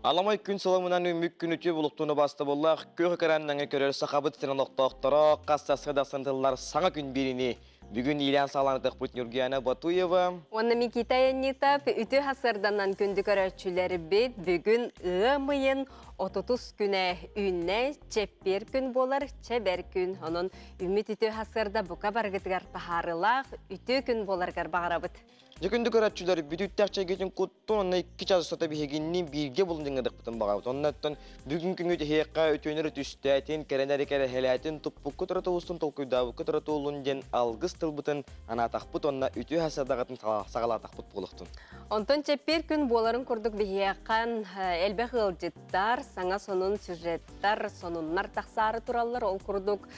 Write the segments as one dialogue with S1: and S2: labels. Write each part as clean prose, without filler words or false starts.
S1: Аламай күн саламынан үмік күн өте бұлықтуыны басты болақ, көк әкәрәннәңі көрер сақабыт сенен оқтақтары, қастасы дақсантылар саңа күн беріне. Бүгін Ильян Саланыдық Путнюргияна Батуева.
S2: Оны Микита Янитап үті хасырданан күнді көрәтшілері бет бүгін ұмайын 30 күнә үйінне чеппер күн болар, чәбәр күн. Оның үміт үті хасырда бұқа барғытығар тахарылақ үті күн боларғар бағарабыт.
S1: Жүкінді көрәтшілері бүдіттәкче кетен құттың, оны 2 жазы сата бігеннен бірге болын деңгедік бұтын бағабыт. Оннаттан бүгін күн өте хеққа өтөнері түстәтін, кәренәрі кәрі хәләтін, тұппы күтірі ұстын толкүйдауы күтірі ұлын ден алғыз тылбытын, ана тақпыт, онна үті хасырдағатын сағала тақпыт болықтың.
S2: Онтон чеппер күн боларын күрдік бігеяқан әлбәқ ғылжеттар, саңа сонун сюжеттар, сонуннар тақсары туралар ол күрдік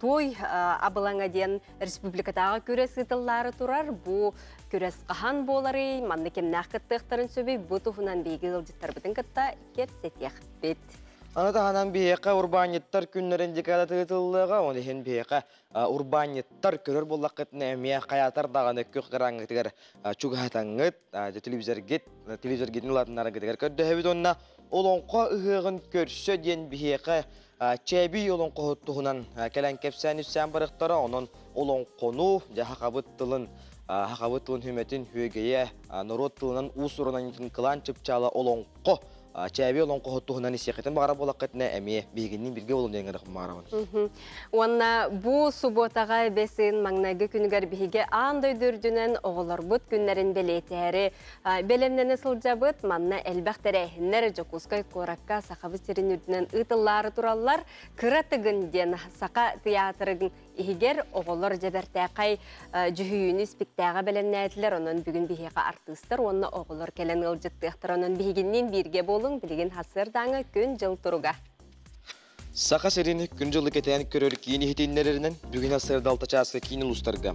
S2: той абылаңа ден республикатаға көрес ғытыллары турар, бұ көрес қахан болары, манны кемнақ кіттіқтарын сөбей, бұ тұхынан бейгі ғылжеттар бұтын кітта кепсетеқ бет.
S1: Анада ханан бейеқа урбаниттар күннерін декада тығытылыға, оны хен бейеқа урбаниттар көрір болақ кітіне әмия қаятар дағаны көк қараңғытығар чуғатаңғыт, телевизор гетін ұлатынлары кітігер көрді әбет онына олонқа ұғығын көрсі ден бейеқа чәбі олонқа тұғынан кәлән кепсән үссән барықтары, оның олонқону хақабыт тылын хүметін хүйгея народ тылынан ұсырынан қылан чыпчалы олонқо Чәбе олон қоғыттуғынан есеқетін бағара болаққытына әме бейгеннен бірге олын деңгері құмарауын.
S2: Онна бұ субботаға бәсін маңнағы күнігер бейге андай дүрдінен оғылар бұд күнлерін белетәрі. Белемнені сылжабыд, манна әлбәқтері әхінлер жоқұскай қораққа сақабы серін үрдінен ұтылары туралар кыратығынден сақа театрығын Игер оғылар жабертәқай жүхүйіні спектаға бәлемнәділер, оның бүгін бейге артыстыр, оны оғылар кәлін ұлжыттықтыр, оның бейгеннен бірге болың, білген хасырдаңы күн жыл тұруға.
S1: Сақа серін күн жылы кетен көрер кейіні хетейінлерінен бүгін хасырда алтачасқа кейіні ұлыстарға.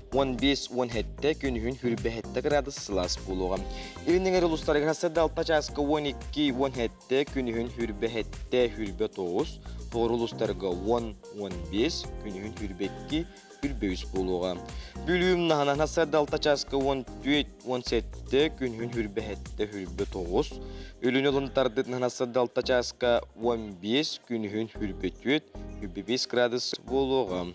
S1: 15-17 күнігін хүрбәхетті градус сылас болуға. Елініңер ұлыстарға хасырда алтачасқа 12-17 күнігін хүрбәхетті хүрбә 9, Тоғыр ұлыстарға 10-15 күнігін хүрбәткі хүрбәйіс болуға. Бүлігім нағынан хасырда алтачасқа 14-17 күнігін хүрбәхетті хүрбә 9, Өлін олынтарды хасырда алтачасқа 15 күнігін хүрбә 5 градус болуға.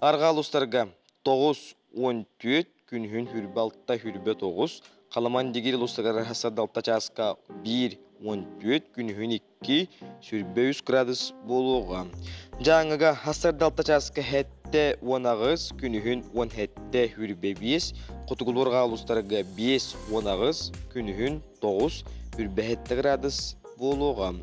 S1: Арға ұлыстарға 9-14 күнігін хүрбә 9, Қаламан дегер ұлыстарға хасырда алтачасқа 1-14 күнігін 2 сүрбе 3 градус болуға. Жаңыға хасырда алтачасқа хәтті 10 күнігін 17 хүрбе 5, Құтығылырға ұлыстарға 5-10 күнігін 9 хүрбе 7 градус болуға.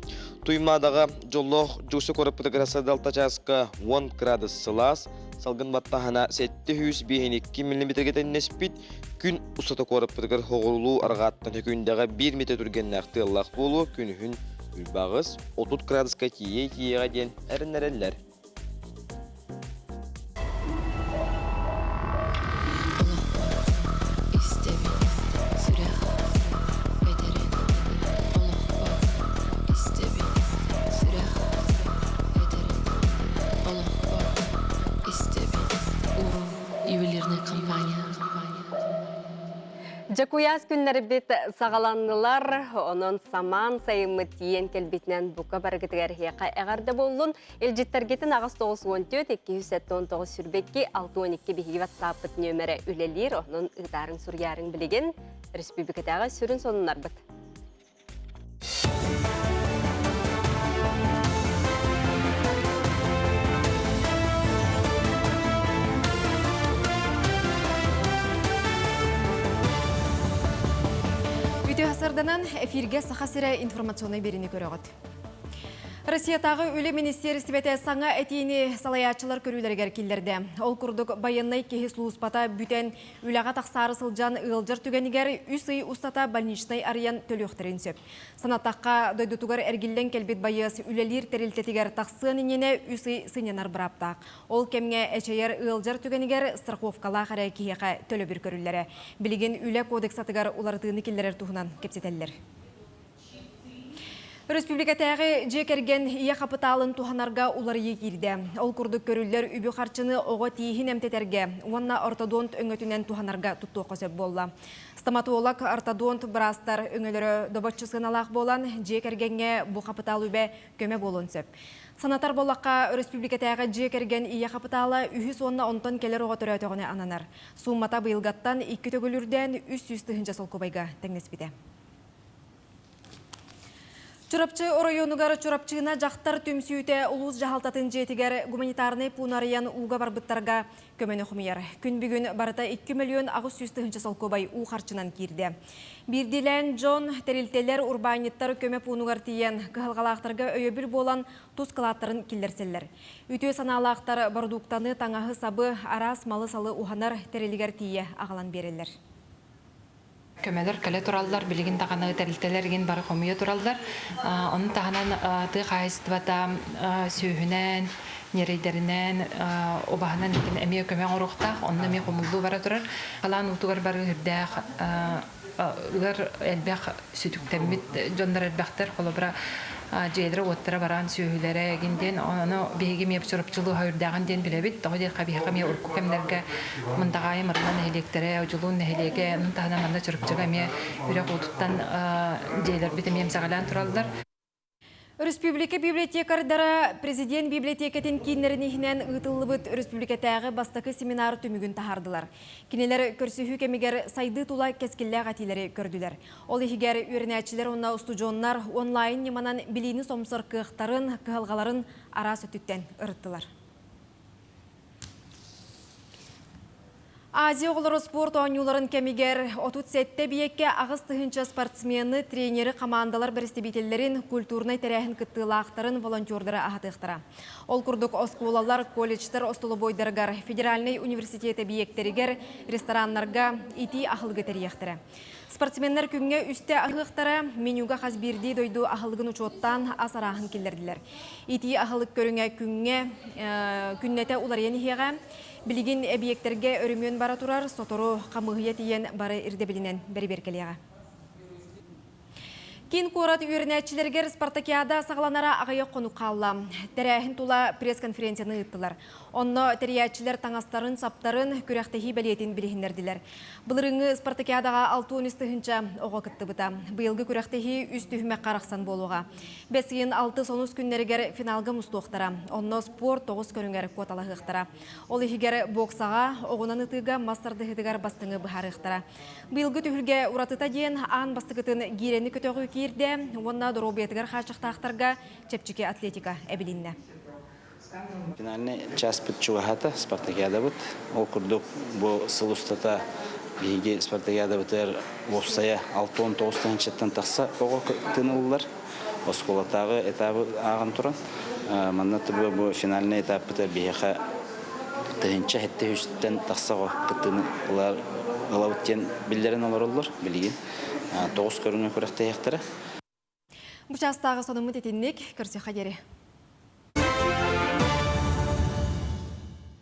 S1: Туймадаға жоллық жүсі көріппітігі хасырда алтачасқа 10 градус сылас, Салгын баттахана 752 мм нәспит күн ұсаты көріппітігір хоғырылу арғаттан хүкіндегі 1 метр түрген нәқті ұллақ болу күнігін үлбағыз 30 градусқа тие-тиеға ден әрін-әрелер.
S2: Жакуяс күнлері бет сағаланылар, оның саман сайымы тиен кәлбетінен бұқа барғытығар хеқа әғарды болуын. Елжеттергетін ағыз 914-219 сүрбекке 612 бейгі ватсапыт нөмірі үлелер, оның ұғдарын сүрярың білеген республикадағы сүрін сонынар бұд.
S3: Хасырданан эфирге сақасыра информационный беріне көріғыд. Россиятағы өлі министерствете саңа әтейіне салаячылар көрілергер келдерді. Ол күрдік байыннай кехес луыспата бүтен үліға тақсары сылжан ұғылжыр түгенігер үсі ұстата больничнай ариян төліқтірін сөп. Санаттаққа дойдутугар әргілден келбет байыз үлелер тәрілтетігер тақсын инене үсі сыненар бұраптақ. Ол кемге әчейер ұғылжыр түгенігер страховкала қарай кехеға төлі бір көрілері. Білген үлі кодексатығар олардығыны келдерер тұғынан кепсетелілер. Республикатағы жекерген ие капиталын туханарга уларыйы кирді. Ол күрдік көрілдер үбі қарчыны оға тейхін әмтетерге, онна ортодонт өңөтінен туханарга тұтту қосып болла. Стоматолог ортодонт брастар өңөлері добатчысын алақ болан, жекергенге бұ капитал үбе көме болын сөп. Санатар болаққа республикатағы жекерген ие капиталы үхіс онна онтон келер оға түрәтіғіне ананар. Суммата бұйылғаттан 2 төгілірден 300 жасыл көбайға тәңнеспіде. Чурапчы районугар чурапчыына жақтар түмсүйте улус жахалтатын жетігер гуманитарный пунариян уға барбыттарға көмені құмияр. Күн бүгін барыта 2 миллион ағыз сүйісті солкобай у қарчынан кирді. Бірділен Джон тәрілтелер урбаниттар көме пунугар тиен кығылғалақтарға өйебіл болан тұз қылаттарын келдерселер. Үтө саналақтар бардуқтаны таңағы сабы арас малы салы уханар тәрілігер тие ағалан берелер.
S4: Көмелер кәле туралдар, білігін тағаны тәрілтелерген бары қомия туралдар. Оның тағынан ты қайыстыбата сүйінен, нерейдерінен, обағынан әмей көмен ұрықтақ, оның әмей қомылду бара тұрар. Қалан ұтығар бары үрдәқ, ұғар әлбәқ сүтіктәммет жондар әлбәқтер, қолы бара жейлері оттыра баран сүйілері егінден, оны бейге меп сұрыпчылы хайырдаған ден білебет, тоғы дер қабиға ме ұрқу кәмдерге мұндағай мұрынан нәхелектері, ұжылуын нәхелеге, мұндағына мында сұрыпчыға ме үрек ұтыттан жейлер беті мем сағалан тұралдар.
S3: Республика библиотекардара президент библиотекатын кейінерінігінен ұтылыбыт республикатағы бастықы семинар түмігін тахардылар. Кенелер көрсіхі кемегер сайды тула кескілі ғатилері көрділер. Ол егер үйренәтшілер онна устудионнар онлайн неманан білейіні сомсыр кықтарын, кығылғаларын ара сөттіктен ұрыттылар. Азия олары спорт ойнуларын кемегер отут сетте биекке ағыз тұхынча спортсмені, тренері, командалар бірістебетелерін, культурнай тәрәхін кыттылақтарын волонтердары ағатықтыра. Ол күрдік осколалар, колледжтер, остылы бойдаргар, федеральный университеті биектерігер, ресторанларға ити ақылғы тәрияқтыры. Спортсменлер күнге үсте ағықтары менюға қазберді дойду ағылғын ұчоттан асарағын келдерділер. Ити ағылық көріңе күннеті улар енігеға, білген объекттерге өрімен бара тұрар, сотору қамығия тиен бары ирдебілінен бәрі-беркелеға. Кен қорат үйерінәтшілергер Спартакиада сағаланара ағайық қону қалла. Тәрәхін тула пресс-конференцияны ұттылар. Онно тәрәтшілер таңастарын, саптарын көрәқтегі бәлетін білігіндерділер. Бұлырыңы Спартакиадаға 6-10-тығынша оға күтті бұта. Бұйылғы көрәқтегі үст түйіме қарақсан болуға. Бәсіген 6-9 күннергер финалғы мұстуқтара. Онно спорт 9 көрінгер коталығықтара. Ол егер боксаға, оғынан ұтыға мастарды ғыдығар бастыңы бұхарықтара. Бұйылғы түйілге ұратыта дейін аң бастығытын герені көтіғі кирде, онна дұробетігер қачықтақтарға чепчеке атлетика әбілінне.
S5: Финальный час під чугата Спартакиада бут. Ол күрдік бұл сылыстата бейге Спартакиада бутер бопсая 6-19 таңчеттен тақса оға тынылылар. Осколатағы этабы ағын тұран. Манна түбі бұл финальный этап бутер бейге тыңча хетті үстен тақса оға тынылылар. Ғалауыттен білдерін олар олар білген. 9 көріңе көріқті ектірі.
S3: Бұчастағы сонымы тетіннік көрсе қадері.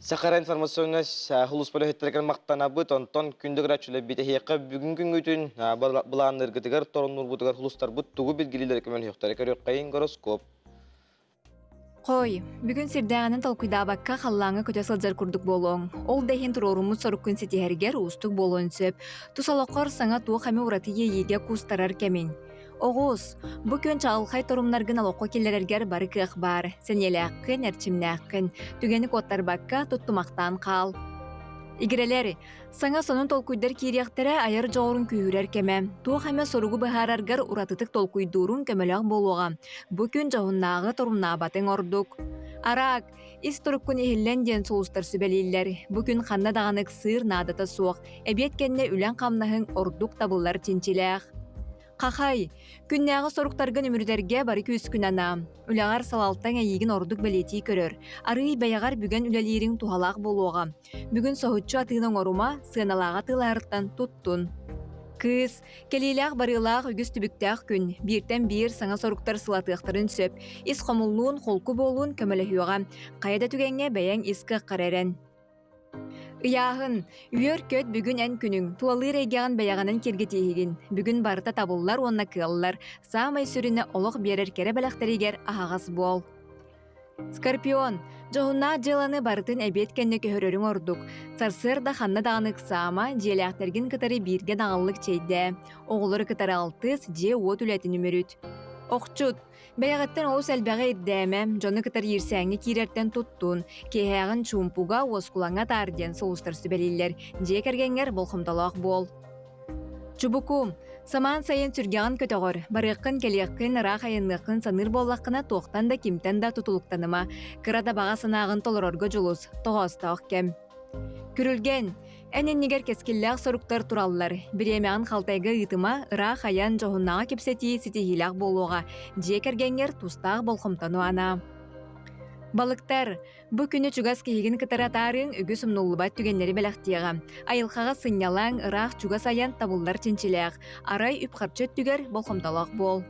S1: Сақара информационна хулус полихеттерген мақтана бұт, онтон күндігір әчілі бейті хейққа бүгін күн өтін бұлағын ұргытығар, торын ұрбұтығар хулустар бұт, тұғы білгілілер көмен хейқтары көрек қайын гороскоп.
S6: Қой, бүгін сирдәғанын талқыдабаққа қаллаңы көте сылжар күрдік болуң. Ол дәйін тұрорумыз сорықкын сетігергер ұстық болуын сөп. Тұсалаққар саңа туы қаме ұраты ейде күстарар кәмен. Оғыз, бұ көн чағылқай тұрымнарғын алоққа келерергер бары кіқ бар. Сәнелі әққін, әрчімні әққін. Түгені көттар баққа тұттымақтан қал. Игерелері, саңа сонын толкуйдар кирияқтары айыр жоғырын күйірер кеме. Туы қаме соруғы бұхарарғар ұратытық толкуйдурын көмеліғ болуға. Бұ көн жоғыннағы тұрымна батың ордық. Арақ, ис тұрыққын ехілен ден соғыстар сөбелейлер. Бұ көн қанна дағанық сыр надата соқ. Әбет кәнне үлән қамнағын ордық табылар тенчеләқ. Қақай, күннәғы соруқтарғын өмірдерге бары көз күн ана. Үләғар салалтан әйеген ордық бәлеті көрір. Арый бәяғар бүгін үләлерің туғалақ болуға. Бүгін соғытчу атығының орума сыналаға тыларыттан тұттын. Кыз, келейләқ барылақ үгіз түбіктәқ күн. Біртен бір саңа соруқтар сылатықтарын сөп. Ис қомылуын қолқы болуын көмілі хүйоға. Қайда түгенге бәяң искі қарарен. Ыяһын, үйөр көт бүгүн эн күнүң, туалы регион бәяғанын кергетейгин, бүгүн барыта табыллар онна кыаллар, самай сүрүнө олох берер кере бәләхтеригер ахагас бол. Скорпион, жоғына жыланы барытын әбет кәнне көхөрөрүң ордук. Сарсыр да ханна дағанық сама, желяқтаргин кытары бирге дағаллық чейді. Оғылыр кытары алтыз, же от үләтін өмірүт. Оқчут, бәяғаттан оғыз әлбәғі ирдәмәм, жоны кытар ерсәңі кирерттен туттун, кейхағын чумпуға оскулаңа тарден соғыстырсы бәлейлер, же кәргенгер болхымдалақ бол. Чубукум, саман сайын сүргеған көтіғыр, барыққын келеққын рақ айынлыққын саныр боллаққына тоқтан да кимтен да тұтылықтаныма, кырада баға санағын толырорғы жұлыс, тоғастақ кем. Күрілген, әнен негер кескілләқ соруқтар тураллар, біремеғын қалтайғы ұйтыма рақ аян жоғыннаға кепсеті сетихилақ болуға, же кәргенгер тұстақ болхымтану ана. Балыктар, бұ күні чугас кейгін кытаратарын үгі сумнулыбат түгеннері бәләқтияға. Айылқаға сынялаң, рақ чугас аян табылдар тенчеләқ. Арай үпқарчет түгер болхымталақ бол.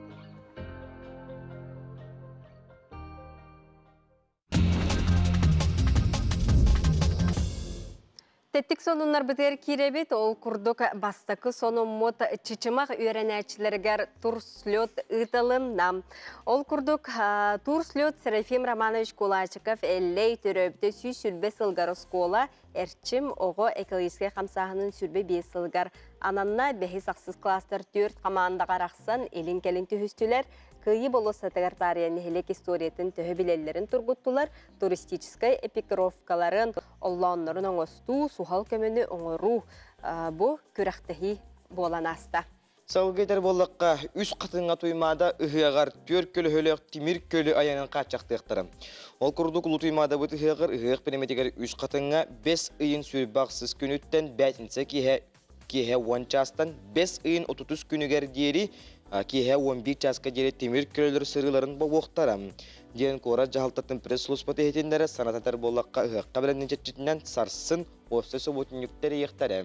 S2: Теттик сонунар бітер киребет, ол курдук бастакы сону мот чичымақ үйренәчілергер турслет ытылынна. Ол курдук турслет Серафим Романович Кулачиков әллей түрөбді сүрбе сылгар скола, әрчім оғы экологический қамсағының сүрбе бе сылгар. Ананна бәхи сақсыз кластер 4 команда қарақсан елін кәлін түхістілер, күйі болу сатығартарияны хелек историятын төһі білелерін тұрғыттылар, туристическай эпикровкаларын олланларын оңысту, сухал көміні оңыру бұ көріқтіхи болан аста.
S1: Саугетер боллаққа үс қатынға туймада ұхыяғар төр көлі хөліғ тимир көлі аянын қатшақтықтырым. Ол күрдік ұлы туймада бұт ұхыяғыр ұхыяқ пенеметегер үс қатынға 5 үйін сүрбақсыз күніттен бәтінсе кеhe 10 частан 5 үйін 30 күнігер дері кеhe 11 частқа дері темір көлілер сырыларын боқтарам. Дерін қора жағалтатын пресс-службаты етендері санататар боллаққа ұхыққа білінен жетчетінен сарсын осы соботын нүктері еқтәрі.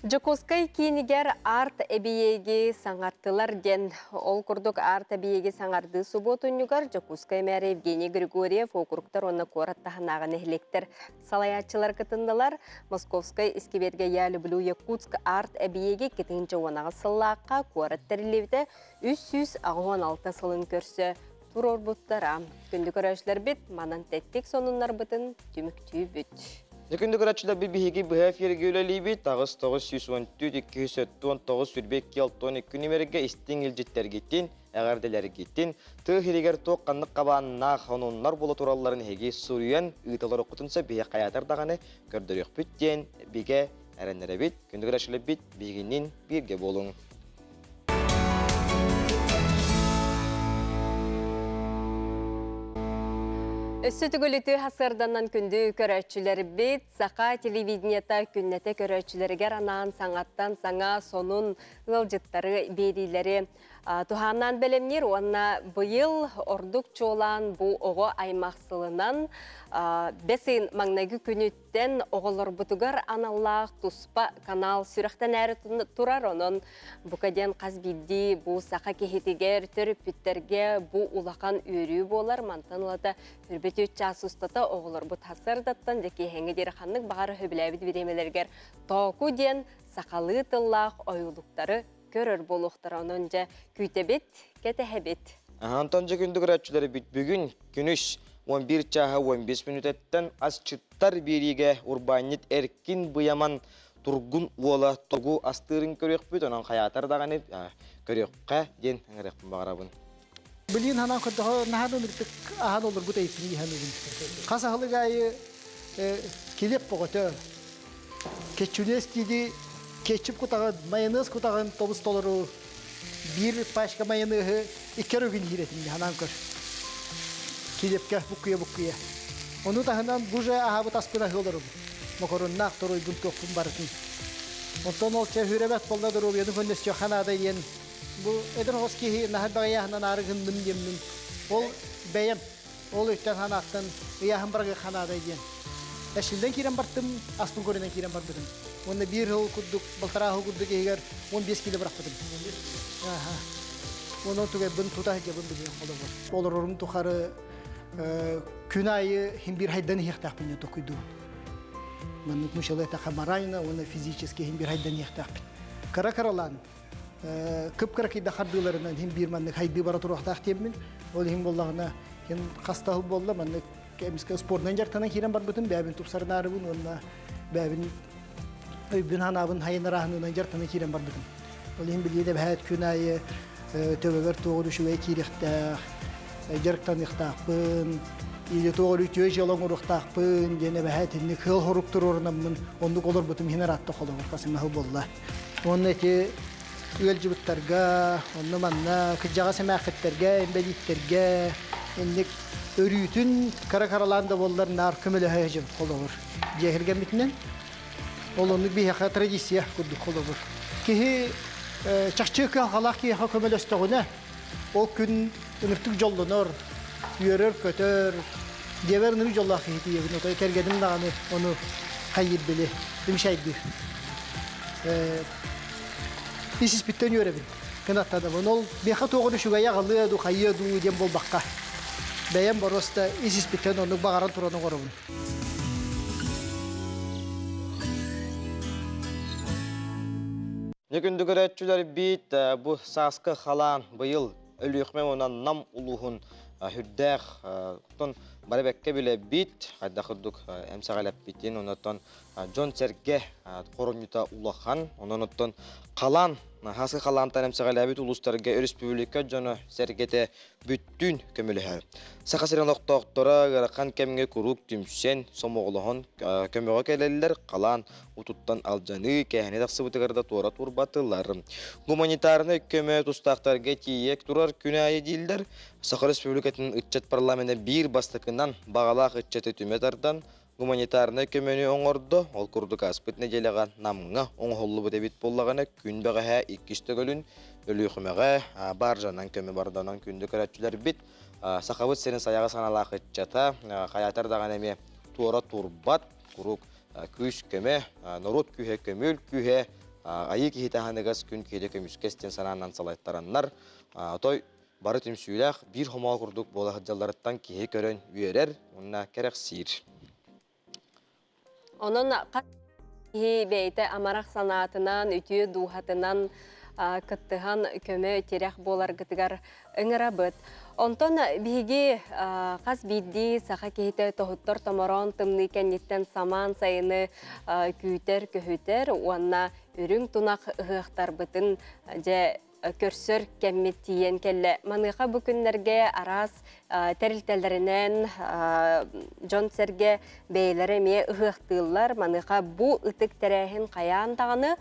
S2: Жокоскай кейінігер арт әбиеге саңартылар ден. Ол күрдік арт әбиеге саңарды суботынығар Жокоскай мәрі Евгений Григорьев округтар оны қораттағынағын әхілектер. Салаятчылар кытындылар Московскай искеберге ялы білу Якутск арт әбиеге кетінші онаға сыллаққа қораттарылевді 316 сылын көрсі. Тур орбуттара. Күнді көрәшілер бет, манан тәттек сонынлар бұтын түміктүй бүт.
S1: Некінді көрәтшілер бір-бігі бұхаф ерге өлелейбі, тағыз 914-219 сүрбек келтоны күнімерге істің елжеттер кеттен, әғарделері кеттен, тұғы ерегер тоқ қанық қабанына қанунлар болы туралыларын хеге сұруян ұйталар оқытынса бейе қаятар дағаны көрдірек бүттен, беге әрәнлері бет, күнді көрәтшілер бет, бегінен бірге болың.
S2: Өссі түгіліті хасырданнан күнді көрәтшілер бет, сақа телевидениета күннете көрәтшілергер анан саңаттан саңа сонун ғылжыттары берилері. Туханнан бәлемнер, онна бұйыл ордук чолан бұ оғы аймақсылынан бәсін маңнагы күніттен оғылыр бұтығар аналлақ тұспа канал сүріқтен әрі тұрар онын бұқаден қазбидді бұ сақа кехетігер түріп бүттерге бұ улақан өрі болар мантан олата үрбет өт час ұстата оғылыр бұт хасырдаттан деке хәңедері қанның бағары хөбіләбіт беремелергер тоқу ден сақалы тыллақ ойылықтары көрір болуқтар онынca күйтебет, кетехебет.
S1: Антонжа күнді көрәтшілері бүт бүгін күніш 11 чаға 15 минуттен аз чыттар береге урбанет әркін бұяман тұрғын ола тұғу астырын көрек бүт, онан қаятар дағаны көрекқа ден әңірекпін бағарабын.
S7: Білін ханан күрді нағын өміртік аған олыр бұт әйтін еген өгін. Қасақылы ғайы келеп бұғыты, кетчунес дейді, кетчуп кутаган, майонез кутаган тобус толору, bir пачка майонезы, икер өгін хиретін ханан көр. Келепке бұққия. Оны тағынан бұжа ағабы таспына ғылырым. Макароннақ тұрой бүл көкпін барытын. Онтан ол чәхүребет болда дұру, еді көннес жоханада ен. Бұл әдір ғос кейі нахар бағаяғынан арығын мін демнің. Ол бәйім, ол өттен ханақтан ұяғын барғы ханада ен. Әшілден керен бартым, аспын көрінен керен бардым. Оны bir yıl kurduk, baltarağı kurduk eğer 15 kilo bırakmadım. Onu tuğay ben tutah gibi ben biliyorum. Olurum tuğarı gün ayı hem bir haydan hihtak beni tukuydu. Маннык мышалы это хамарайна, он физически хим бир хайдан яхтак. Каракаралан. Кып-кырак ида хардыларынан хим бир маннык хайды бара турактак тебмин. Ол хим боллагына хим хастахыл болла маннык кемиске спортнан жартанан кирен бар бүтүн бәбин тупсарнары бун онна бәбин өйбүн ханабын хайнарахынан жартанан кирен бар бүтүн. Ол хим билиде бәһәт күнайы төбөгөр тоғырышуы киректак, жарктан ихтакпын, или тоғырышуы жалон урухтакпын, және бәһәтинник хыл хоруктур орнамын, ондук олар бүтүм хинератты холовар касымахы болла. Оны эти үөлжибыттарга, оны манна кыджага сэмәхеттерге, эмбелиттерге, энник өрүтүн кара-караланда боллар нар көмөлө хайжып холовар. Жехирген битинен, ол ондук бихака традиция курдук холовар. Кихи чахчыка халаки хөкөмөлөстөгүнө ол күн өнүктүк жолдонор үйөрөр көтөр дебернү жоллах хитиебин отой тергедим даганы ону хайыр биле димшайды исис биттен үйөрөбүн кынаттада ол беха тогуну шуга ягалы ду хайыду дем болбакка бәйем бороста исис биттен ону багаран турону коробун.
S1: Некүнді көрәтчілер бейт бұл сасқы қалан бұйыл өліқме онан нам ұлуғын хүрдәқ бары бәкке біле бейт қайда құрдық әмсағалап бейтен онаттан Джон Серге қорынюта ұлақан онаттан қалан Хасқы қалантан әмсағалабет ұлыстарға республика Джон Сергете бүттін көміліғі. Сақасырын оқтақтыра ғарқан кәмге күрік түмсен сомоғылығын көмеға кәлелілер қалан ұтыттан алжаны кәхіне тақсы бұтығырда туара турбатылар. Гуманитарны көмі тұстақтарға тиек тұрар күнәйі дейілдер. Сақы республикатының үтчет парламенті бір бастықынан бағалақ үтчеті түметардан гуманитарны көмөні оңорды, ол күрдік аспыт неделеға намыңа оңғолы бұтебет боллағаны күн бәғі иккісті көлін өліқімеға бар жанан көмі барданан күнді көрәтчілер бит. Сақабыт сенің саяға саналақ үтчета, қаятар даған әме туара турбат, күрік күш көмі, народ күйе көміл күйе, айы кейтағанығыз күн кейді көміскестен сананан салайттараннар. Той бары түмсүйләқ бір хомал күрдік болағы жалдарыттан кейі көрін үйерер, онына кәрек сир.
S2: Onun бейті амарақ санатынан, үтіе дуғатынан кыттыған көмі терек болар гытыгар ыңырабыт. Онтон биге қаз бидді сақа кейті тоғыттар томорон тымны кәнеттен саман сайыны күйтер көхітер, онна үрің тұнақ ұғықтар бұтын же көрсөр кәммет тиен кәлі. Маныға бүкінлерге арас тәрілтәлерінен Джон Серге бейлері ме ұғықтылар. Маныға бұ ұтық тәрәхін қаян тағаны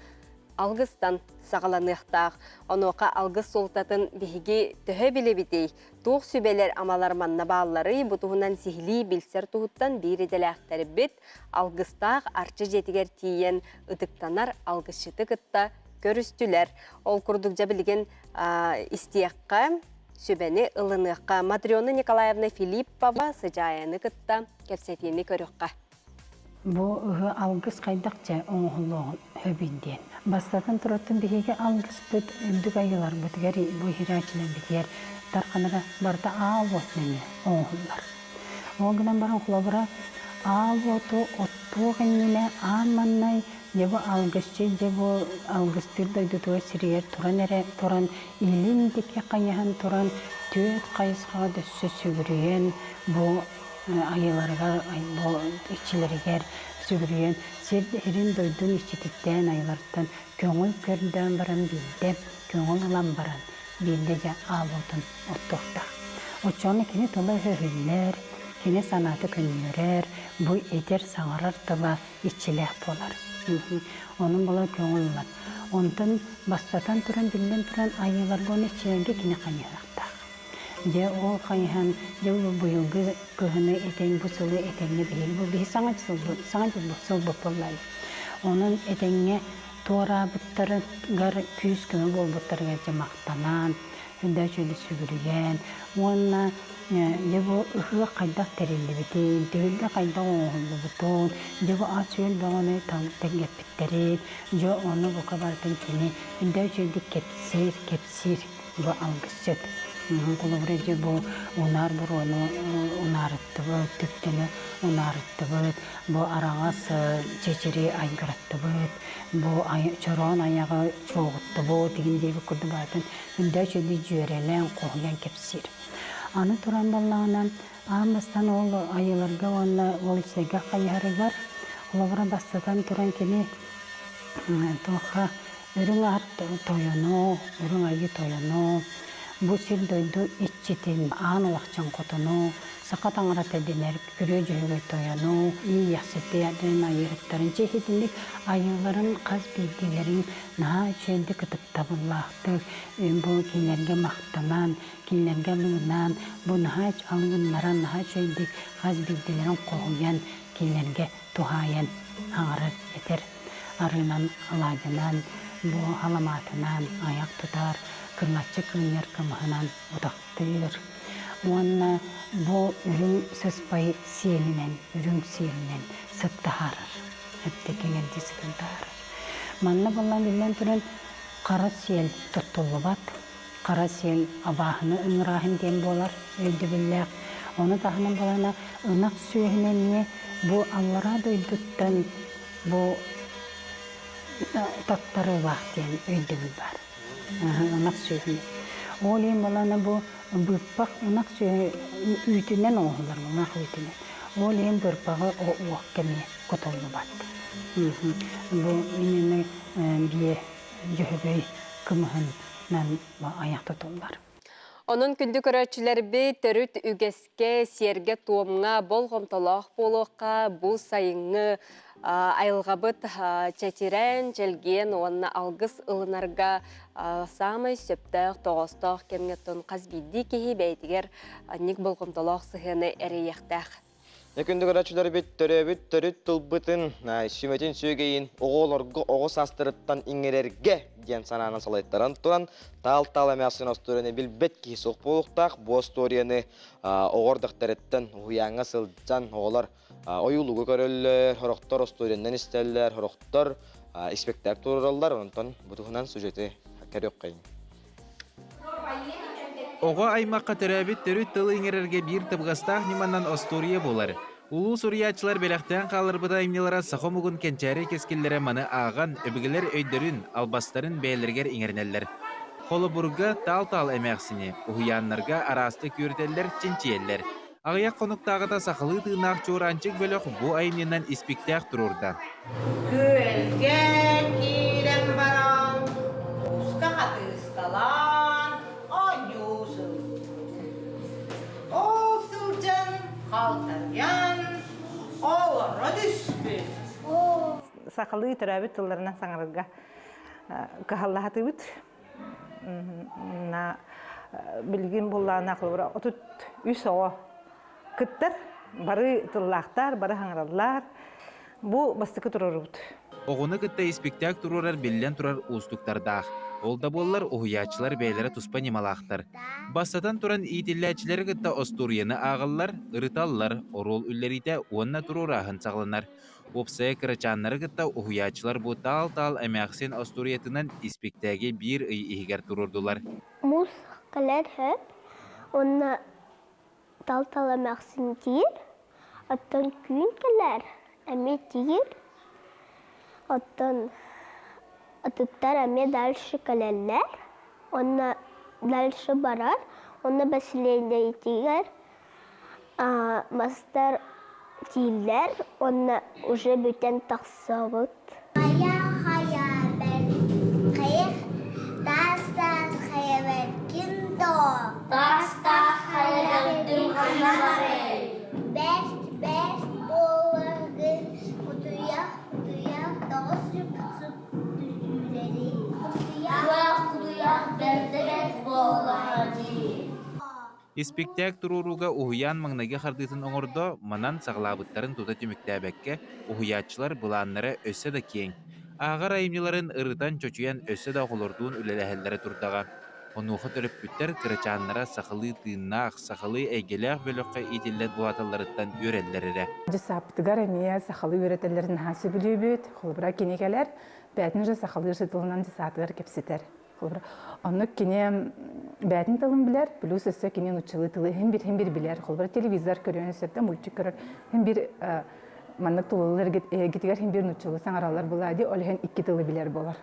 S2: алғыстан сағаланықтақ. Онуға алғыз солтатын бігі түхі білі бітей. Туқ сүбелер амалар манна бағалары бұтығынан сихли білсер тұғыттан бейреділі әқтәрі біт. Алғыстақ арчы жетігер тиен ұтықтанар алғызшыты күтті көрістілер. Ол күрдік жабілген істияққа, сөбәні ылыныққа. Матриона Николаевна Филиппова сыжайыны күтті кәпсетені көріққа.
S8: Бұл алғыз қайдақча оңғылығын хөбінден. Бастатын тұратын бігеге алғыз бүт үндік айылар бұтығар бұл хирачынан бітер тарқаныға барда ал отнеме оңғылар. Оңғынан баран құлабыра ал оту отту ғаннеме аманнай Жебу алгысчы, жебу алгыстырдайды туа сирiyер туран әрі, туран иліндеке қаяхан туран төт қайысқа дөссі сүгірейен, бұл айыларға, бұл ішчілергер сүгірейен, сердерін дойдың ішчетіктен айылардан көңіл көрден баран білді, көңіл алан баран білді жа алудың оттықта. Очоны кені тұлы хөвілер, кені санаты күнлерер, бұл етер саңарар тұба ішчілер болар. Onun bala köngül var. Ondan бастатан туран билен туран айылар боны чиренге кине каняракта. Же ол кайхан же буйылгы көһүнө этең бусулы этеңне бил бу би саңачыл боллай. Onun этеңне тора буттары гар күз көмө болбуттарга же мактанан, хүндө чөйдү сүгүрген, онна Жебу ығы қайдақ тәрелі бітейін, төгілді қайдақ оңғылды бұтын, жебу асуел бағаны тәңгеп біттерейін, жо оны бұқа бартын кені, үнді жөйді кепсір, бұ алғыз сөт. Kulubreji bu unar burunu unarıttıbıt, tüptünü unarıttıbıt, bu arağız çeçiri aygırattıbıt, bu çoron ayağı çoğuttıbıt, digin kurdu batın, günde şöyle jörelen qoğuyan kepsir. Anı turan ballağına, ağımızdan ol ayılarga, ol içlega qayarıgar, kulubra bastıdan turan kini toqa ürün art toyunu, ürün ayı toyunu, bu sil doydu iççitin ağın olaqçın kotunu, sakat ağırat ediler, kürü cühüge toyunu, iyi yaxsette yadın ayırıptарын çehitindik ayıların qaz bildilerin naha çölde kıtıp tabıllaqtık, bu kinlerge maqtanan, kinlerge lığınan, bu naha algınlara naha çölde qaz bildilerin qoğuyan, kinlerge tuhayan ağırır yeter. Arınan alacınan, bu halamatından ayak tutar, kırlatçı kıyır kımhınan udaktır. Onunla bu ürün sıspayı ürün siyelinen sıttı harır. Hepte kengendi sıttı harır. Manna bundan bilen türün kara siyel tuttullu bat. Kara siyel abahını ınırahın diyen bolar, öldü billah. Onu dahının bolana ınak süyehmenine bu Allah'a duyduktan bu tattarı vaktiyen öldü bilbar. Inak süyehmenine. Olayım bolana bu bırpak ınak süyehmenine ütünden oğullar, ınak ütünden. Olayım bırpağı o uakkemi kutollu battı. Bu inene biye cühübey kımıhından ayak tutullar.
S2: Onun kündü köröçüler bir törüt ügeske, serge tuğumğa, bol komtolaq boluqqa, bu sayıngı ayılğabıt çetiren, çelgen, onunla algыс ılınarga samay söptaq, toğostaq, kemgeton qazbiddi kehi beytiger, nik bol komtolaq sıhını ereyektak.
S1: Yakında görüntüleri bir törüt tılbıtın, sümetin sögeyin, oğulorgu oğu sastırıttan ingelerge diyen sanana salaytlaran turan, tal emesin ostoriyani bilbet ki soq boluqtaq, bu ostoriyani oğordaktaretten uyanğa sılcan oğular oyulugu görüller, horoktor ostoriyandan isterler, horoktor ispektak tururallar, ondan butuğunan sujeti keryok kayın.
S9: Oğa aymaqqa törәбит төрүт тылы иңерерге бир тыбгастах ниманнан остория болар. Улуу сурьячылар белектен қалыр бұда имнелара сақомугун кенчәрі кескеллері маны аған өбігілер өйдерін, албастарын бәйлергер иңернелер. Холобурга тал әмәқсіне, ұхыянларға арасты көртелер чинчиеллер. Ағыяқ қонуқтағыда сақылы тыынақ чоранчык бөліқ бұ айымненен испектәқ тұрурда.
S10: Көлген керем баран, ұсқа қатысқалан, ойюсыл. Олсылжан, қалтарян, олары түспі.
S11: Сақылы түрәбіт тұлларынан саңырға қағаллағы бұд. Білген боллағына қылбыра. Отыт үс оға күттір, бары тұллақтар, бары хаңыралар. Бұл бастықы тұрыр бұд.
S9: Оғыны күтті испектәк тұрурар беллен тұрар ұстықтардақ. Олда боллар ұхыячылар бәйлері тұспа немалақтар. Бастатан тұран итилләчілер күтті осторияны ағылар, ұрыталылар, орол үллеріде онына тұрur ағын сағыланар. Опсая кырачаннары күтті ұхыячылар бұ тал әмәқсен осториятынан испектәге бір игер тұрурдулар.
S12: Мұз қылар хөп, онына тал әмәқсен дейір, аттан күн кілер, әме дейір, аттан атыттар әме дальше кілерлер, онына дальше барар, онына бәсілейді етігер, мастар дейілер, онына уже бөтен тақсауыт. Хая бәр қайық, тас қая бәр кіндо. Тас қая дүн қана барай. Бәр болығын, құдуяқ, дауыс жүпсіп дүлері. Құдуяқ бәрдігет болағады.
S9: Испектәк туруруга ухуян маңнайга хардытын оңордо манан сағлабыттарын тута түміктәбәкке ухуячылар бұланнары өссі да кең. Ағар айымныларын ырытан чочуян өссі да қолордуын үлеләхеллері турдаға. Онуғы төріп бүттер кырычаннара сақылы тыыннақ, сақылы әйгеләқ бөліққа итиллет бұлаталарыттан өреллерері.
S13: Жысаптығар әмея сақылы өретелерін хасы бүлі бүт, қолыбыра кенекелер, бәтін жа сақылы жытылынан жысатығар кепсетер. Онны кине бәтин тылын билер, плюс өссө кине нучылы тылы hem bir билер. Холбар телевизор көрөн сәттә мультик көрөр. Hem bir маннык тулылар гитигер hem bir нучылы саңаралар булады, ол hem 2 тылы билер болар.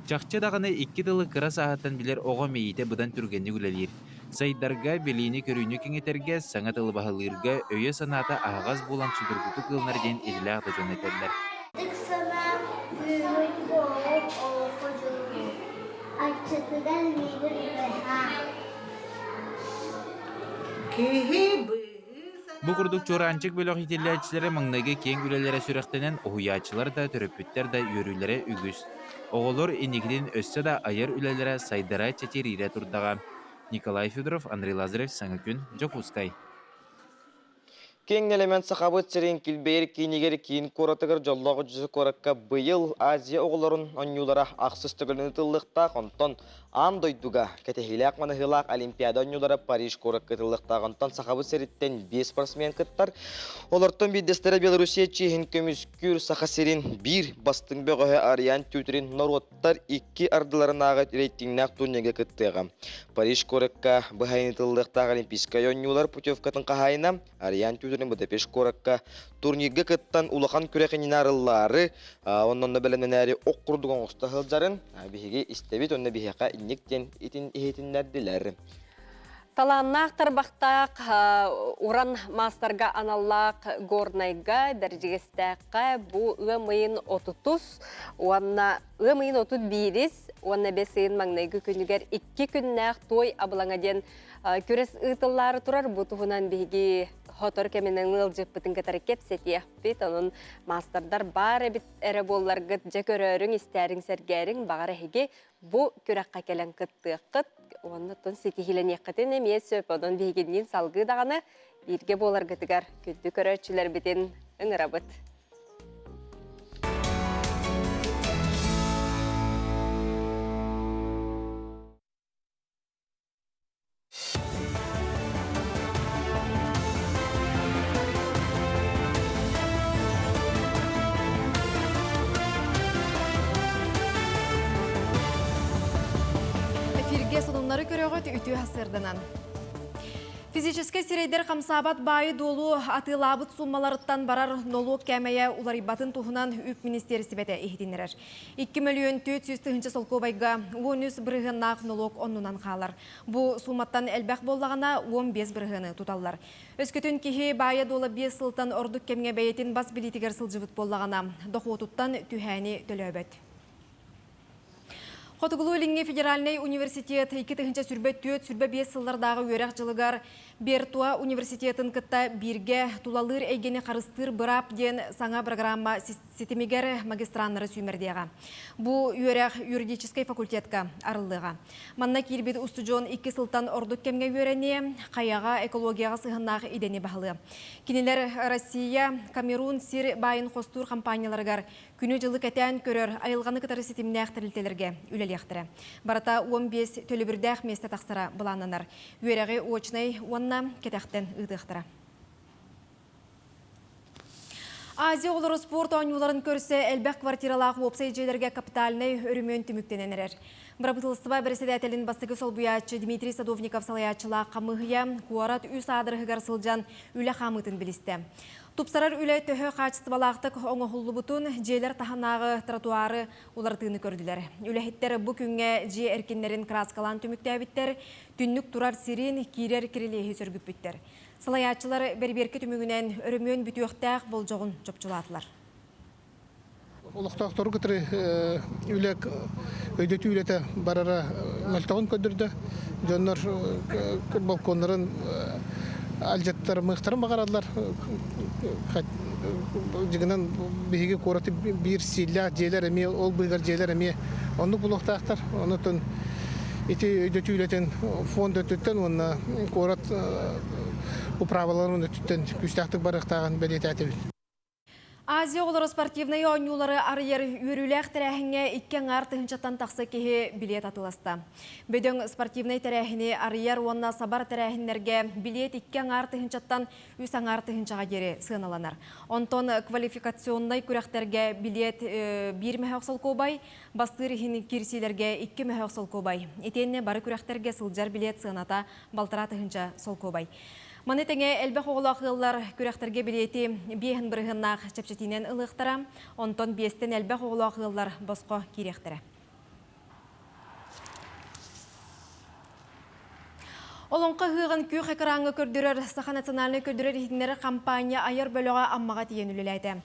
S9: Чақчы дағаны 2 тылы кыра сағаттан білер оға мейте бұдан түргенні үлелер. Сайдарға белейні көрүйні кеңетерге, саңа тылы бағылырға өйе саната ағаз болан судыргуты қылынар ден елі ағды жон етерлер. Бұ құрдық чоранчық бөліқ етелі маңнағы кен үлелері сүректенен оғуячылар да, түріпіттер да, өрілері үгіз. Оғылыр енегіден өсті да айыр үлелері сайдара чәтерире тұрдаға. Николай Федоров, Андрей Лазарев, Саңы күн, Жокускай.
S1: Кен элемент сақабыт сирен килбейр кейнегер кейін коратығыр жоллағы жүзі коракка бұйыл Азия оғыларын онюлара ақсыз түгіліні тыллықта қонтон андойдуға кәтехилі ақманы ғылақ Олимпиада онюлара Париж коракка тыллықта қонтон сақабыт сиреттен 5 спортсмен кыттар. Олардың бидестері Белорусия чейін көміскүр сақа сирен 1 бастың бөғі ариян түйтерін нороттар 2 ардыларын ағы рейтингнақ турнеге кыттыға. Париж коракка бұхайны тыллықта Олимпийская онюлар путевкатын қағайына ариян түйтерін Будапеш коракка турнирге кыттан улахан күрәкенин арыллары, оннонна беленен әри оқ құрдуған оста хылжарын, бихиге истебет онна бихиға иннектен итин ихетинлердилер.
S2: Таланнақ тарбақтақ уран мастарға аналлақ горнайға дәржігістәққа бұ ұмайын 30, уанна ұмайын 31, уанна бесейін маңнайғы күнігер 2 күннәқ той абылаңаден көрес ұтылары тұрар бұтығынан бейге Хотор кеменен ылжып бітін кәтәрі кепсеті әппет, оның мастердар бар әбіт әрі боллар ғыт жекөрөрің, істәрің сәргәрің бағар әйге бұ көрәққа кәлін қытты қыт, оны тұн сетихілен еқітін әмес сөп, оның бейгеннен салғы дағаны бірге болар ғытығар күдді көрәтшілер бітін үңір абыт.
S3: Сонунлары көрөгөт үтүү хасырдынан. Физический сирейдер қамсабат байы долу атылабыт суммаларыттан барар налог кәмәйе уларибатын тухунан үп министерісі бәті ехденерер. 2 миллион 400 солко байға 13 бірғыннақ налог оннунан қалар. Бұ сумматтан әлбәқ боллағана 15 бірғыны тұталар. Өскөтін кеге байы долы 5 сылтан ордық кәмге бәйетін бас билетігер сылжывыт боллағана. Доқуытуттан түхәні төлөбет. Хотугулу Линге федеральный университет 2-тігінші сүрбе 4-5 сыллардағы өрәқ жылығар Бертуа университетін кітта бірге тулалыр әйгені қарыстыр бұрап ден саңа программа системегер магистраннары сүймердеға. Бұ өрәқ юридический факультетка арылыға. Манна кирбет устуджон 2 сылтан ордық кемге өрене, қаяға экологияға сығыннағы идені бағылы. Кенелер Россия, Камерун, Сир байын қостур компанияларығар күні жылы кәтән көрер айылғаны кітары сетіміне әқтірілтелерге үлелектірі. Барата 15 төлібірдәқ месті тақсыра бұлананар. Өрәғі очнай онна кәтәқтен ұдықтыра. Азия олары спорт ойнуларын көрсе әлбәқ квартиралағы опсайджелерге капиталыны өрімен түміктененерер. Брабытылыстыба бірседәтелін бастығы сол бұячы Дмитрий Садовников салаячыла қамығыя куарат үс адырғығар сылжан үлі қамытын білісті. Тупсарар үлі төхі қачыстыбалақтық оңығылы бұтын жейлер таханағы тротуары олартыны көрділер. Үліхеттер бұл күнге же әркенлерін краскалан түмікті әбіттер, түннік тұрар сирен кейрер кирилейі сөргіп біттер. Салаячылар бәрберкі түмігінен өрімен бүтіөқтәқ бұл жоғын жопчылатылар.
S7: Олықтақтары күтірі үлек өйдеті үлеті барара мәлтағын көдірді. Жонлар балконларын алжаттар мықтарын бағарадылар. Жігінен бейге қораты бір силля жейлер әме, ол бұйғар жейлер әме. Оны бұлықтақтар, оны түн өйдеті үлетін фонд өттіттен, оны қорат управаларын өттіттен күстақтық барықтаған бәлеті әтебіл.
S3: Азия олары спортивный ойнулары арыер үріләқ тәрәхіңе 2 артығыншаттан тақсы кеге билет атыласты. Бөдің спортивный тәрәхіне арыер онна сабар тәрәхінлерге билет 2 артығыншаттан 3 артығыншаға дері сығыналанар. Онтон квалификационный күрәқтерге билет 1 мәхәқсыл көбай, бастыр кирсилерге 2 мәхәқсыл көбай. Етенне бары күрәқтерге сылжар билет сығыната балтыратығынша сол көбай. Маны тәңе әлбәқ оғылақылар күрәқтерге билеті бейін бірғыннақ чәпчетінен ұлықтыра, онтон бестен әлбәқ оғылақылар босқо керектірі. Олонқа ғығын күй қақыраңы көрдірер, Саха национальный көрдірер етінері компания айыр бөліға аммаға тиен үліләйді.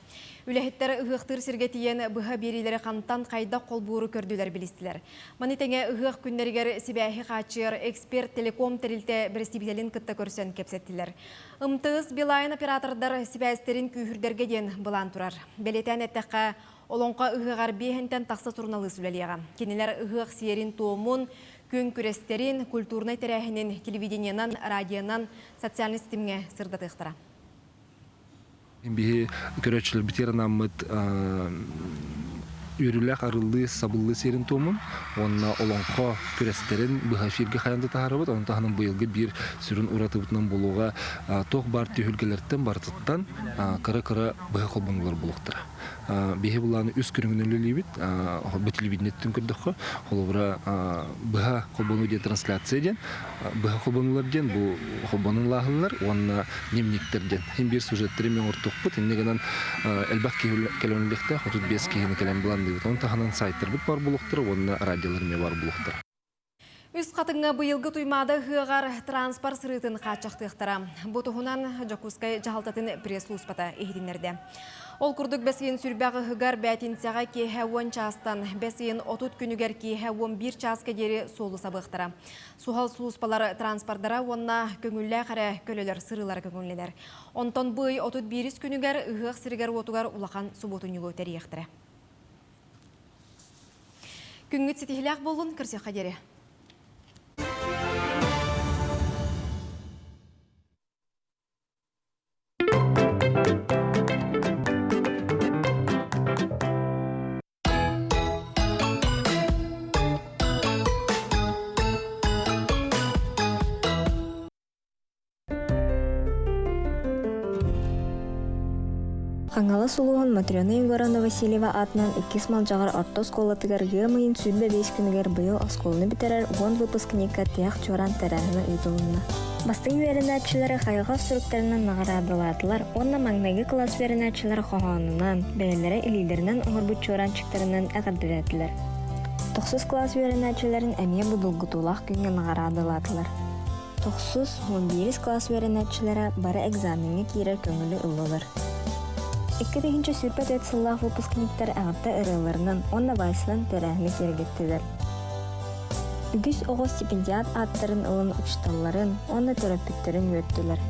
S3: Үләхеттер ұғықтыр сірге тиен бұға берилері қамтан қайда қол бұғыры көрділер білістілер. Маны тәңе ұғық күндергер себәхи қачыр, эксперт, телеком тәрілті бірістебелін күтті көрсен кепсеттілер. Умтыз Билайн оператордар себәстерін күйірдерге ден бұлан тұрар. Белетен әттіққа олонқа ұғығар бейхентен тақсы тұрналы сүлелеға. Кенелер ұғық сиерін туымын, күн күрестерін, культурный тәрәхінен, телевидениянан, радионан, социальный системге сырдатықтыра.
S14: Бихи көрөчүлөр битерин аммыт үрүләк арылды сабылды серин томун, онна олонко күрестерин быха фирге хаянды тахарыбыт, оны таханын быйылгы бир сүрүн уратыбытынан болуға тоқ бар түйүлгелерден бартыттан кыры-кыры быха колбонулар болуқтыра. Бихи буланы үз күрүңүнүлү либит, бөтелевиднеттин көрдөккө, холобра быха колбону де трансляция ден, быха колбонулар ден, бу колбонун лагылар, онна немниктерден. Хем бир сюжеттери мен ортокпут, иннегенен элбак келөнлүктө 35 кийини келен булан дейбит. Он таханын сайттар бут бар булуктыр, онна радиолар ме бар булуктыр.
S3: Үз қатыңа бұйылғы туймады ғығар транспорт сырытын қачақтықтыра. Бұтығынан Жокускай жағалтатын пресс-луспата ехидінерді. Ол күрдік бәсейін сүрбәғі ғығар бәтінсяға кейхә 10 частан, бәсейін 30 күнігер кейхә 11 час кедері солы сабықтыра. Сухал сұлыспалары транспорттара онна көңілі қара көлелер сырылар көңілелер. Онтон бұй 31 күнігер ғық сіргер отуғар улақан сұботын юлы тәрияқтыры. Күнгіт сетихіләқ болын кірсе қадері.
S15: Қаңалы сұлуын Матрена Егоровна Васильева атынан 2 малжағар орто сколатығар ғымайын сүрбе 5 күнігер бұйыл осколыны бітерер 10 выпускника тияқ чоран тәрәғіні үйділінна. Бастың верінәтшілері қайға сүріктерінен нағарадылатылар, онна маңнайғы класс верінәтшілері қоғанынан, бәлелері илилерінен оңырбыт чоранчықтарынан әғірдіретілер. 9 класс верінәтшілерін әне бұдылғытулақ күнге нағарадылатылар. 9-11 класс верінәтшілері бары экзаменге кейрер көңілі ұлылыр. 2-ші сүрпәт өтсіллақ выпускниктер әғырта ұрыларынан онна байсылан тәрәхіні кергеттілер. Үгіз оғы стипендиат аттарын ұлын ұчталарын, онна төрөппіктерін өттілер.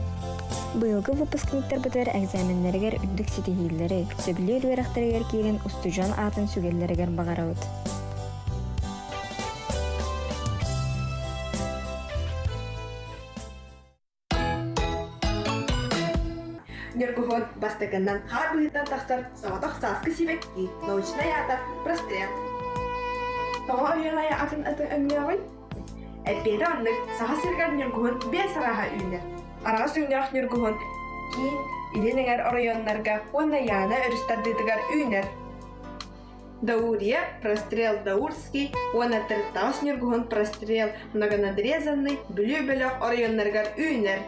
S15: Бұйылғы выпускниктер бұтыр әгзаменлергер үндік сетихилері, сөбілер өріқтергер кейген ұстужан атын сүгеллергер бағара өт.
S16: Нергухот бастыгыннан қар бұйыттан тақсар сағатақ сасқы себекки, научная ята прострел. Тоға ойылая атын аты өңлеуін? Әппеді аннық саға сергар нергухон бен сараға үйінер. Араға сүңнеғ нергухон кейін иленіңер орайонларға онна яна өрістардыдығар үйінер. Даурия прострел даурский, онна тірттауш нергухон прострел многонадрезанный, бүлі-бөліқ орайонларғар үйінер.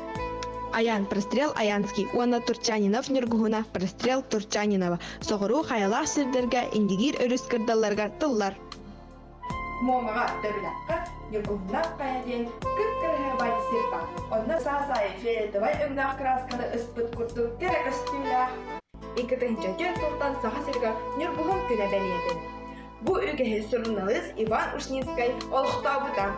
S17: Аян прострел Аянский, уанна Турчанинов нергуна прострел Турчанинова. Соғыру қаялақ сірдерге индигир өріскірдаларға тыллар.
S16: Момаға дәбіләққа нергуна қаяден күт-кірге бай сирпа. Онна саа-сай фиолетовай өңнақ красканы ұспыт күртік керек үстіләқ. 2-ші сұрттан саға сірге нергуғын күні бәледі. Бұ үгігі сұрналыз Иван Ушнинскай олықта бұдан.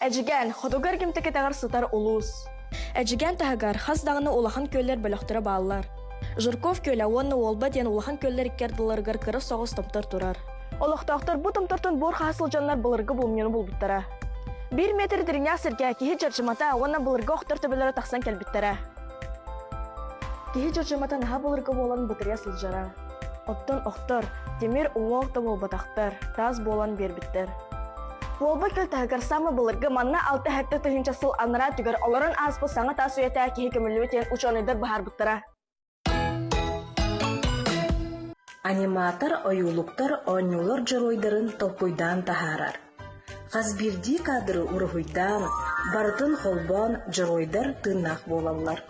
S18: Әжіген, ходогар кемтекетағар сытар улус. Әжіген тағығар хас дағыны улахан көллер бөліқтірі балылар. Жырков көлі онны олба ден улахан көллер иккерділарғар кірі соғыз тымтыр тұрар. Олықтақтар бұ тымтыртын бұр қасыл жанлар бұлырғы бұлмені бұлбіттара. 1 метр діріне сірге кейі жаршымата онна бұлырғы оқтыр төбелері тақсан кәлбіттара. Кихи жыржымата наха болырга болан бытырия сылжара. Оттон охтор, темир уолта болбатахтар, таз болан бербиттер. Болба көл тахагар самы болырга манна 6 хекта тыгынча сыл анара түгер оларын аспы саңа тас уята кихи көмілі ученыйдар бахар бұттара.
S19: Аниматор оюлуктар оңюлар жыройдарын толпойдан тахарар. Қазбирди кадры урахуйдан, бартын холбан жыройдар тыннақ болалар.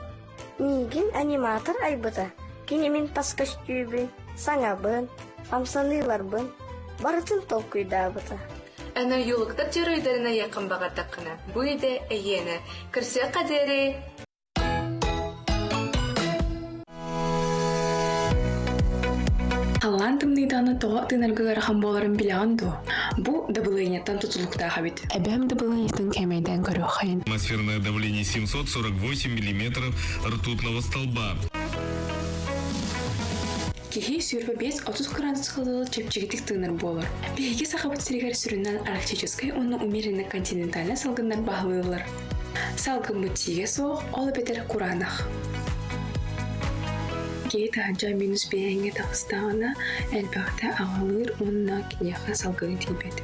S12: Нигин аниматор айбыта. Кинемин тас костюбин, саңабын, амсаныларбын, бартын толкуйда бұта.
S20: Әнә юлыктар жыройдарына яқын бағардаққына. Бұ еді әйені. Кірсе қадері.
S21: Аллан тымныйданы тоға тынаргылар хамболарын билаған ду. Бу дабылыйнеттан тутулукта хабит.
S22: Әбәм дабылыйнеттан кәмейден көрі қайын.
S23: Атмосферное давление 748 мм ртутного столба.
S21: Кихи сүйірбі 5-30 градус қылдылы чепчігітік тыңыр болыр. Бейге сақабыт сірегер сүрінен арктическай оны умеренный континентальный салғындар бағылылар. Салғын бұттиге соқ, олы бетер құранақ. Кей тағанча минус бейінге тағыстағына әлбәқті ағалыр онына кенеға салғын тейбет.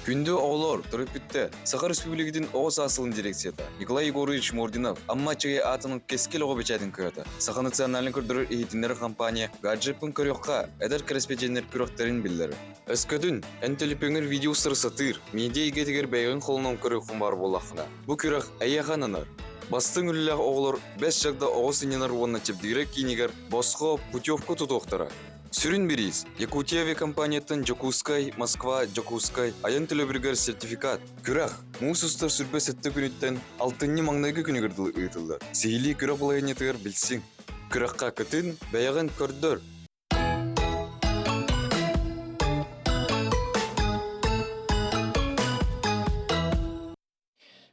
S24: Күнді оғылар тұрып бітті. Сақар Республикадың оғыз асылын дирекцияда Николай Егорович Мординов аммачыға атының кескел оғы бечәдің көйді. Сақа националын көрдірі ехетіндері компания гаджепін көріққа әдір кіріспеченер көріқтерін білдері. Өскөдің әнтеліпеңір видео сыры сатыр, медиа егетігер бәйгін қолынан көріқын бар болақына. Бұ көріқ әйяғаныныр. Бастың үліләғ оғылар 5 жағда оғыз иненар онына чепдігірі кейнегер босқо путевку тұтуқтыра. Сүрін берейіз. Якутия авиакомпаниятын Жокускай, Москва, Жокускай, аян төлөбіргер сертификат. Күрақ, мұсыстар сүрпе сәтті күніттен алтынны маңнайғы күнігірділі ұйтылды. Сейлі күрақ болайынетігер білсің. Күраққа күтін бәяғын көрдір.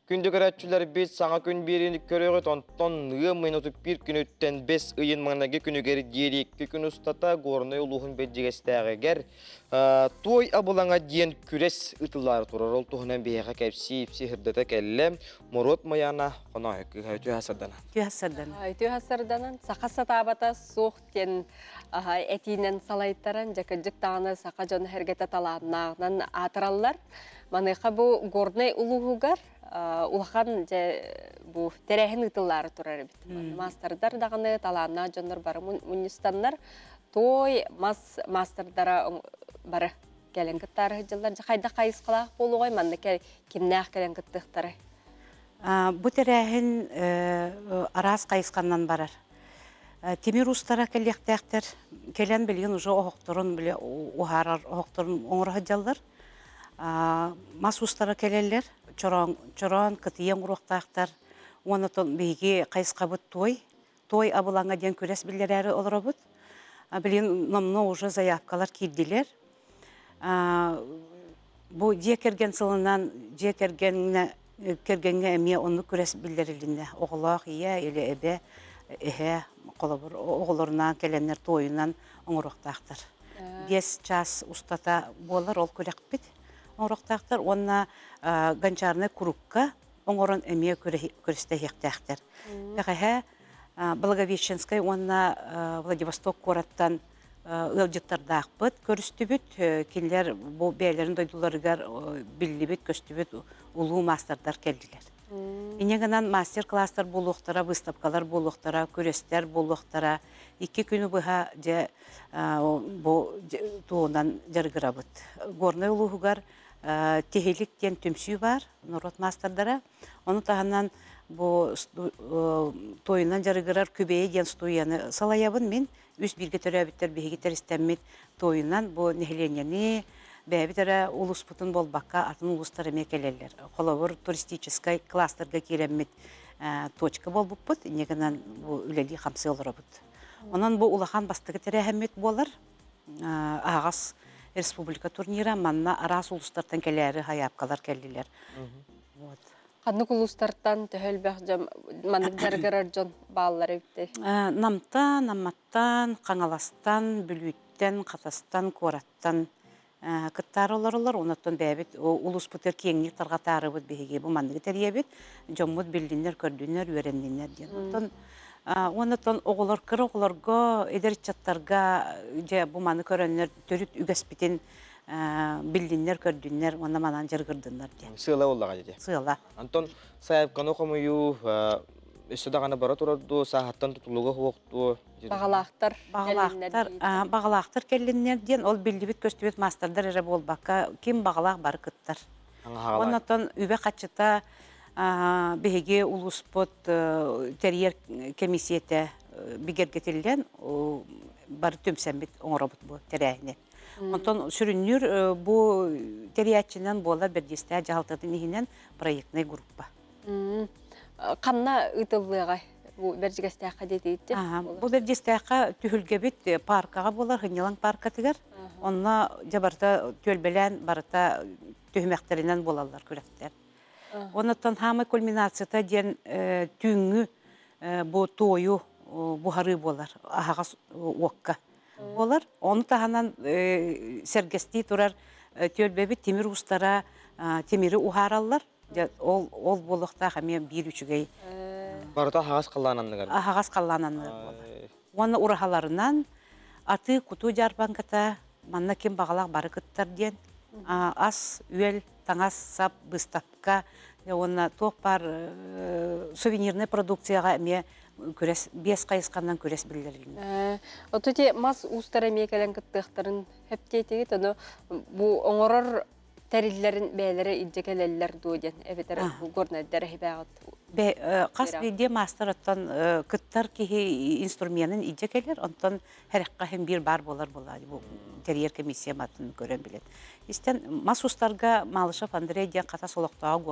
S1: Күндік әрәтчілер 5 саңа күн берені көріғіт, онтон 1 минуты 1 күн өттен 5 ұйын маңнағы күнігері дереккі күн ұстата ғорны ұлығын бәджігестәғігер той абылаңа дейін күрес ұтылары тұрар ол тұғынан бейеға кәпсейіп сихірдеті кәлі мұрот маяна қона өті әсірданан.
S2: Өті әсірданан сақаса табата соқ тен әтейінен салайттаран жәкәджік тағаны сақа жон әргеті талағынан атыралар. Манайқа бұл ғорны ұлығығар улахан бу терехин ытыллары турар бит. Мастердар даганы талаана жоннор бар мунистаннар той мастердара бары келенгеттар жылдар кайда кайыс кылак болугай манна кимнах келенгеттектары.
S25: Бу терехин арас кайысканнан барар. Темир устара келектектер келен билген уже оокторун биле ухарар оокторун оңор жалдар. Мас устара келелер чорон кытыен уруктактар онотон бейге кайыскабыт той абылаңа ден күрес билдерәре олоробут билин номно уже заявкалар килдилер бу жекерген сылынан жекергенне эме онну күрес билдерилинде оголак ия эле эбе колобур оголорунан келенер тойунан оңуруктактар 5 час устата болар ол көрөкпит оңуруктактар онна ганчарны курукка оңорон эме көрөстө хектактар. Бәгәһә Благовещенская онна Владивосток кораттан ылжыттардакпыт көрүстүбүт кинлер бу бәйләрен дойдуларыгар биллибит көстүбүт улуу мастердар келдилер. Инегенан мастер-класстар болуктара, выставкалар болуктара, көрөстөр болуктара 2 күнү буга же бу тоонан жаргырабыт. Горный улуугар техиликтен түмсүй бар, народ мастердара. Оны тағанан бұл тойынан жарығырар көбейе ден стуяны салаябын мен үз бірге төрәбіттер бейге тәрістәммет тойынан бұл нехеленені бәбітері улус бұтын болбаққа атын улустары мекелелер. Қолауыр туристическай кластерға кереммет точка бол бұппыт, негінен бұл үлелі қамсы олар бұд. Онан бұл улахан бастығы тәрәхәмет болар, ағас республика турнира манна арас улустардан келері хаяпкалар келдилер.
S2: Қанық улустардан төхөлбәқ жам манық жарғырар жон балалар өпті?
S25: Намтан, намматтан, қаңаластан, бүлүйттен, қатастан, кораттан кыттар олар, онаттан бәбит улус бутер кеңник таргатары бит беге бу манны теребит, жоммут билдиннер, көрдүннер, үйрендиннер ден. Онаттан оголорго, эдерчаттарга же бу манны көрөннөр төрүт үгәспитин билдиннер, көрдүннер, онна манан жыргырдыннар ден.
S1: Сыйла боллага деди.
S25: Сыйла.
S1: Антон саяп каны комую өсөдө гана бара турду, сааттан тутулуга хукту.
S2: Багалактар
S25: келлиннер ден ол билдибит көстүбүт мастердар эре болбакка ким багалак бар кыттар. Оннотон үбө качыта беге улуспот терьер комиссияте бигергетилген бар төмсәмбит оңоробут бу терәйне. Онтон сүрүннүр бу терьячинен болар бердисте жалтырдын ихинен проектный группа.
S2: Канна ытыллыга бу бержигестәкка дедийди.
S25: Бу бержигестәкка түһүлгебит паркага болар, Хынялаң парка тигер. Онна жабарта төлбелән барыта төһмәктеринен болалар күрәктер. Оннан хамы кульминацияда ден түңү бу тою бухары болар, агас окка болар. Оны таханан сергести турар төлбебит темир устара темири ухараллар. Ол болохта хаме бир үчүгей.
S1: Барыта агас каллананныгар.
S25: Агас каллананны болар. Оны урахаларынан аты куту жарбанката манна ким багалак бары кыттар ден. Ас үел таңас сап быстапка онна топар сувенирный продукцияга ме көрәс бес кайыскандан көрәс билдирилген.
S2: Ототе мас устара мекелен кыттыктарын хептетеги тону бу оңорор териллерин бәйләре иҗекелелләр дуен эбетер горнаддар хибагат.
S25: Кас биде мастераттан кыттар ки инструментын иҗекелер, онтан һәрәккә һәм бир бар булар бу терьер комиссия матын көрән билет. Истен масустарга Малышев Андрей дия ката солоктагы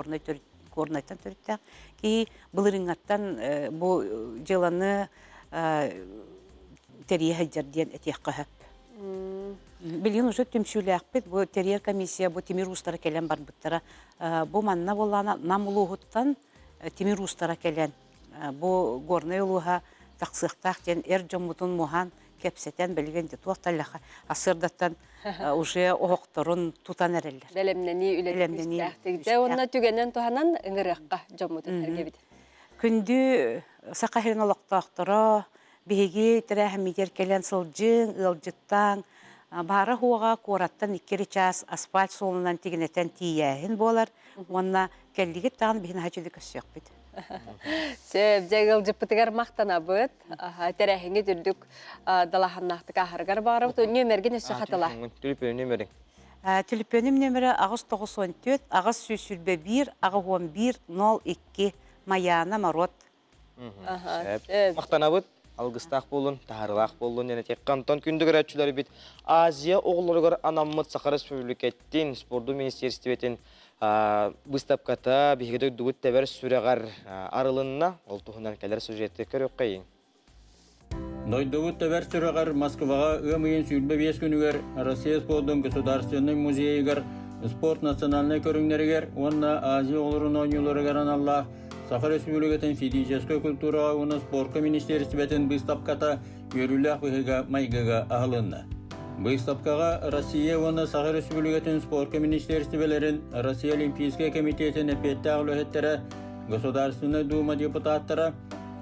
S25: горнайтан төрүттә ки былырыңаттан бу җыланы терьер һәҗәрдән этеккә. Билген уже төмсүләк бит бу терьер комиссия бу темир устара келен бар буттара бу манна боллана намулугуттан темир устара келен бу горный улуга таксыктак ден жомутун мухан кепсетен билген де туакталаха асырдаттан уже оокторун тутан эреллер.
S2: Делемнени үлелемнени. Де онна түгенен туханан ыңырыкка жомутун эргебит.
S25: Күндү сакахирин олоктоктора биги терәһмидер келен сылжың ылжыттан бары хуга кораттан 2 час асфальт солунан тигинетен тиеһин болар. Онна келлигит тагын бихин хачылык өсөк бит.
S2: Сөп жагыл жыпытыгар мактанабыт. Терәһиңе дүрдүк далаханнакты кахаргар барып, нөмерге нөсө хатыла.
S1: Телефон нөмерин.
S25: Телефонум нөмері ағыз 914, ағыз 101, ағыз 1102, Маяна Марот.
S1: Мақтанабыт, алғыстақ болын, тағарылақ болын, яны тек қантон күнді көрәтшілері бит. Азия оғылырғыр анаммыт Сақар Республикеттен, спорду министерстветен бұстапқата бігеді дүгіт тәбір сүрәғар арылынна, ол тұхынан кәлер сюжетті көрек қайын.
S4: Дойдовут тәбәр сүрәғар Москваға өмейін сүлбе 5 күнігер Россия спордың государственный музейігер спорт национальный көріңдерігер онна Азия олырын ойнуларығар аналла Сахар Республикатын физической культураға оны спортқа министерстветін бұстапқата өріләқ бұғыға майғыға ағылынна. Бұстапқаға Россия оны Сахар Республикатын спортқа министерствелерін Россия Олимпийский комитетін әпетті ағылығеттері Государственный дума депутаттары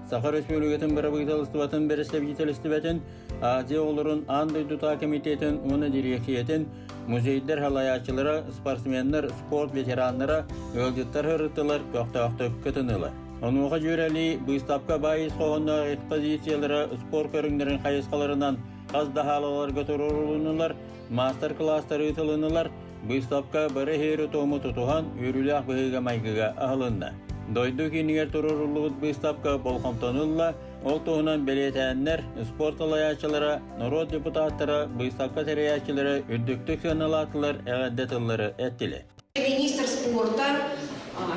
S4: Сахар Республикатын бір бұйталыстыватын бір сәбетелістіветін Азия олырын андай дута комитетін оны дирекциятын музейдер халаячылары, спортсменлер, спорт ветеранлары, өлдеттер ғырыттылар, көқтақтық күтінілі. Онуға жүрәлі бұйстапқа байыз қоғында экспозициялары спорт көріңдерін қайысқаларынан қаздахалылар көтірұрылынылар, мастер-кластар ұйтылынылар, бұйстапқа бірі хейрі тому тұтуған үріліқ бұғыға майғыға ағылынна. Дойду кинигер турурулугут быстапка болхамтонулла, ол туғынан белетәннер, спорт алаячылары, народ депутаттары, быстапка теряячылары, үддіктік сыналатылар, әғаддетылары әттілі.
S5: Министр спорта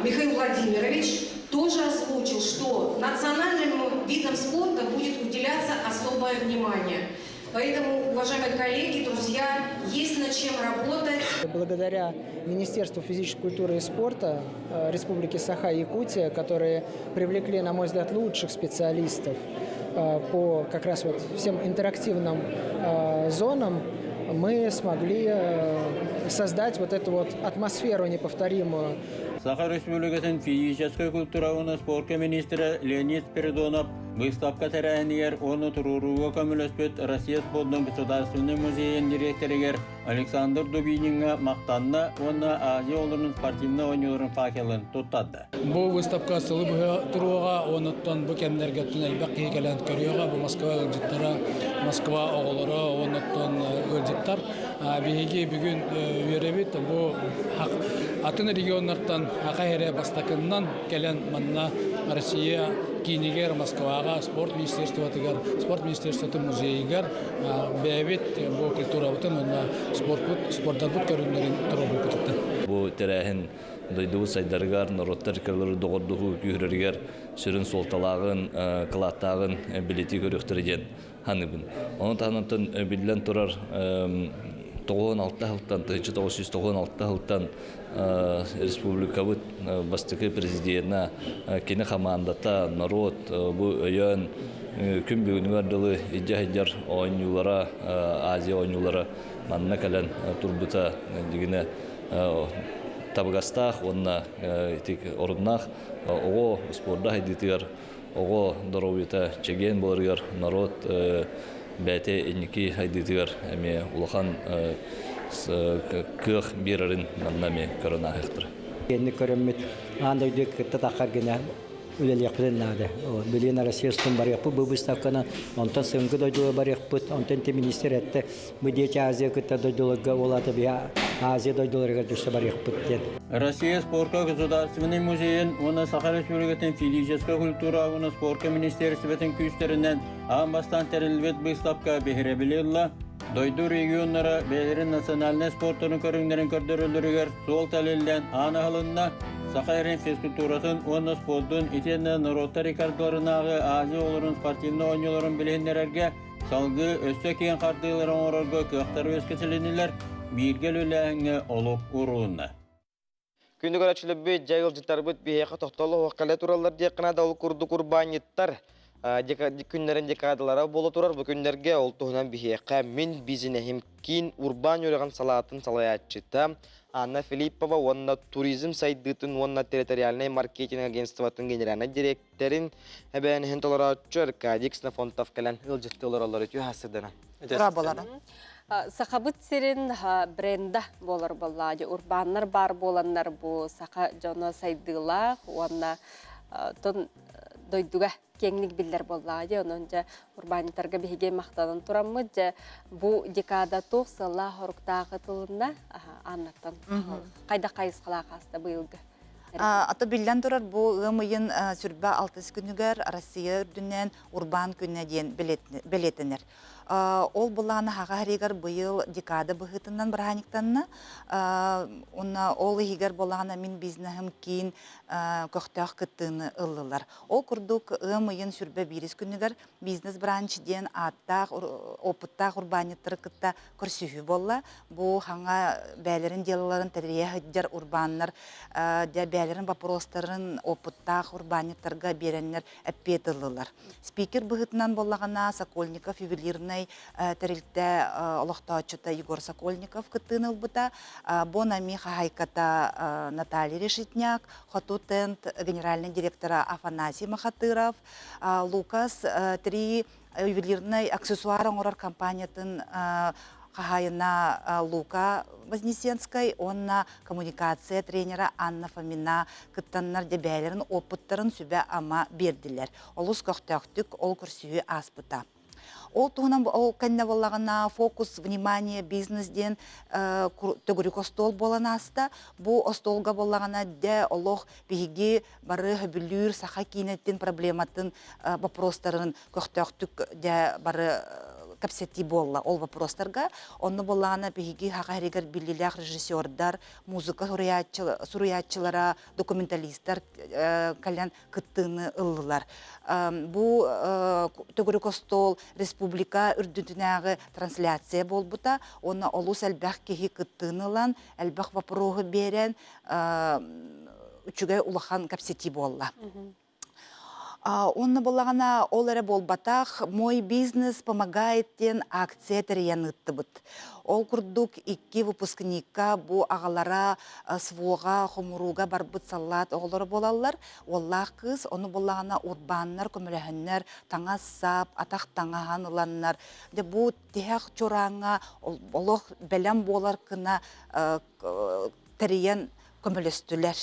S5: Михаил Владимирович тоже озвучил, что национальным видам спорта будет уделяться особое внимание. Поэтому, уважаемые коллеги, друзья, есть над чем работать.
S6: Благодаря Министерству физической культуры и спорта Республики Саха-Якутия, которые привлекли, на мой взгляд, лучших специалистов по как раз вот всем интерактивным зонам, мы смогли создать вот эту вот атмосферу неповторимую.
S4: Саха Республикатын физической культурауны спорт министрі Леонид Спиридонов выставка тәрәнігер оны тұруруға көміліспет Россия спортның государственный музейін директоригер Александр Дубининға мақтанна оны Азия оларының спортивны ойныларын факелін тұттады.
S8: Бұл выставка сылы тұруға оныттан бұл кәмдерге түнелбәк кейкелен көріуға бұл Москва өлжіттара, Москва оғылары оныттан өлжіттар. Бейге бүгін өйеребет бұл атын регионлардан Ақайыры бастакыннан келен манна Россия кинигер Москваға спорт министерствоты музейгер бәйбет бұл культурабытын спорттар бұт көрінлерін тұру бұтықты.
S9: Бұл тәрәхін дойдығы сайдарғар, народтар кәлері доғырдығы күйірергер, сүрін солталағын, қылаттағын білеті көріқтірген ханыбын. Оны тағынаттан білден тұрар 96 жылдан, 1996 жылдан республикабыт бастықы президентна кені командата народ бұл өйен күн бүгін өрділі иджа-иджар ойнулара, Азия ойнулара манна кәлін турбыта дегіне табығастақ, онына орыннақ, оғы спорда хайдетігер, оғы дұровита чеген болыргер народ бәте энники хайдетігер әме улахан көх берерин маннаме корона хектор.
S10: Энни көрөммит андойдык татакар гена үлелек белән нада. Билен Россиядән барып бу выставканы онтан соңгы дойдылы барып онтан министр әтте Мөдәт Азия кытта дойдылыга олаты бия Азия дойдыларга düşse барып ден.
S4: Россия спортка государственный музейин оны Саха Республикатын физическая культура оны спортка министерствотын күстеринен амбастан терилбет выставка бехеребилелла дойду регионнара бәлерин национальный спорттарын көрүңдерин көрдөрөлөрүгөр сол талелден анахалынна Сахарин физкультурасын, оны спорттun итенне народта рекордларынағы Азия оларын спортивны ойныларын білендерерге салғы өсті кейін қардыларын орарға көқтар өскетіленілер бейгел өләңі олып ұруына.
S1: Күнді көрәтшілі бөй жайыл жыттар бұд бейеқі тоқталы оққалы туралар дейқінада ол күрді құрбаниттар күнлерін декадалара болу турар. Бұл күнлерге ол тұғынан бейеқі мен бізінәхім кейін урбан өріған салатын салаятчыта Анна Филиппова, онна туризм сайдытын, онна территориальный маркетинг агентствотын генеральный директорин әбән хентолара чөр Кадикс Нафонтов кәлән ылжыттылар олар өтю хасыдана.
S2: Рабалары. Сақабыт серин бренда болар боллади. Урбаннар бар боланнар бу сақа жона сайдыла, онна тон дойдуга кеңлік биллер боллади. Онынча урбанитарға бейге мақтанын тураммы, бу декада тоқсыла хорықтағы тылында аннаттан. Қайда қайыз қалақасты бұйылғы?
S11: Аты билден турар бу ымыйын сүрбә 6 күнігер Россия үрдінен урбан күніне дейін білетінер. Ол бұлағаны хаға әрегер бұйыл декада бұғытынан бірғаниктанына. Ол егер бұлағына мен бизнахым кейін көқтақ күттіні ұлылар. Ол күрдік ымыйын сүрбә 1 күнігер бизнес бранчиден аттақ, опыттақ урбаниттары күтті көрсүйі болла. Бұл хаңа бәлерін делаларын тәрие хүддер урбаннар, бәлерін вопростарын опыттақ урбаниттарға беренлер әппет ұлылар. Спикер бұғытынан болағына Сокольников ювелирный тәрілді олықтаучыта Егор Сокольников күттіні ұлбыта. Бонами хахайката Наталья Решетняк, Хотутент, генеральный директора Афанасий Махатыров, Лукас, 3 ювелирный аксессуарын орар компаниятын Хахайна Лука Вознесенской, онна коммуникация тренера Анна Фомина кыттаннар дебәлерін опыттарын сүбә ама берділер. Олус көқтөктік ол күрсүйі аспыта. Ол туғынан кәнне болағына фокус, внимание, бизнесден төгірік остол болан аста. Бұл остолға болағына дә олық бейге бары хөбілір, сақа кейнеттен проблематын вопростарын көқтөктік дә бары капсети болла ол вопростарға. Онны болағына бейге хақарегер білілер режиссердар, музыка суруятчылара, документалистар кәлен күттіні ұлылар. Бұл төгірік остол республика үрдүнтінәгі трансляция бол бұта. Оны олус әлбәқ кехи күттіғынылан, әлбәқ вапырығы берен үчіге улахан капсети болла. Онны болағана ол әрі болбатақ «Мой бизнес помогает» ден акция тәриян ұттыбыт. Ол күрдік 2 выпускникка бұ ағалара своға, хомуруға барбыт саллат оғылары болалар. Оллақ қыз, оны болағана урбаннар, көмірәхіннер, таңа сап, атақ таңахан ұланнар. Бұ тек чораңа, олық бәлем болар кына тәриян көмілістілер.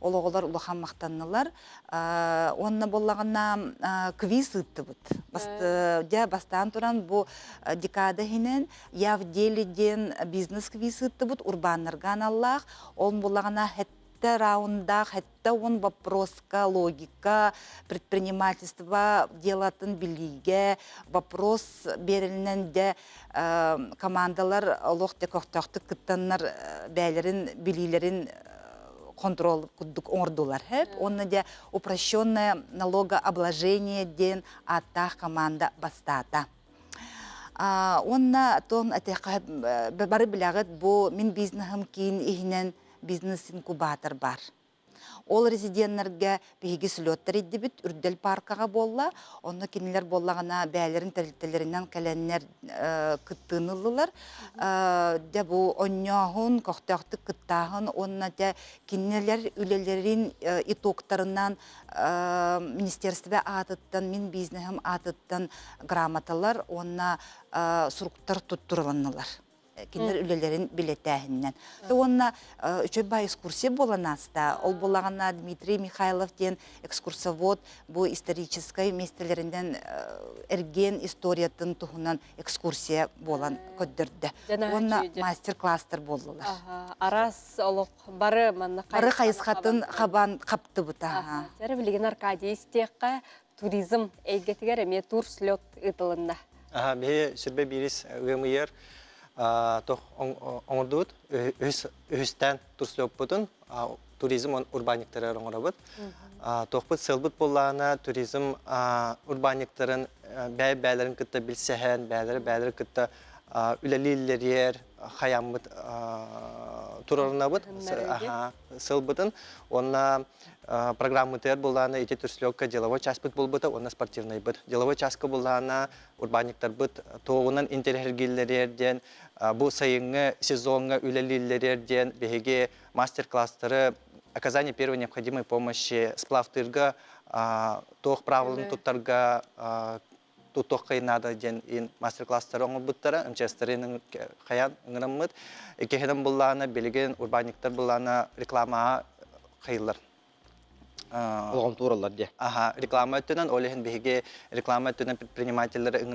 S11: Ол оғылар ұлыған мақтанылар. Онына болағына квиз ұтты бұд. Бастан тұран бұл декада хинен яв делиден бизнес квиз ұтты бұд. Урбаннарған Аллах. Ол болағына хәтті раундақ, хәтті он вопроска, логика, предпринимательство делатын билиге, вопрос берілінен де командалар олық көқтақты күттанлар бәлерін, билилерін контроль кудук ордулар хеп. Онна де упрощенное налогообложение ден аттах команда бастата. Онна тон атеқа бары білағыт бұл мен бизнесім кейін ихінен бизнес-инкубатор бар. Ол резидентлерге бейгі сүлөттер едді біт, үрдел паркаға болла. Оны кенелер боллағына бәлерін тәрілтелерінен кәләнлер күттіңілілер. Де бұл онняғын, көқтақты күттағын, онына де кенелер үлелерін итоқтарынан министерстве атыттан, мен бизнесім атыттан грамоталар, онына сұрықтар тұттырылынылар. Кендер үлелерін билетәхіннен. Онна үчөй бай экскурсия боланаста. Ол болағына Дмитрий Михайлов ден экскурсовод бұл исторической местелерінден әрген историятын тұхынан экскурсия болан көддірді. Онна мастер-кластер болдылар.
S2: Арас олық бары манна
S11: бары қайысқатын қабан қапты бұта.
S2: Жәрі білеген Аркадий істеққа туризм әйгетігер әме тур слет ұтылында.
S3: Бе сүрбе біріс ғымыйыр тоқ оңырдуыд, үстен турслеп бұдын, туризм урбаниктары оңыра бұд. Тоқ бұд сылбыд болағына туризм урбаниктарын бәлерін күтті білсәхен, бәлері күтті үләлілер, қаямбыд турарына бұд, сылбыдын. Онна программы тер болағына еті турслепка деловой час бұд бол бұды, онна спортивный бұд. Деловой часка болағына урбаниктар бұд, тоғынан интерхергелерден, бұл сайынғы сезонға үләлілерден беге мастер-класстары оказание первой необходимой помощи сплавтырға, тоқ правилын туттарға, туттоқ қайнады ден мастер-класстары оңы бұттары, МЧС-тарының қаян ұңырамыд. Екеғенім бұллағына белеген урбаниктар бұллағына рекламаға қайылар.
S1: Олғым туралар де.
S3: Реклама өттінен, олығын беге реклама өттінен предпринимательлері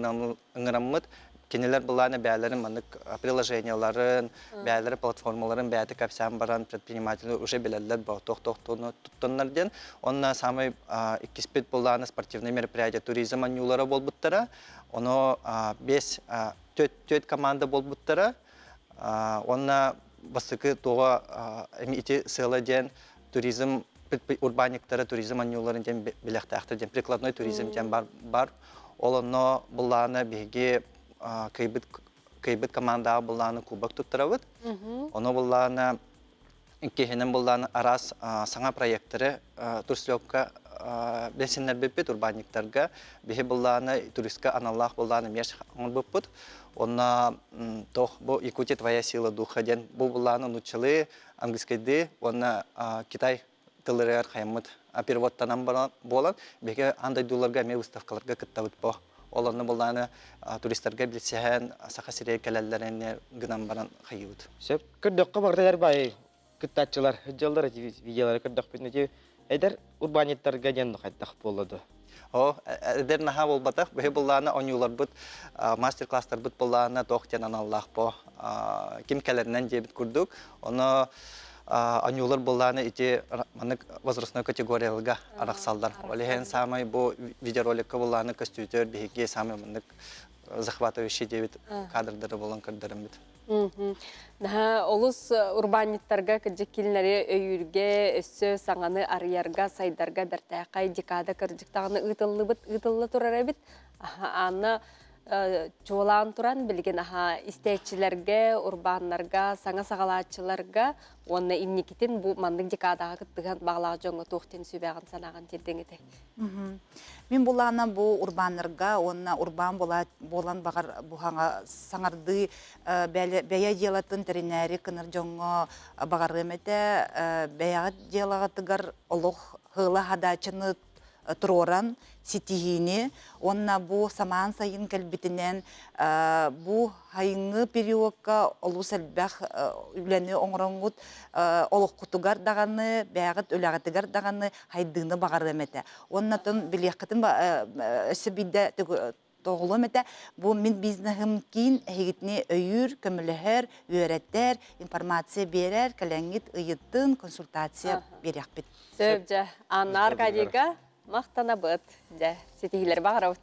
S3: ұңырамыд. Кенелер бұлағына бәлерін, манық приложенияларын, бәлері платформаларын, бәті кәпсән баран предпринимательлер уже білелер тоқ-тоқ-тоқны тұттынлар ден. Онына самый иккеспет бұлағына спортивный мероприятие туризм анюлары бол бұттара. Оны 5-4 команда бол бұттара. Онына бастықы тоға әмейті сылы ден туризм урбаниктары туризм анюларын ден біліқтәқтір ден прикладной туризм ден бар. Олыны бұлағына беге кайбыт команда булланы кубак туттырабыт. Оны булланы кехенен булланы арас саңа проекттары турслёпка бесиннер беппет урбаниктарга бихе булланы туристка аналлах булланы меш беппет. Оны тох бу Якутия твоя сила духа ден бу булланы нучылы английскийди, оны Китай тылырыр хаймыт переводтанан болан беге андай дуларга ме выставкаларга кыттабыт бо. Оларны буланы туристерге билсәһән саха сирия кәләлләренә гынан баран хәйют.
S1: Сеп кырдыкка бардылар бай. Кыттачылар, җыллар видеолар кырдык битне. Әдер урбаниттарга җанны кайтак булды.
S3: Әдер наһа булбатак, бе булланы онюлар бит мастер-класстар бит булланы тохтянан Аллаһ бо. Ким кәләрнән җебит күрдүк. Оны анюлар булланы ити манык возрастной категориялга араксалдар. Олеген самый бу видеороликка булланы костюмер беге самый манык захватывающий дебит кадрдары булган кадрларым бит.
S2: Наһа олус урбаниттарга кыҗыкилнәре өйүргә өссө саңаны арыярга сайдарга бертәкай дикада кырҗыктагыны ытыллы бит ытыллы турар бит. Аны жолан туран билген истечилерге, урбаннарга, саңа сагалаачыларга, онна имникитин бу мандың декадага кыттыган баглага жоңго туктен сүбөгөн санаган тилдеңите.
S11: Мен булана бу урбаннарга, онна урбан болан багар буханга саңарды бәя делатын теринәри кыныр жоңго багарымете бәя делагатыгар олох хыла хадачыны туроран ситихини, онна бу саман сайын кәлбитинен бу хайыңы периодка олу сәлбәх үләне оңроңгут олық кутугар дағаны, бәғыт өләғатыгар дағаны хайдыны бағар әмәті. Оннатын білеққытын өсі биді тоғылу әмәті, бу мен бизнесім кейін әйгітіне өйір, көмілігер, өйрәттер, информация берер, кәләңгет, ұйыттын, консультация берек бит.
S2: Сөп жа, Анна Аркадийга мақтана бұд, жа, сетігілер бағар ауд.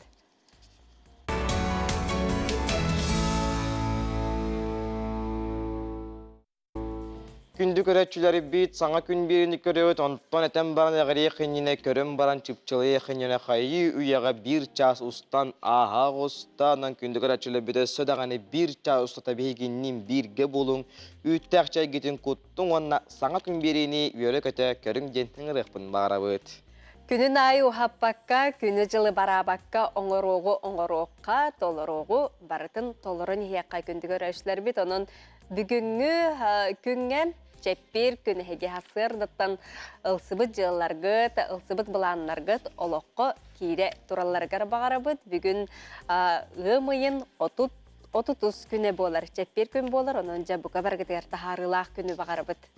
S1: Күнді көрәтчілері бейт, саңа күн беріні көрөт, онтон әтен баран әғірі қыніне көрім баран чүпчілі қыніне қайы үйеға бір час ұстан аға ғостан, күнді көрәтчілі біді сөдағаны бір час ұстата бейгеннен бірге болуң, үттәқ чай кетін күттің, онна саңа күн беріні үйелі көті көрім дентің рықпын бағара бұд.
S2: Күнін айы ұхаппаққа, күні жылы барабаққа, оңыроғы, толыроғы, барытын толырын еққа күнді көрәтчілер бет, оның бүгінгі күнген Чеппир күн хеге хасырдыттан ылсыбыт жылларгыт, ылсыбыт бұланларгыт олоққы кейре туралларгар бағарабыт. Бүгін ғымайын 30 күні болар. Чеппир күн болар, onun жа бұқа баргытығар тахарылақ күні бағарабыт.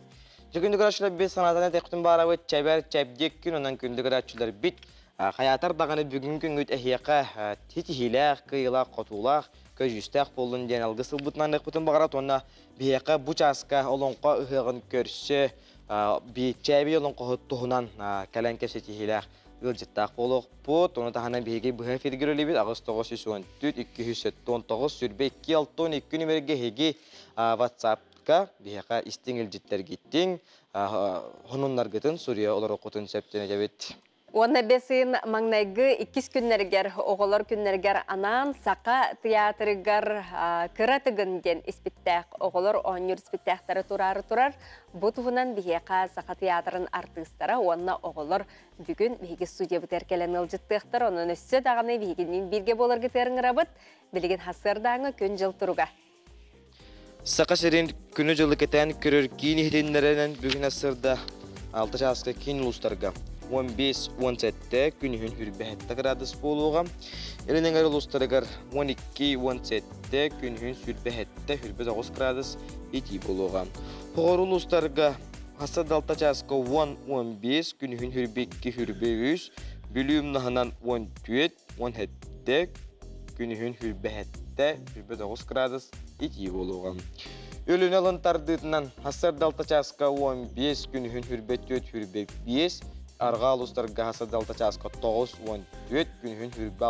S1: Күндік рәтшілер бет санатаны тәқтін барабыт, чәбәр чәбдек күн, onun күндік рәтшілер бит. Хаятар дағаны бүгін күн өт әхияқа тетихиләқ, қиылақ, қотулақ, көжістәқ болын ден алғысы бұтынан әқпітін бағарат, онна бейеқа бұчасқа олонқа ұғығын көрсі, чәбей олонқа тұғынан кәлән кәпсе тетихиләқ өлжеттақ болуқ бұт, оны тағынан бейеге бұға федгірілі бет, ағыз 9-219 сүрбе 2-6-12 нөмерге хеге WhatsApp-қа бейеқа істің өлжеттер кеттің, ғынынлар гетін Сурия олар оқытын сәптен әжәбет.
S2: Онна бесин маңнайгы 2 күннергер, оғылар күннергер анан сақа театрыгар кыратыгын ден испиттәк, оғылар оңыр испиттәқтары турар. Бұтығынан бейеқа сақа театрын артыстара, онна оғылар бүгін бейге студия бұтәркелен ұлжыттықтар, оның өсі дағаны бейгенмен бірге болар кетерін рабыт, білген хасырдаңы күн жыл тұруға.
S1: Сақа серен күні жылы кетен көрір кейін ехтенлерінен бүгін асырда 6 жасқа кейін ұлыстарға. 15-17 күнігін хүрбәхетті градус болуға. Елінен әрі ұлыстарығар 12-17 күнігін хүрбәхетті 9 градус еті болуға. Хоғыр ұлыстарға хасад 6 жасқа 10-15 күнігін хүрбәхетті бүлім нағынан 14-17 күнігін хүрбәхетті 9 градус еті болуға. Өлін алынтардығынан хасад 6 жасқа 15 күнігін хүрбәхетті Арғал ұстарға хасад 6 жасқа 9-14 күнігін хүрбе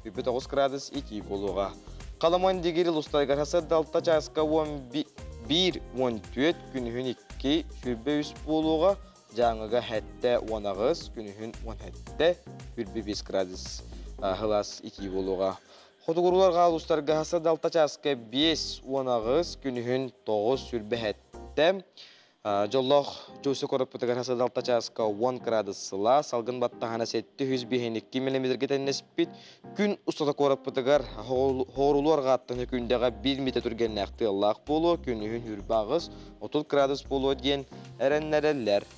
S1: 9 градус еті болуға. Қаламан дегері ұстарға хасад 6 жасқа 11-14 күнігін 2 хүрбе 3 болуға. Жаңыға хәтті 10 күнігін 17 хүрбе 5 градус ғылас еті болуға. Қотығыруларға ұстарға хасад 6 жасқа 5-10 күнігін 9 хүрбе хәтті. Жоллоқ жөсі көріп бұтығар хасад 6 жасқа 10 градус сыла, салғын баттағана сетті 102 мм кетенес бит. Күн ұстата көріп бұтығар хоғыруларға аттың күндегі 1 метр түрген әқті ұллақ болу, күнігін үрбағыз 30 градус болу ден әрәннәрәлер.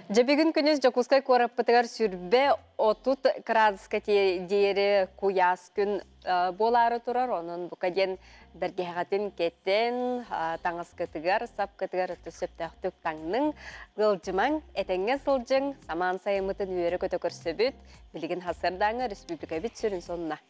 S2: Жабегін күніз жокускай көріппітігер сүрбе 30 градуска дейері куяс күн болары тұрар. Оның бұқаден дәргеғатын кеттен таңыз кітігер, сап кітігер түсіптәқтік таңның ғылжымаң әтәңе сылжың саман сайымытын үйері көті көрсөбіт. Білген хасырдаңы республика бит сүрін сонына.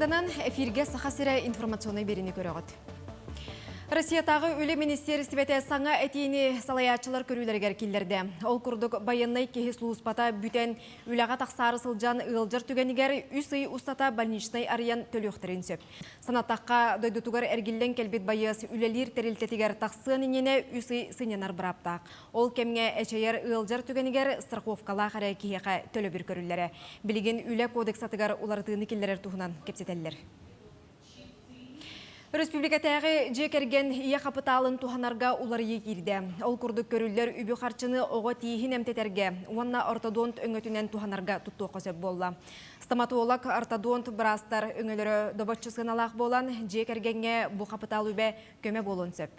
S7: Қайданан эфирге саха-сірі информационный беріні көріғыд. Россиятағы өлі министерствете саңа әтейіне салаячылар көрілергер келдерді. Ол күрдік байыннай кехес луыспата бүтен өліға тақсары сылжан ұғылжар түгенігер үсі ұстата больничный ариян төліқтірін сөп. Санаттаққа дойдутугар әргілден келбет байыз үлелер тәрілтетігер тақсын инене үсі сыненар бұраптақ. Ол кемге әчейер ұғылжар түгенігер страховкала қарай кехеға төлі бір көрілері. Білеген үлі кодексатығар олардығыны келдерер тұғынан кепсетелер. Республикатағы жекерген ие қапыталын туханарға улар егерді. Ол күрдік көрілдер үбі қарчыны оғы тейхін әмтетерге, онна ортодонт өңөтінен туханарға тұтту қосып болла. Стоматолог ортодонт бірастар өңілері добатчысын алақ болан, жекергенге бұл қапытал үбе көме болын сөп.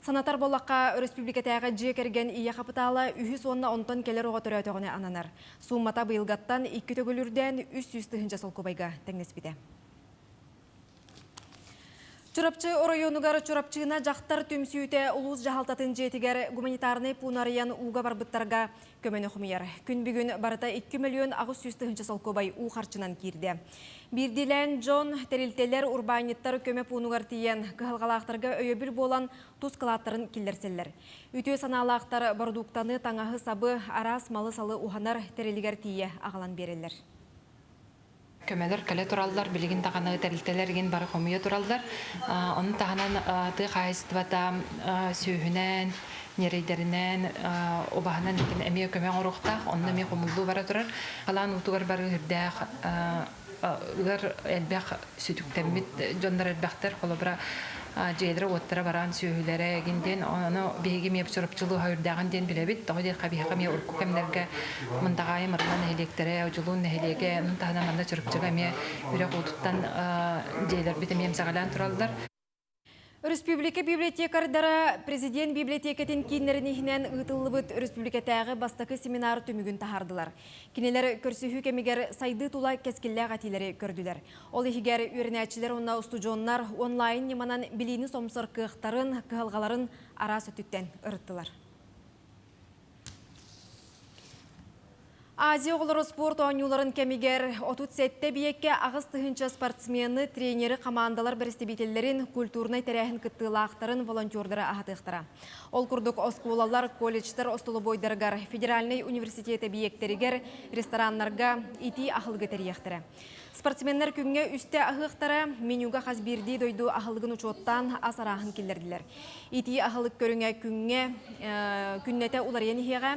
S7: Санатар болаққа республикатағы жекерген ие қапыталы үхіс онна онтан келер оға түрі өтіғіне ананар. Суммата бұйылғаттан 2 төгілерден 300 жасыл көбайға тәңнеспіде. Чурапчы орайонугар чурапчыына жақтар түмсүйте улус жахалтатын жетігер гуманитарный пунариян уға барбыттарға көмені құмияр. Күн бүгін барыта 2 миллион ағыз сүйісті сол көбай у қарчынан кирді. Бірділен Джон тәрілтелер урбаниттар көме пунугар тиен кығылғалақтарға өйебіл болан тұз қылаттарын келдерселер. Үтө саналақтар бардуқтаны таңағы сабы арас малы салы уханар тәрілігер тие ағалан берелер.
S13: Көмелер кәле туралдар, білігін тағаны тәрілтелерген бары қомия туралдар. Оның тағынан тұй қайыстывата сүйінен, нерейдерінен, обағынан екен әмей көмен ұрықтақ, оның әмей қомылду бара тұрар. Қалан ұтығар бары үрдәқ, ұлар әлбәқ сүтіктәммет жондар әлбәқтер, қолы бұра жейдері оттара баран сүйілері егінден, оны бейге меп сұрыпчылы хайырдаған ден білебет, тоғы дел қабиға ме ұрқу кәмдерге мұндағай мұрынан нәхелектері, ұжылуын нәхелеге, мұндағына мында сұрыпчыға ме үрек отыттан жейлер беті мем сағалан тұралдар.
S7: Республика библиотекардары президент библиотекетін кейінерінігінен ұтылыбыт республикатағы бастықы семинар түмігін тахардылар. Кенелер көрсіхі кемегер сайды тула кескілі ғатилері көрділер. Ол егер үйрінәтшілер онна ұстуджонлар онлайн неманан білейіні сомсыр кықтарын, кығылғаларын ара сөттіктен ұрыттылар. Азия оғылары спорт ойнуларын кемегер отут сәтті бейекке ағыз тұхынша спортсмені, тренері, командалар бірістебетелерін, культурнай тәрәхін күттілақтарын волонтердары ағатықтыра. Ол күрдік осколалар, колледжтар, остылы бойдарғар, федеральный университеті бейектерігер, ресторанларға ити ақылғы тәрияқтыры. Спортсменнер күнге үсте ағықтары менюға қазберді дойду ағылғын ұчоттан асарағын келдерділер. Ити ағылық көріңе күннеті уларен еға,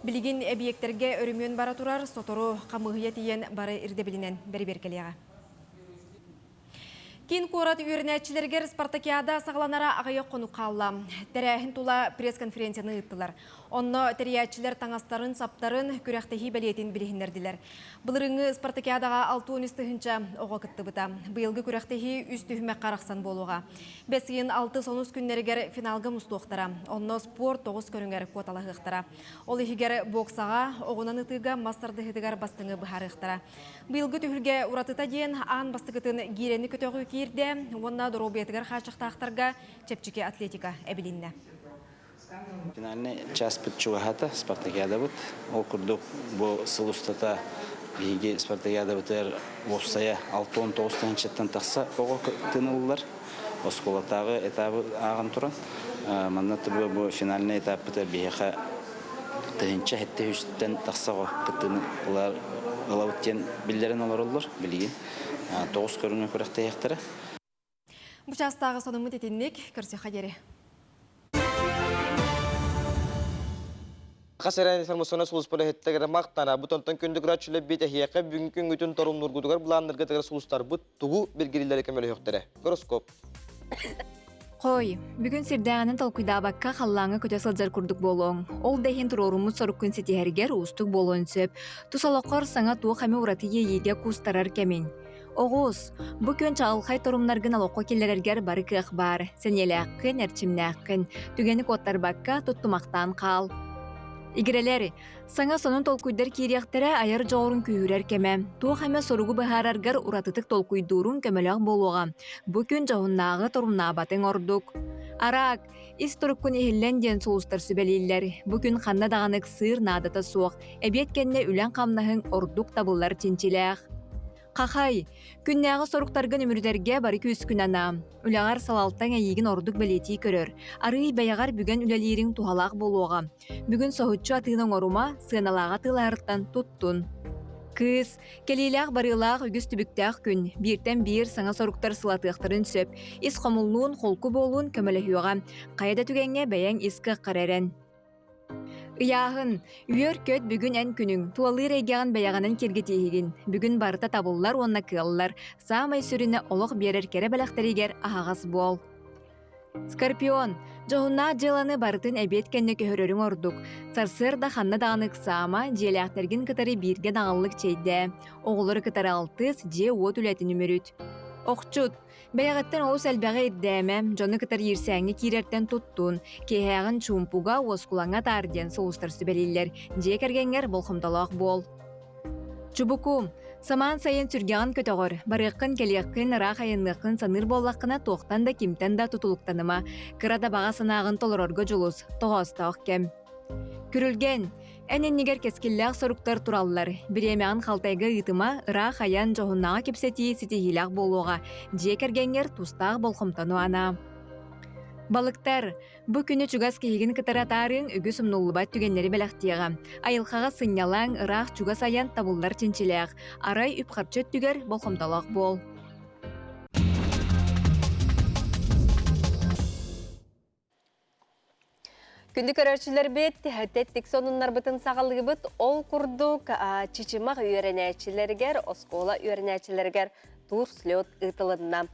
S7: білген объекттерге өрімен бара тұрар, сотору қамығыя тиен бары ирдебілінен бәрі-беркелеға. Кен қорат үйерінәтшілергер Спартакиада сағыланара ағайы қону қалла. Тәрәхін тула пресс-конференцияны ұттылар. Онны тәрәтшілер таңастарын, саптарын көрәқтіхи бәлетін білігіндерділер. Бұлырыңы Спартакиадаға 6-10-тігінші оға күтті бұта. Бұйылғы көрәқтіхи үстігіме қарақсан болуға. Бәсіген 6-9 күннергер финалғы мұстуқтара. Онны спорт 9 көрінгер коталығықтара. Ол егер боксаға, оғынан ұтыға мастардығыдығар бастыңы бұхарықтара. Бұйылғы түхілге ұратыта дейін аң бастығытын герені көтіғі кирде, онна дұробетігер қачықтақтарға чепчеке атлетика әбілінне.
S14: Финальный час під чугахата Спартакиада бұд. Ол күрдік бұл сыл ұстата бейге Спартакиада бұтыр опсая 6-10-9 четтен тақса оғы тынылылар. Осколатағы этабы ағын тұран. Маннаты бұл финальный этап бұтыр бейге тығынша әтті үстен тақса қытыны олар ғылауыттен білдерін олар олар білген. 9 көріңе көріқті аяқтары.
S7: Бұчастағы сонымы тетіннік көрсе қадері.
S1: Қасыран информационы сұлыспылы хеттігері мақтана бұтонтан күнді күрәтшілі бейті хияқы бүгін күн үтін торым нұргудығар бұланырғы тігір сұлыстар бұт тұғу белгілілері кәмелі хөқтері. Гороскоп.
S15: Қой, бүгін сирдәғанын талқыдабаққа қаллаңы көте сылжар күрдік болуң. Ол дәйін тұрорумыз сорық күн сетігергер ұстық болуын сөп. Тусалаққар саңа туы қаме ұраты ейеге кустарар кәмен. Оғыз, бұ көн чағылқай торумнарғын алоққа келерергер бары кіқ бар. Сенеләққін, әрчімнәққін, түгені коттар баққа тұттымақтан қал. Игрелери, саңа сонун толкуйдар кирияқтары айыр жоғырын күйірер кеме. Туы қаме соруғы бұхарарғар ұратытық толкуйдурун көмеліғ болуға. Бүкін жоғыннағы торумнабатын ордук. Арак, ис тұрыққын ехілен ден соғыстар сүбелейлер. Бүкін қанна дағанық сыр надата соқ. Әбет кенне үлен қамнағын ордук табылар тенчелеғ. Қақай, күннәғы соруқтаргын өмірдерге бары күз күн ана. Үлағар салалтан әйігін ордық бәлеті көрір. Арый бәяғар бүгін үләлерің тухалақ болуға. Бүгін соғытчу атығының орума сыналаға тыларыттан туттун. Кыз, келейләқ барылақ үгіз түбіктәқ күн, біртен бір саңа соруқтар сылатықтарын сөп, ис қомылуын қолку болуын көміліхуға, қайда түгенге бәяң искі қарарен. Ыяғын, үйер көт бүгін ән күнің, туалы рейгеған бәяғанын кергетейгін, бүгін барыта табыллар онна кылылар, самай сүріне олық берер кері бәләқтерегер ағағас бол. Скорпион, жоғына жыланы барытын әбет кәнне көхөрөрің ордук. Сарсыр да ханна дағанық сама, желяқтаргин кытары бирге дағалылық чейді. Оғылыр кытары алтыз, же от үләтін өміріт. Оқчут, бәяғаттан оғыз әлбәғі ирдәмәм, жоны кытар ерсәңі кирерттен туттун, кейхәғын чумпуға оскулаңа тарден соғыстар сүбәлелер, же кәргенгер болхымдалақ бол. Чубукум, саман сайын сүргеған көтіғыр, барыққын келеққын рақ айынлыққын саныр боллаққына тоқтан да кемтен да тұтылықтаныма, қырада баға санағын толырорғы жұлыс, тоғастақ кәм. Күрілген, әнен негер кескілләқ соруктар тураллар, біремеған қалтайғы ұйтыма рақ аян жоғыннаға кепсеті сетихилақ болуға, же кәргенгер тұстақ болқымтану ана. Балықтар, бұ күні чугас кейгін кытаратарын үгі сумнулыбат түгенлері бәліқтеға. Айылқаға сынялаң, рақ чугас аян табылдар тенчелеғ. Арай үпқарчет түгер болқымталақ бол.
S2: Күнді көрерчілер бет, тәттік сонынлар бұтын сағалығы бұт, ол күрдік чичимақ үйеренәчілергер, оскола үйеренәчілергер тур слет ұтылынна.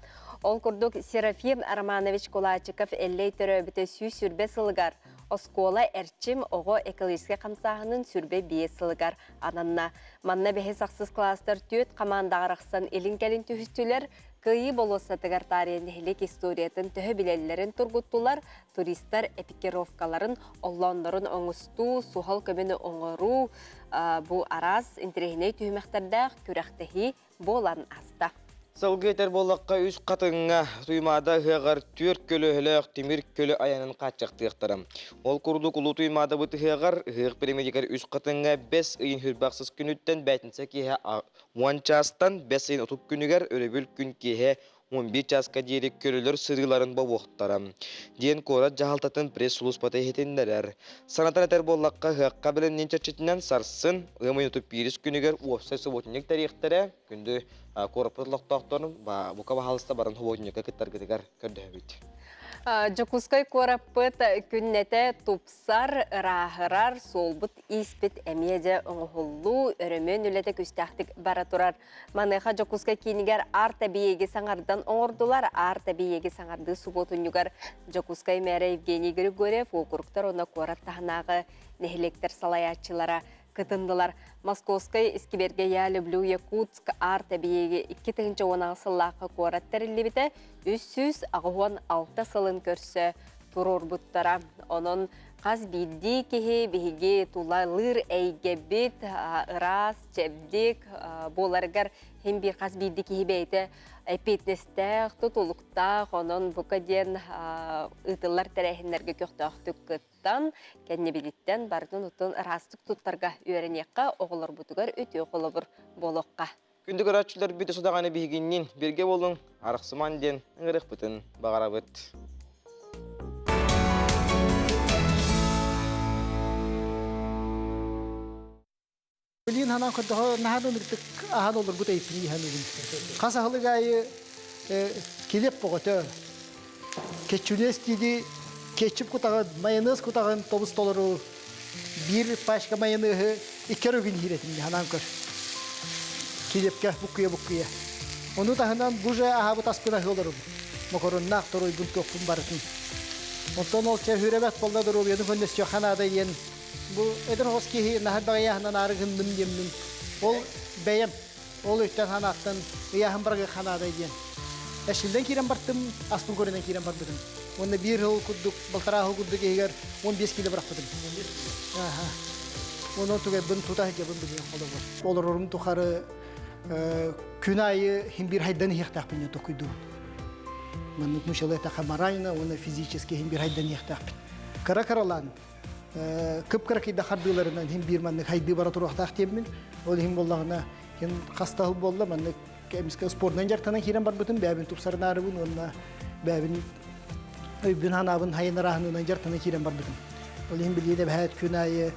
S2: Ол күрдік Серафим Романович Кулачиков әллей түрі біті сүй сүрбе сылығар. Оскола әрчім оғы экологиске қамсағының сүрбе бие сылығар ананна. Манна бәхе сақсыз кластар түйет қамандағырақсан елін кәлін түйістілер, күйі болосатығар тарихендігілік историятын түхі білелерін тұрғыттылар, туристар эпикировкаларын олландарын оңысту, сухал көмені оңыру, бұ араз интерегіне түймәқтарда күрәқтігі болан аста.
S1: Сылгетер болаққа үз қатыңға туймада хығар түр көлі хіліқ темір көлі аянын қатчақтықтырым. Ол күрдік ұлы туймада бұты хығар, хығ премедикер үз қатыңға 5 үйін хүрбақсыз күніттен бәтінсе кейе 10 частан 5 үйін ұтып күнігер өребіл күн кейе 11 часқа дейрек көлілер сырғыларын бауықтарым. Ден қора жағалтатын пресс сұлыс батай хетендерер. Санатан әтер болаққа хыққа білін ненчерчетінен сарсын, ғымын ұтып беріс күнігер уапсай сұботынек тарихтары күнді корапытлықтақтарын бұқа бағалыста барын сұботынекке кіттаргетігер көрді әбейді.
S2: Жокускай кораппыт күннете тупсар рахырар солбут испит әмеде оңғылу өрімен үлеті күстәқтік бара тұрар. Маныға Жокускай кейінігер ар табиеге саңардан оңырдылар, ар табиеге саңарды суботынюгар Жокускай мәрі Евгений Григорьев округтар оны кораттағынағы нехелектер салаятчылара кытындылар. Московскай Искиберге я люблю Якутск ар табиеге 2-10 сыллақы кораттар ілібіті 300 ағуан 6 сылын көрсі тұрор бұттара. Оның қаз білді кеге бейге тулалыр әйге бет, ырас, чәбдік, боларғар хем бір қаз білді кеге бейті әпетнестәқ, тұтылықтақ, оның бұқаден ұтылар тәрәхінлерге көқтақтық күттан, кәнне біліттен бардың ұтын ырастық тұттарға үйерінеққа оғылар бұтығар өте оғылы бір болыққа.
S1: Күнді көрәтшілер бүті сұдағаны бейгеннен берге болың, арықсыман ден ұңырық бұтын бағара бұт.
S6: Білін ханан қырдығы нағаны мүртік аған олыр бұт әйпіне ханығын. Қас ағылығы айы келеп бұғыты. Кетчунес дейді, кетчіп құтағын, майонез құтағын тобыс толыру. Bir пачка майонезы 2 gün хиретін ханан көр. Келепке бұққия. Оны тағынан бұжа ағабы таспына ғылырым. Макароннақ тұрой бұн тоқпын барытын. Онтан ол кер хүребәт болда дұру, еді көндес жоқанада ен. Bu eden hoski nahar bagayahnan argın mümdemnin. Ol beyem. Ol ötten hanattan yahın bargı hanada eden. Eşilden kiren barttım, aspın korenen kiren barttım. Onda bir hıl kudduk, baltara hıl kudduk eğer 15 kilo bıraktım. Aha. Onun tuğay bın tutah ki bın bilin ola var. Olur orum tuğarı gün ayı hem bir haydan yıktaq beni tukuydu. Manuk muşalı taqa marayna, ona fizически hem bir haydan yıktaq beni. Kara-karalan. Kıp-kırak idi xardığlarından hem bir manlık haydı bara turuqtaq temmin. Ol hem bollağına hem xastahıl bolla manlık emske spordan jartana kiren bar bütün bäbin tupsarnары bun onna bäbin öybün hanabın hayınarahından jartana kiren bar bütün. Olin biliyde bähet künayı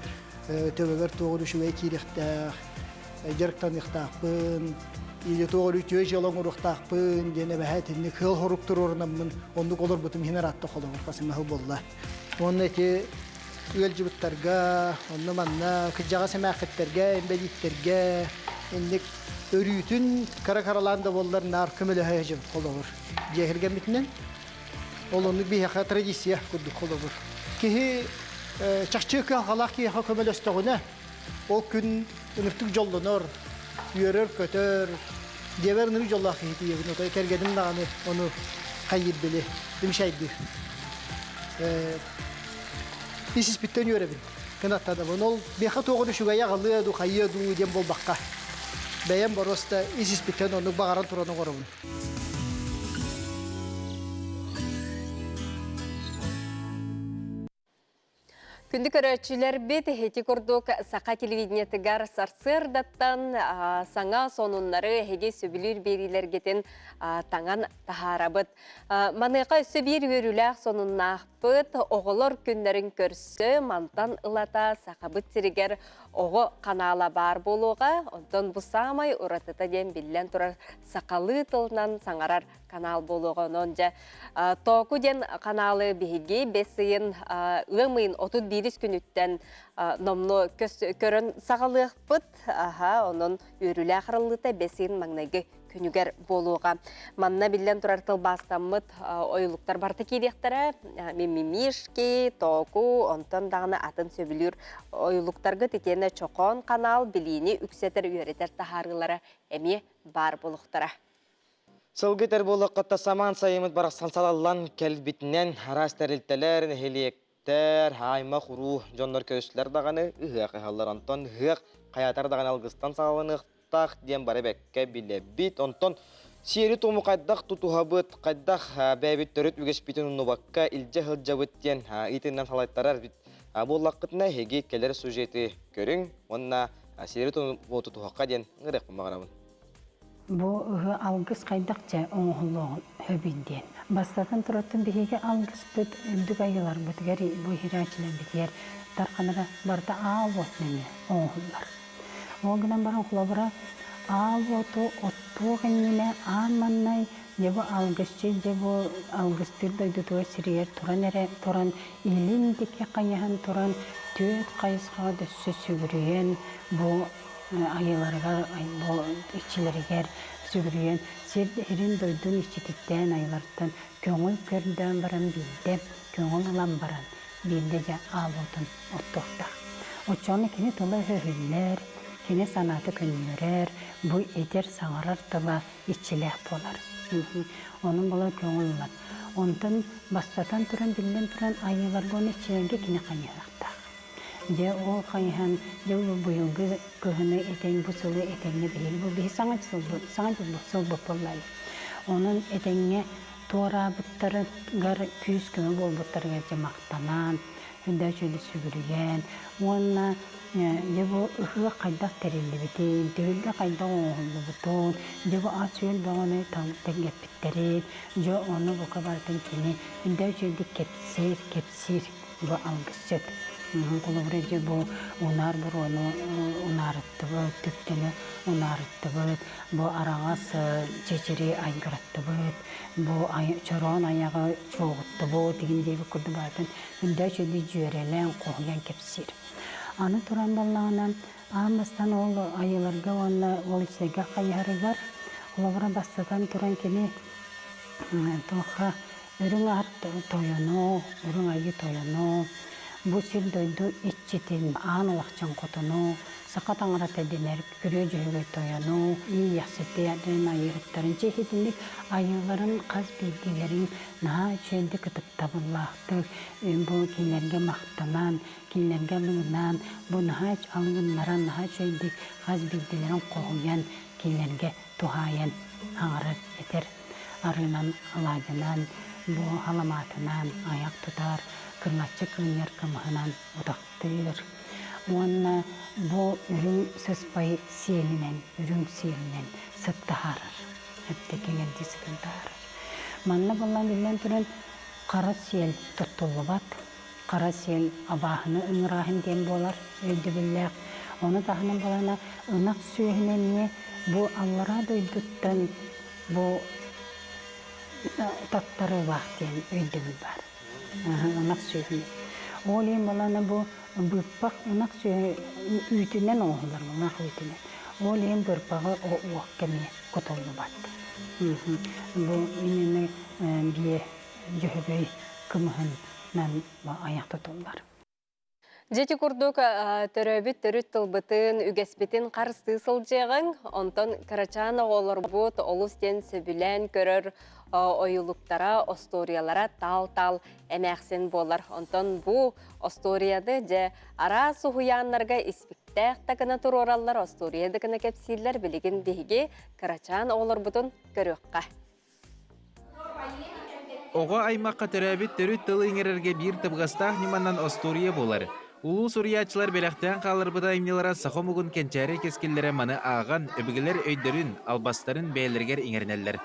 S6: töbeber toğru şuwe kirikta jarktan ixtaqpın ili toğru tüye jalon uruqtaqpın gene bähet inni kıl horup tururunamın onduk olur bütün hinaratta qolur qasım hal bolla. Onu ki Ölcübüttarga, onu manna, kıcağa semaketlerge, embelitlerge, endik örüyütün kara-karalanda bollar nar kömele hayacım olur. Cehirgen bitinen, olonluk bir yaka tradisiya kurduk olur. Kihi çakçığı halak ki yaka kömele östağına, o gün ınırtık jollanır, yürür kötür, gever nırı jollak hiti yevin, o da kergedim dağını onu hayır bile, demişaydı. İsiz bitten yörebin. Kınatta da bunu bir hat oğru şu gaya galıya du hayya du dem bol bakka. Beyan borosta isis bitten onu bağıran turanı korun.
S2: Күндік өрәтшілер бет хети күрдік сақа телевидениятыгар сарсырдаттан саңа сонуннары хеге сөбілер берилер кетен таңан тахарабыт. Маныға сөбір өріләқ сонуннақпыт оғылыр күндерін көрсі мантан ылата сақабыт сиригер оғы канала бар болуға, онтон бұсамай ұратыта ден білен тұрар сақалы тылынан саңарар канал болуға. Онжа току ден каналы бігеге бесейін ұмайын 31 күніттен номны көрін сағалығы бұд, оның өрілі ақырылыта бесейін маңнайғы күнігер болуға. Манна білен тұрар тыл бастамыд ойлықтар барты кейдектері, мимимишки, току, онтан дағына атын сөбілер ойлықтарға тетені чоқон канал білейіне үксетер үйретер тахарғылары әме бар болуқтара.
S1: Сылгытер болуққатта саман сайымыд барақ сансалалан кәлбітінен арастарилтелер, нехелиектер, хайма құру, жонлар көстілер дағаны, ұғақ қалар онтон, ұғақ қаятар дағаны алғыстан сағылынықтақ дем бары бәкке біле бит. Онтон, сері тому қайдақ тұтуға бұд, қайдақ бәбіт түріт үгес бітін ұны баққа илже ғылжа бұттен итіннен салайттарар бит. Болуққытына хеге келер сюжеті көрің, онына сері тому тұтуғаққа ден ғырық бұмағарамын.
S12: Бу алгыс кайдакча оңголоо хөбинден. Бастатан туратын бихиге алгыс бүт үлдүк айылар бүт гери бу хирачылар битер тарканага барда аавот неме оңголар. Огынан баран хулабара аавоту оттугенне аманнай жебо алгысчы жебо алгыстырдай дутуа сирер туранере туран илиндике каяхан туран төт кайысга дөссө сүгүрүен бу ayılarga bu işçilerger sügürüyen serderin doydun işçitikten ayılardan köngül körden baran bilde köngül alan baran bilde ja avutun ottoqta. Oçonu kini tola höhüller, kini sanatı könürer, bu eder sağarar tola işçiler polar. Onun bola köngül var. Ondan bastatan turan bilden turan ayılar bunu işçilerge kini kanyaraqta. Je o kayhan je bu yılgı köhüne eten bu sılı etenine behil bu bir sanat sıl bopolay. Onun etenge tora butları gar küs kömü bol butları gerçe maktanan, hünde şöyle sügürüyen, ona je bu ıhı kaydak terilli bitin, tühülde kaydak oğullu butun, je bu asıl bağını tengep bitterin, je onu bu kabartın kini, hünde şöyle kepsir bu algısçıt. Kulubreje bu unar burunu unarıttıbıt, tüktünü unarıttıbıt, bu arağas çeçeri aygırattıbıt, bu çoron ayağı çoğuttıbıt, diginde bir kurdu batın, hünde şöyle jörelen qoğuyan kepsir. Anı turan ballağına, ağmastan ol ayılarga, ol içlega kayarıgar, kulubra bastatan turan kini, toğa, ürün art toyunu, ürün ayı toyunu, bu sil doydu iççitin an ulaşcan kotunu, sakat anırat ediler, kürüye cühüge toyunu, iyi yaxsette yadırın ayırıkların çeşitlik ayıların kaz bilgilerin naha çölde kıtıp tabıllahtık, bu kinlerge mahtanan, kinlerge lığınan, bu naha algınlara naha çölde kaz bilgilerin qoğuyan, kinlerge tuhayan ağırır eter, arınan alacınan, bu halamatından ayak tutar, kırlatçı kırınlar kımıhınan udaktır. Уонна бу үрүң сыспай сиенинен, үрүң сиенинен сыттахарыр. Хепте кеңенди сыттахарыр. Манна болан билен туран кара сиел туттулубат. Кара сиел абаһыны ыңырахын дем болар, өйді білләк. Оны тахынан болана ынак сүйененне бу аллара дойдуттан бу таттары вақтен өйді біл бар. Ынак сүйенен. Ол ем болана бу бұрпақ ынак үйтінен оғылар, ынак үйтінен. Ол ем бұрпағы оқ кәме көтолы бат. Бұл емені бие жүйбей кымығынан аяқ тұтылар.
S2: Жеті күрдік төрөбіт төріт тылбытын, үгеспетін қарысты сылжығын, онтан Карачан оғылар бұд, олыстен сөбілен көрір ойылықтара, осториялара тал-тал әмәқсен болар. Онтан бұ осторияды же ара сұхуянларға іспіктәқ тағына тұр оралар, осторияды кіна кәпсейлер білігін бейге Карачан оғылар бұдын көріққа.
S16: Оға аймаққа төрәбіт төріт тылы еңерерге бір тыбғастақ неманнан остория болар. Улу сурьячылар беләқтен қалыр бұда имнелара сақомуғын кенчәрі кескеллері маны аған, өбігілер өйдерін, албастарын бәйлергер еңернелер.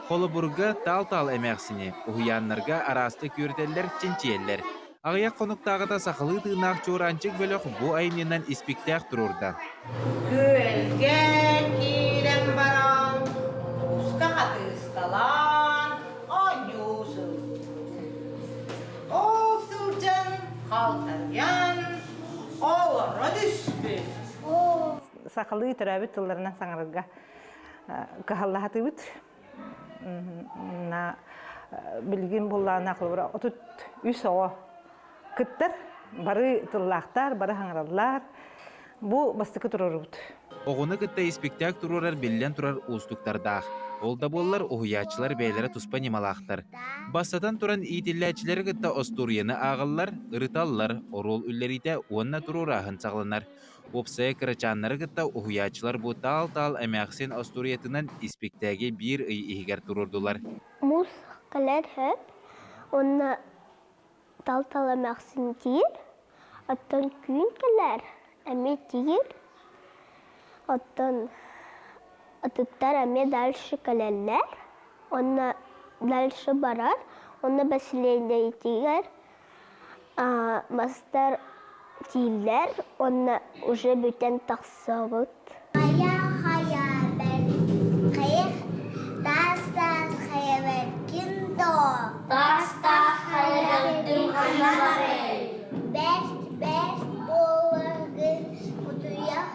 S16: Қолыбұрға тал-тал әмәқсіне, ұхыянларға арасты көртелер, ченчиелер. Ағаяқ қонықтағыда сақылы тыынақ чоранчық бөліқ бұ айымненен іспіктәқ тұрурда.
S17: Көлге керем баран, ұсқа қатысталан, ойюсыл. Олсылжан, қалтарян, олары түспі.
S18: Сақылы түрәбі тұлларынан саңырға қағаллағаты бұд. Білген боллағына қылбыра. Отут үс оға күттір, бары тұллақтар, бары хаңыралар. Бұл бастықы тұрыр бұд.
S16: Оғыны күтті іспектәк тұрурар беллен тұрар ұстықтардақ. Олда боллар ұхыячылар бәйлері тұспа немалақтар. Бастатан тұран итілләчілер күтті осторияны ағылар, ұрыталылар, орол үллеріде онына тұрur ағын сағыланар. Опсая Карачаннары күтті ұхыячылар бұ тал-тал әмәқсен осториятынан іспектәге бір үй егер тұрурдулар.
S19: Мұз қылар хөп, оны тал-тал әмәқсен дейір, аттан күн кілер, әме дейір, аттан атыттар әме дальше кілерлер, оны дальше барар, оны бәсілейді етігер, мастар дейілер, оны уже бүтен тақсауыт. Хая-хая бәр, қайық, тас-тас хая бәр, кіндо. Тас-тас хая бәрдің қанағары. Бәр-бәр болығы, құдуяқ,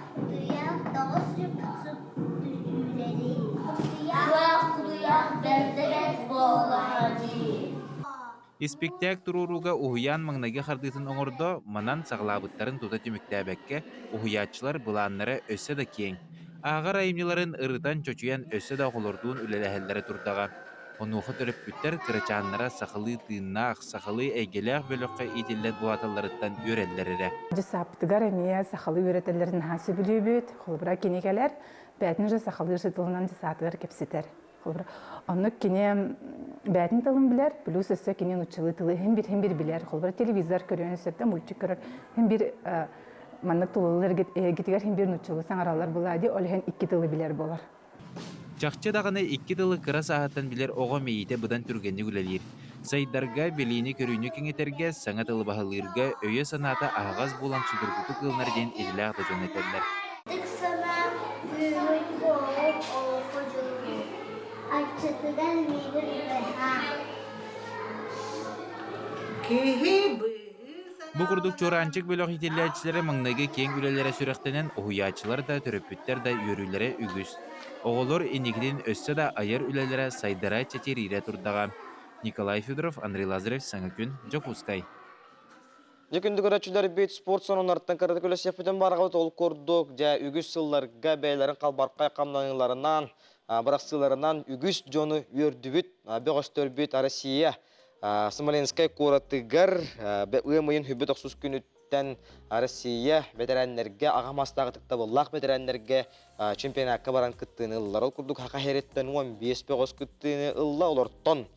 S19: дауыс жүпсіп түзілері. Құдуяқ, бәрдігет болығы.
S16: Испектәк туруруга ухуян маңнайга хардытын оңордо, манан сағлабыттарын тута түміктәбәкке ухуячылар бұланнары өссі да кең. Ағар айымныларын ырытан чочуян өссі да қолордуын үлеләхелдері турдаға. Онуғы төріп бүттер Карачаннара сақылы тыыннақ, сақылы әйгеләқ бөліққа итілдет бұлаталарыттан өрелдерері.
S20: Жысаптыгар әмея сақылы өретелерін хасы білі бүт, қолыбыра кенекелер, бәтін жа сақылы жытылынан жысатығар кепсетер. Онны кене бәтін тылын білер, білу сөсі кенен ұчылы тылы хем бір білер. Қолбар телевизор көрген сөпті, мультик көрер. Хем бір маннық тылылар кетігер хем бір ұчылы саңаралар болады, ол хен 2 тылы білер болар.
S16: Чақчы дағыны 2 тылы қыра сағаттан білер оға мейіте бұдан түргенді үлелер. Сайдарға белейні көріне кеңетерге, саңа тылы бағылырға өйе саната ағаз болан сұдырғыты қылынар ден еділі ағды жон етерлер. Бұ құрдық чоранчық бөліқ етелләчілері маңнайғы кең үлелері сүректенен ұхуячылар да, төрөппіттер да өрілері үгіз. Оғылыр енекден өсі да айыр үлелері сайдара чәтерире тұрдаға. Николай Федоров, Андрей Лазарев, Саңыкүн, Жокускай.
S1: Жекінді көрәтшілер бейт спорт сонын арттан кірді көлес епіден барғауыт ол көрдік, жа үгіз сылларға бәйлерін қалбарқай қамданыларынан, Брақсыларынан үгіз жоны өрдібіт, беғастөр бейт Россия. Смоленскай қоратығар, өймейін хүбет оқсыз күніттен Россия ветеранлерге, ағамастағы тықта боллақ ветеранлерге чемпионатка баран кыттыны ыллар. Ол курдук хака хереттен 15 пегос кыттыны ылла олортон.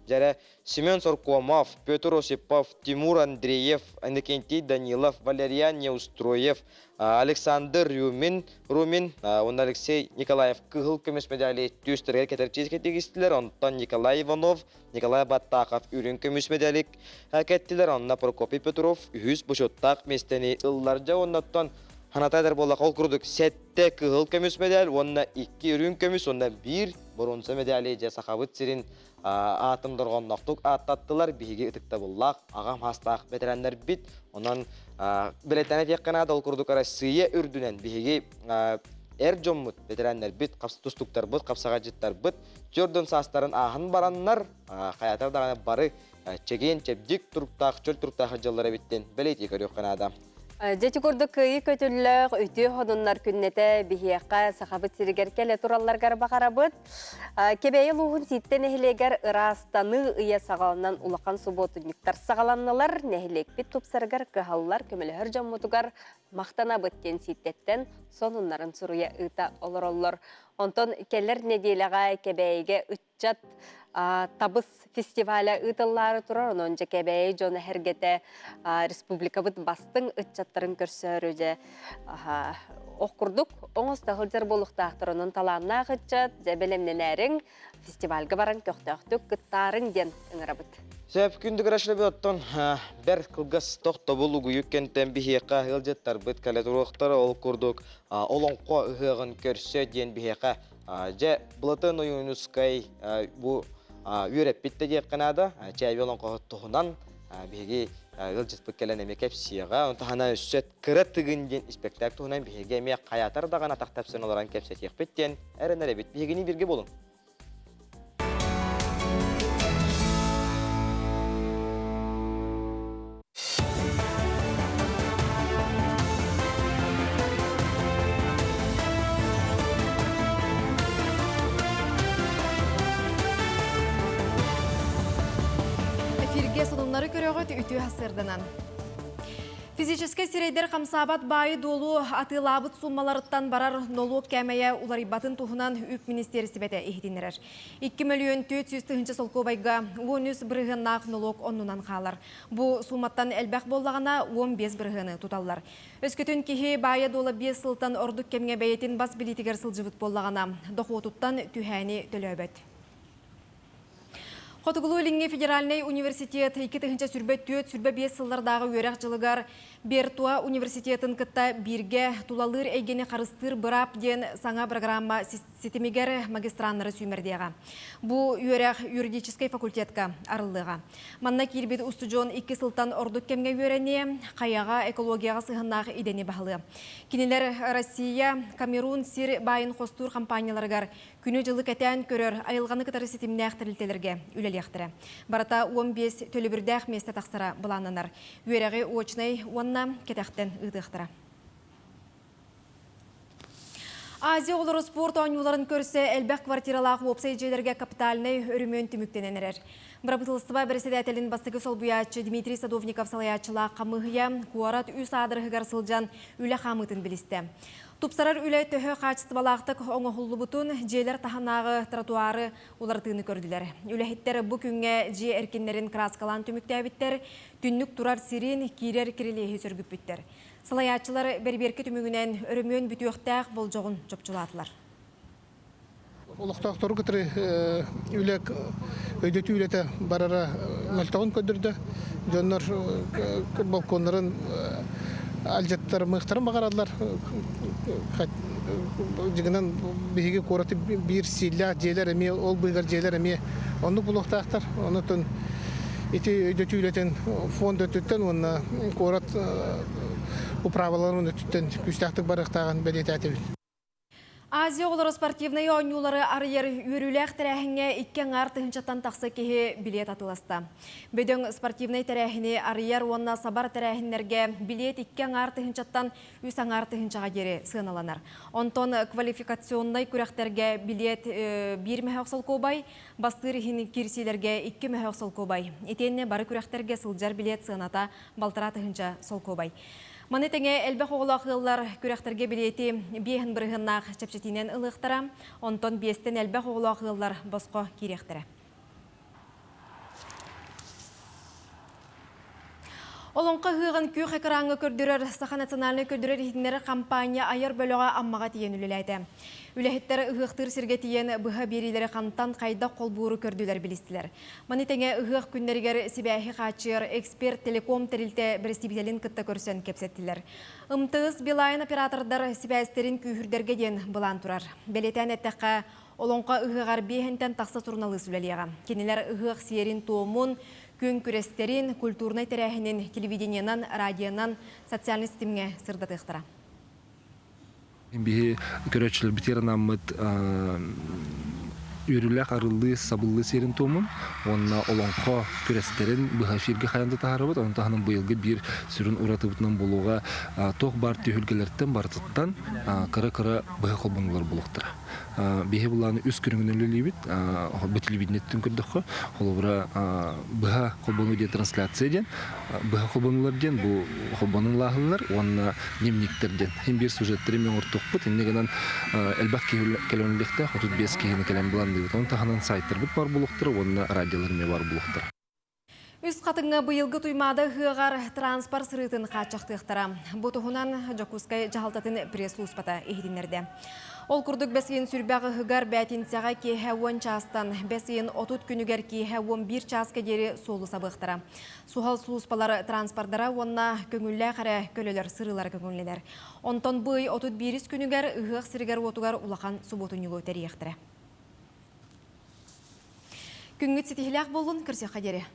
S1: Жара Семен Соркомов, Петр Осипов, Тимур Андреев, Анакентий Данилов, Валерьян Неустроев, Александр Румин, он Алексей Николаев кыгыл көмес медали түйістірге кетерчизге тегістілер, онтан Николай Иванов, Николай Баттақов үрін көмес медалик кеттілер, онна Прокопий Петров, үз бұшоттақ местені ылларжа, оннаттан Ханатайдар болақ ол күрдік сәтті кыгыл көмес медаль, онна 2 үрін көмес, онна 1 бұрынсы медали жа сақабыт сирин атымдырған нақтық аттаттылар, бейге үтікті болақ, ағам хастақ ветерандар бит, онан білеттәне текқанады ол күрдік Россия үрдінен бейге әр жоммыт ветерандар бит, тұстықтар бұд, қапсаға жеттар бұд, жөрден састарын ағын бараннар, қаятар дағаны бары чеген, чепдік тұрықтақ, чөл тұрықтағы жыллары биттен білет екер өққанада.
S2: Жети көрдік күйі көтілік өте ходынлар күннеті бігеққа сақабыт сирігер келі туралларғар бағарабыт. Кебейі луғын ситтен әхілегер ырастаны ұя сағалынан ұлақан субботынниктар сағаланнылар, нәхілек бит тұпсарғар кығалылар көмілі жаммутугар мақтана бұттен ситтеттен сонынларын сұруя ұйта олар. Онтон келер неделеға кебейге үтчат табыс фестиваля ұтыллары тұрар, онын же кебей жоны әргеті республика бұд бастың үтчаттарын көрсөрі же оқырдық. Оңыз тағылжар болуқтақтыр оның таланна ғытчат, же білімнен әрің фестивальға баран көқтіқтік күттарын ден ұңыра бұд.
S1: Сәп күндік рәшілі өттін бір қылғас тоқты болуғы юккентен бігеқа ғылжеттар бұд кәлі тұрықтары ол күрдік олонқо ұғығын көрсө ден бігеқа же бұлатын ойынускай бұ үйреп бітті деп қанады, чәй олонқо тұғынан бігеге ғылжет бүккелен әме кәпсияға, онтағана үсет кірі түгінден спектак тұғынан бігеге әме қаятар даған атақтапсын оларан кәпсет ек біттен әрін әрі біт бігегені бірге болың.
S7: Сонунлары көрөгөт үтүү хасырдынан. Физическе сирейдер қамсабат байы долу атылабыт суммаларыттан барар налог кәмәйе уларибатын туғынан үп министерісі бәті ехденерер. 2 миллион 400 солко байға 13 бірғыннақ налог оннынан қалар. Бұ сумматтан әлбәқ болағына 15 бірғыны тұталар. Өскөтін кеге байы долы 5 сылтан ордық кемге бәйетін бас билетігер сылжыбыт болағына. Доқуытыттан түхәні төлөбет. Хотугулу Линге федеральный университет 2-тігінші сүрбе 4-5 сылдардағы өрәқ жылығар Бертуа университетін кітта бірге тулалыр әйгені қарыстыр бұрап ден саңа программа системигер магистраннары сүймердеға. Бұ өрәқ юридический факультетка арылыға. Манна кирбет устуджон 2 сылтан ордық кемге өрәне қаяға экологияға сығыннағы идені бағылы. Кенелер Россия, Камерун, Сир байын қостур компанияларғар күні жылы кәтән көрер айылғаны кітары сетіміне әқтірілтелерге үлелі әқтірі. Барата 15 төлібірдәқ месті тақсыра бұлананар. Өрәғі очнай онна кетәқтен ұдықтыра. Азия олары спорт ойнуларын көрсе әлбәқ квартиралағы опсайджелерге капиталыны өрімен түміктененерер. Брабытылыстыва бірседәтелін бастығы солбуячы Дмитрий Садовников салаячыла қамығыя куарат үс адырғығар сылжан үлі қамытын білісті. Тупсарар үлі төхі қачысты балақтық оңы бұтын жейлер таханағы тротуары олартыны көрділер. Үліхеттер бұ күнге же әркенлерін краскалан түміктәбіттер, түннік тұрар сирин кирер кирелейі сөргіппіттер. Салаячылар берберкі түмігінен өрімен бүтіөқтәқ бол жоғын жопчылатылар.
S6: Олықтақтары күтірі үлек өйдеті үлеті барара мәлтағын көдірді. Жонлар балконларын алжаттар мықтарын бағарадылар. Жігінен бейге қораты бір силля жейлер әме, ол бұйғар жейлер әме. Оны бұлықтақтар. Оны түн өйдеті үлетін фонд өттіттен, оны қорат управаларын өттіттен күстақтық барықтаған бәлеті әтебіл.
S7: Азия олары спортивный ойнулары арыер үріләқ тәрәхіңе 2 артығыншаттан тақсы кеге билет атыласты. Бөдің спортивный тәрәхіне арыер онна сабар тәрәхінлерге билет 2 артығыншаттан 3 артығыншаға гері сыналанар. Онтон квалификационный күрәқтерге билет 1 мәхәқсыл кобай, бастыр кирсилерге 2 мәхәқсыл кобай. Етенне бары күрәқтерге сылжар билет сыната балтыра тығынша сол кобай. Маны теңе әлбәқ оғылақылар күрәқтерге білеті бейхін бірғыннақ чәпчетінен ылықтыра, онтон бестен әлбәқ оғылақылар босқо керектірі. Олонқа ғығын күй қақыраңы көрдірер, Саха национальный көрдірер етінері кампания айыр бөліға аммаға тиен үліләйді. Үләхеттері ұғықтыр сірге тиен бұға берилері қантан қайда қолбуыры көрділер білістілер. Маны тәңе ұғық күндергер себәхи қачыр, эксперт телеком тәрілті бірістебителін күтті көрсен кепсеттілер. Умтыз Билайн оператордар себәстерін күйірдерге ден бұлан тұрар. Белетен әттіққа олонқа ұғығар бейхентен тақсы тұрналы сүлелеға. Кенелер ұғық сиерін туымын, күн күрестерин, культурный тәрәхінен, телевидениянан, радионан, социальный системге сырдатықтыра.
S21: Бихи көрәтшілер бітерін аммыд үріләк арылы сабылы серін томын, онна олонқа күрестерін бұға фирге қаянды тағарабыд, оны тағының бұйылғы бір сүрін ұратыбытынан болуға тоқ бар түйілгелерден бартыттан қыры-қыры бұға қолбанылар болуқтыра. Бихи бұланы үз көріңінен лөлейбіт, бөтілебедінеттің көрдіқі, қолыбыра бұға қолбану де трансляция ден, бұға қолбанулар ден, бұл қолбанын лағылар, онна немниктерден. Хем бір сюжеттері мен ұртық бұд, еннегінен әлбәқ кәлөнілікті 35 кейіні кәлен бұланды бұд, оны тағынан сайттар бұд бар бұлықтыры, онна радиоларыме бар бұлықтыры.
S7: Үз қатыңа бұйылғы туймады ғығар транспорт сырытын қачықтықтыра. Бұтығынан Жокускай жағалтатын пресс-луспата ехидінерді. Ол күрдік бәсейін сүрбәғі ғығар бәтінсяға кейхәуін частан, бәсейін отут күнігер кейхәуін бір часқа дері солы сабықтыра. Сухал сұлыспалары транспорттара онна көңілі қара көлелер сырылар көңілелер. Онтон бұй отут біріс күнігер ғық сіргер отуғар улақан сұботын үлі өтер ектірі. Күнгіт сетихіләқ болғын кірсе қадері.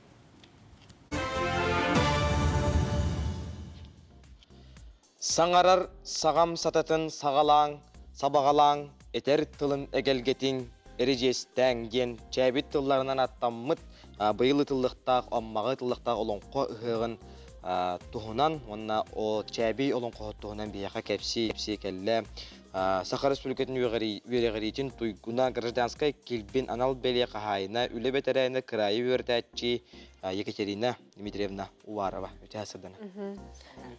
S1: Саңарар сағам сататын сағалаң, сабағалаң, этер тылын әгелгетің, әрежестәң ген, чәбіт тылларынан аттаммыт, бұйылы тыллықтақ, оммағы тыллықтақ олонқо ұғығын тұғынан, онна о чәбі олонқо тұғынан бияқа кәпсі кәлі. Саха Республикатын үйерегеретін туйгуна гражданскай келбен анал бәле қағайына үлі бәтәрәйіні қырайы өртәтчі Екатерина Дмитриевна Уварова өте асырдана.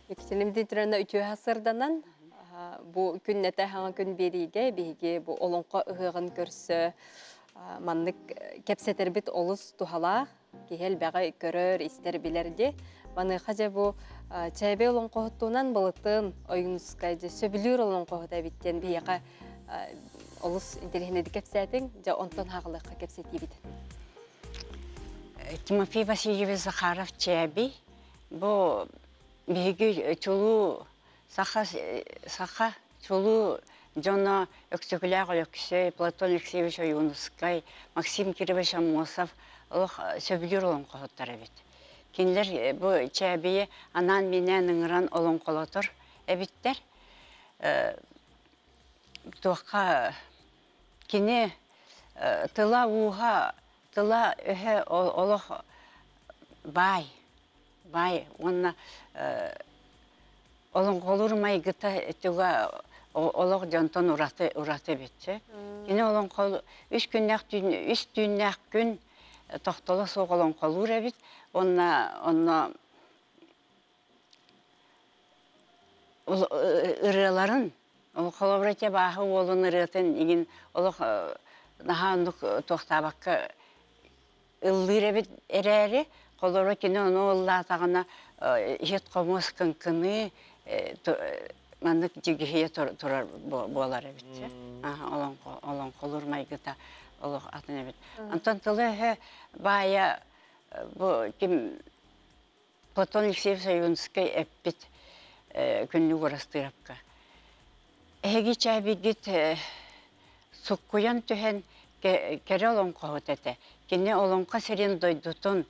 S2: Екатерина Дмитриевна өте асырданан бұл күннәті хаңа күн береге бейге бұл олонқа ұғығын көрсі маннық кәпсетер біт олыс тухала кейел бәғай көрір істер білерде. Маны қажа бұл чәйбе олон қоғыттуынан бұлыттың ойынысқайды сөбілер олон қоғыда біттен бейеға олыс интелігінеді кәпсәтің, жа онтан хағылыққа кәпсәті бітін.
S22: Тимофей Васильевич Захаров чәйбе, бұл бейгі чулу саха чулу жона өксөкіләғ өлөксөй, Платон Алексеевич Ойынысқай, Максим Кирович Амосов сөбілер олон қоғыттары біт. Кинлер bu çabiye anan minen ыңыран олон қолатыр әбиттер. Тоққа кини тыла уға, тыла өһе олық бай. Онна олон қолыр май гыта түға олық жантон ұраты бетші. Кини олон қолы үш түйіннәк күн тоқталы соқ олон қолыр әбит. Онна ырыларын, қолабыратя бағы олын ырытын, егін олық наға ондық тоқтабаққа ыллыр әбет әрәрі, қолабыра кені оны олатағына жет қомыз күнкіні мандық жегіхе тұрар болар әбетші. Олын қолыр майгыта олық атын әбет. Антон тылы бая Платон Алексеевич Ойынысқай әппет күнні орастырапқа. Әгі чәбегет сұққуян түхен кәрі олың қоғыт әті. Кені олыңқа серен дойдутын,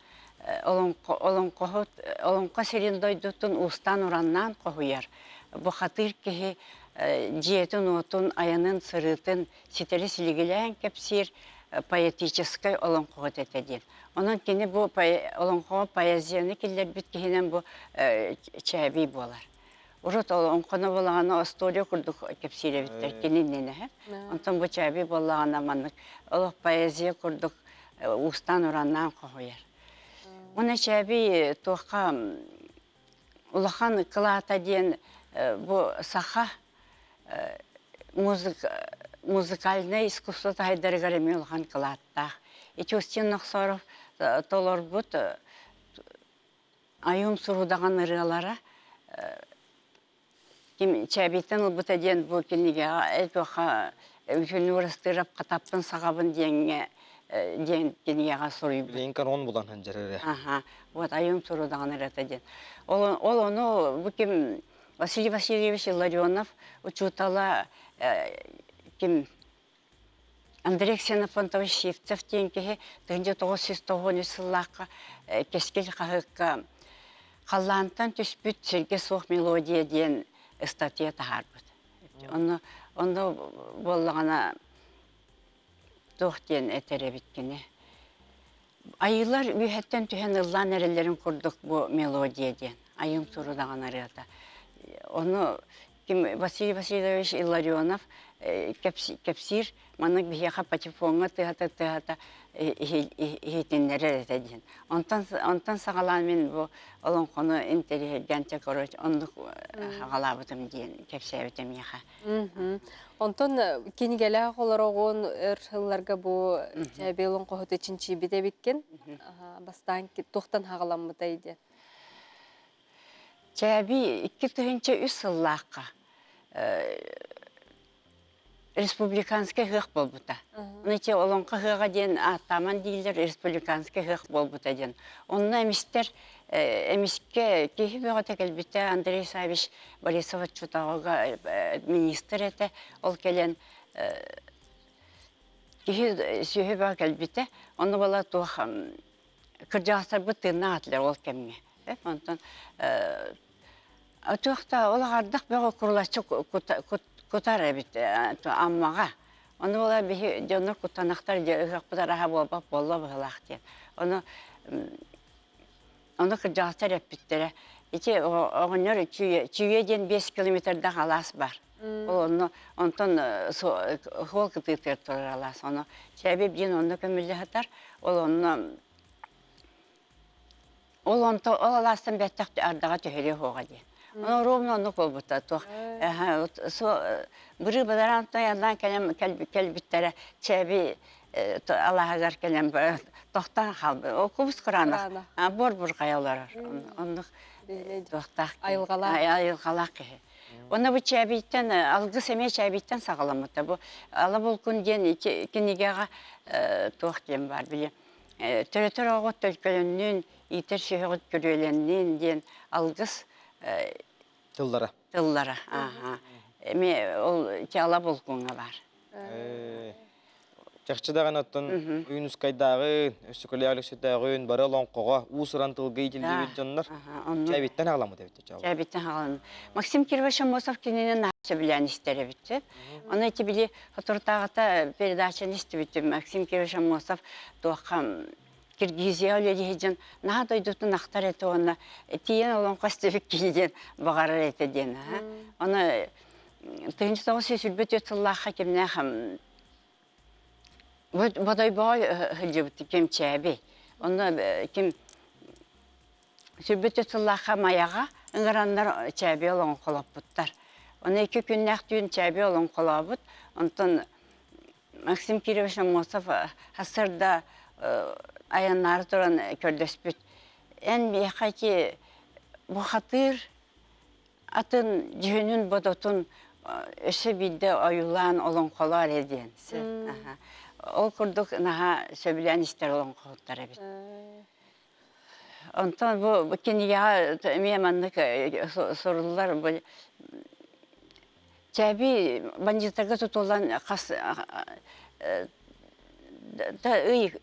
S22: олыңқа серен дойдутын ұстан ұраннан қоғыяр. Бұқатыр кеге жиетін отын, аянын сырытын, сетері сілігілән кәпсер, поэтической олон қоғыт әтеден. Онан кені бұл олон қоғы поэзияны келдер бүт кейінен бұл чәбей болар. Урут олон қоны болағана история күрдік кепсире біттер кеніннені. Онтан бұл чәбей болағана манық олық поэзия күрдік ұстан ұраннан қоғыяр. Оны чәбей тоққа улахан кылата ден бу саха музыкальное искусство тайдарыгар эми улахан кылаттах. Ити устен нахсаров толор бут аюм сурудаган ырыалара ким чабитен бут ден бу киниге эпоха университет катаппын сагабын денге ден киниге сорой.
S1: Билен карон булан ханжарыра.
S22: Ага, вот аюм сурудаган ырыата ден. Ол ону бу ким Василий Васильевич Илларионов учутала ким Андрей Ксенофонтович Шевцев тенкеге 1909 сыллаққа кескел қағыққа қаллантан түспүт серге соқ мелодия ден статья тағарбыд. Оны болғана тоқ ден әтері біткені. Айылар үйеттен түхен ыллан әрелерін құрдық бұл мелодия ден. Айым тұрудаған арыята. Оны Василий Васильевич Илларионов кепсир маннык бияха патефонга тыгата хитиннере этедин. Онтан сагалан мен бу олон кону интеллигенция короче ондук хагалабытым ден кепсебетем яха.
S2: Онтон кинигеле колорогон ырхылларга бу жабелон кохот ичинчи битебиккен. Бастан токтан хагаламытай ден.
S22: Чаби 2003 сыллаққа республиканский хық болбыта. Нете олонқа хыға ден атаман дейлер республиканский хық болбыта ден. Онына әміске кейі бөғата кәлбіті Андрей Савич Борисова Чутағыға министр еті. Ол келен кейі сүйі бөға кәлбіті. Оны бала туық кіржағыстар бұттығына атылар ол кәмге. Онтан туақта олағардық бөға құрылашы кутар әбіт аммаға. Оны ола бейі жоныр кутанақтар жөғақ бұдар аға болбап болла бұғылақ ден. Оны кіржағыстар әппіттері. Ете оғыныр 5 километрді қалас бар. Онтан хол кытытыр тұрыр алас. Оны чәбеп ден оны көмілі ғатар. Ол аластан бәттіқті ардаға төхері хоға ден. Оны ровно оны қолбыта тоқ. Бұры бадаран тояндан кәлбіттері чәбі Аллахағар кәлем тоқтан қалбы. Ол көбіс құранық. Бор-бор қаялар. Айылғалақ кеге. Оны бұл чәбейттен, алғы сәме чәбейттен сағаламыта. Ала бұл күнден кенегеға тоқ ден бар біле. Түрі-түрі оғыт төлкөліннен, итер шүйіғыт көрөленнен ден алғыс
S1: Тыллара.
S22: Тыллара. Эме ол ала бұл күнға бар.
S1: Чақчыдаған аттын үйініз қайдағын, өсікілі әліксетағын, бары лоңқоға, ұсыран тылғы етілдебет жанлар. Чәбеттен ағаламы дәбетті чауы?
S22: Чәбеттен ағаламы. Максим Кирвашамосов кененен нағашы білән істері бітті. Оны еті білі құтыртағыта передачаны істі бітті. Максим Кирвашамосов туаққа Киргизия өледі жен, наға дойдутын ақтар еті оны тиен олон қастебек кейден бағарар еті ден. Оны 1900 сүрбет өтіллаққа кеміне Бодай бай хылжыбыты кем чәбе. Оны кем сүрбет өтіллаққа маяға ыңғарандар чәбе олың қолап бұттар. Оны 2 күннәқ түйін чәбе олың қолап бұт. Онтын Максим Кирвашамосов хасырда аяннары тұран көрдөспүт. Ән бейқа ке бұқатыр атын жөнін бодотын өсі білді ойылан олың қолар еден. Ол күрдік наға сөбілен істер олың қолыттар әбет. Онтан бұл кенеға меманлық сұрылар бұл чәбі бандитарға тұтылан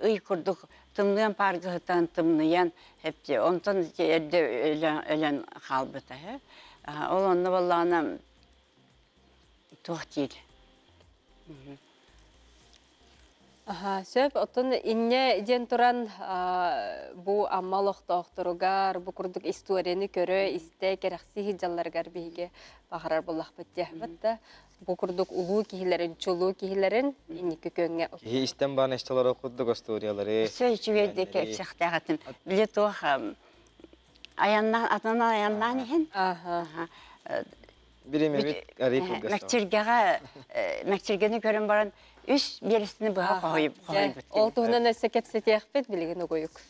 S22: үй күрдік тымныян парғығытан тымныян әпте. Онтан әрді өлен қалбыта. Ол онны болағына тоқ дейді.
S2: Сөп, отын инне ден туран бу аммалоқты оқтыругар, бу күрдік историяны көрі, исте керақси хиджаларгар бейге бағарар болақ бітті. Бу күрдік улу кейлерін, чулу кейлерін иннекі көнге.
S1: Кейі істен баған эшталар оқыдық историялары.
S22: Сөй жүгейді кәпсіқтағатын. Біле тоқ Аяннан, атынан аяннан иһин.
S1: Биремебит арый кылгас.
S22: Мәктиргені көрін баран, үс берістіні бұға қойып.
S2: Ол туһунан өссө кепсетиэхпит билигин огойук.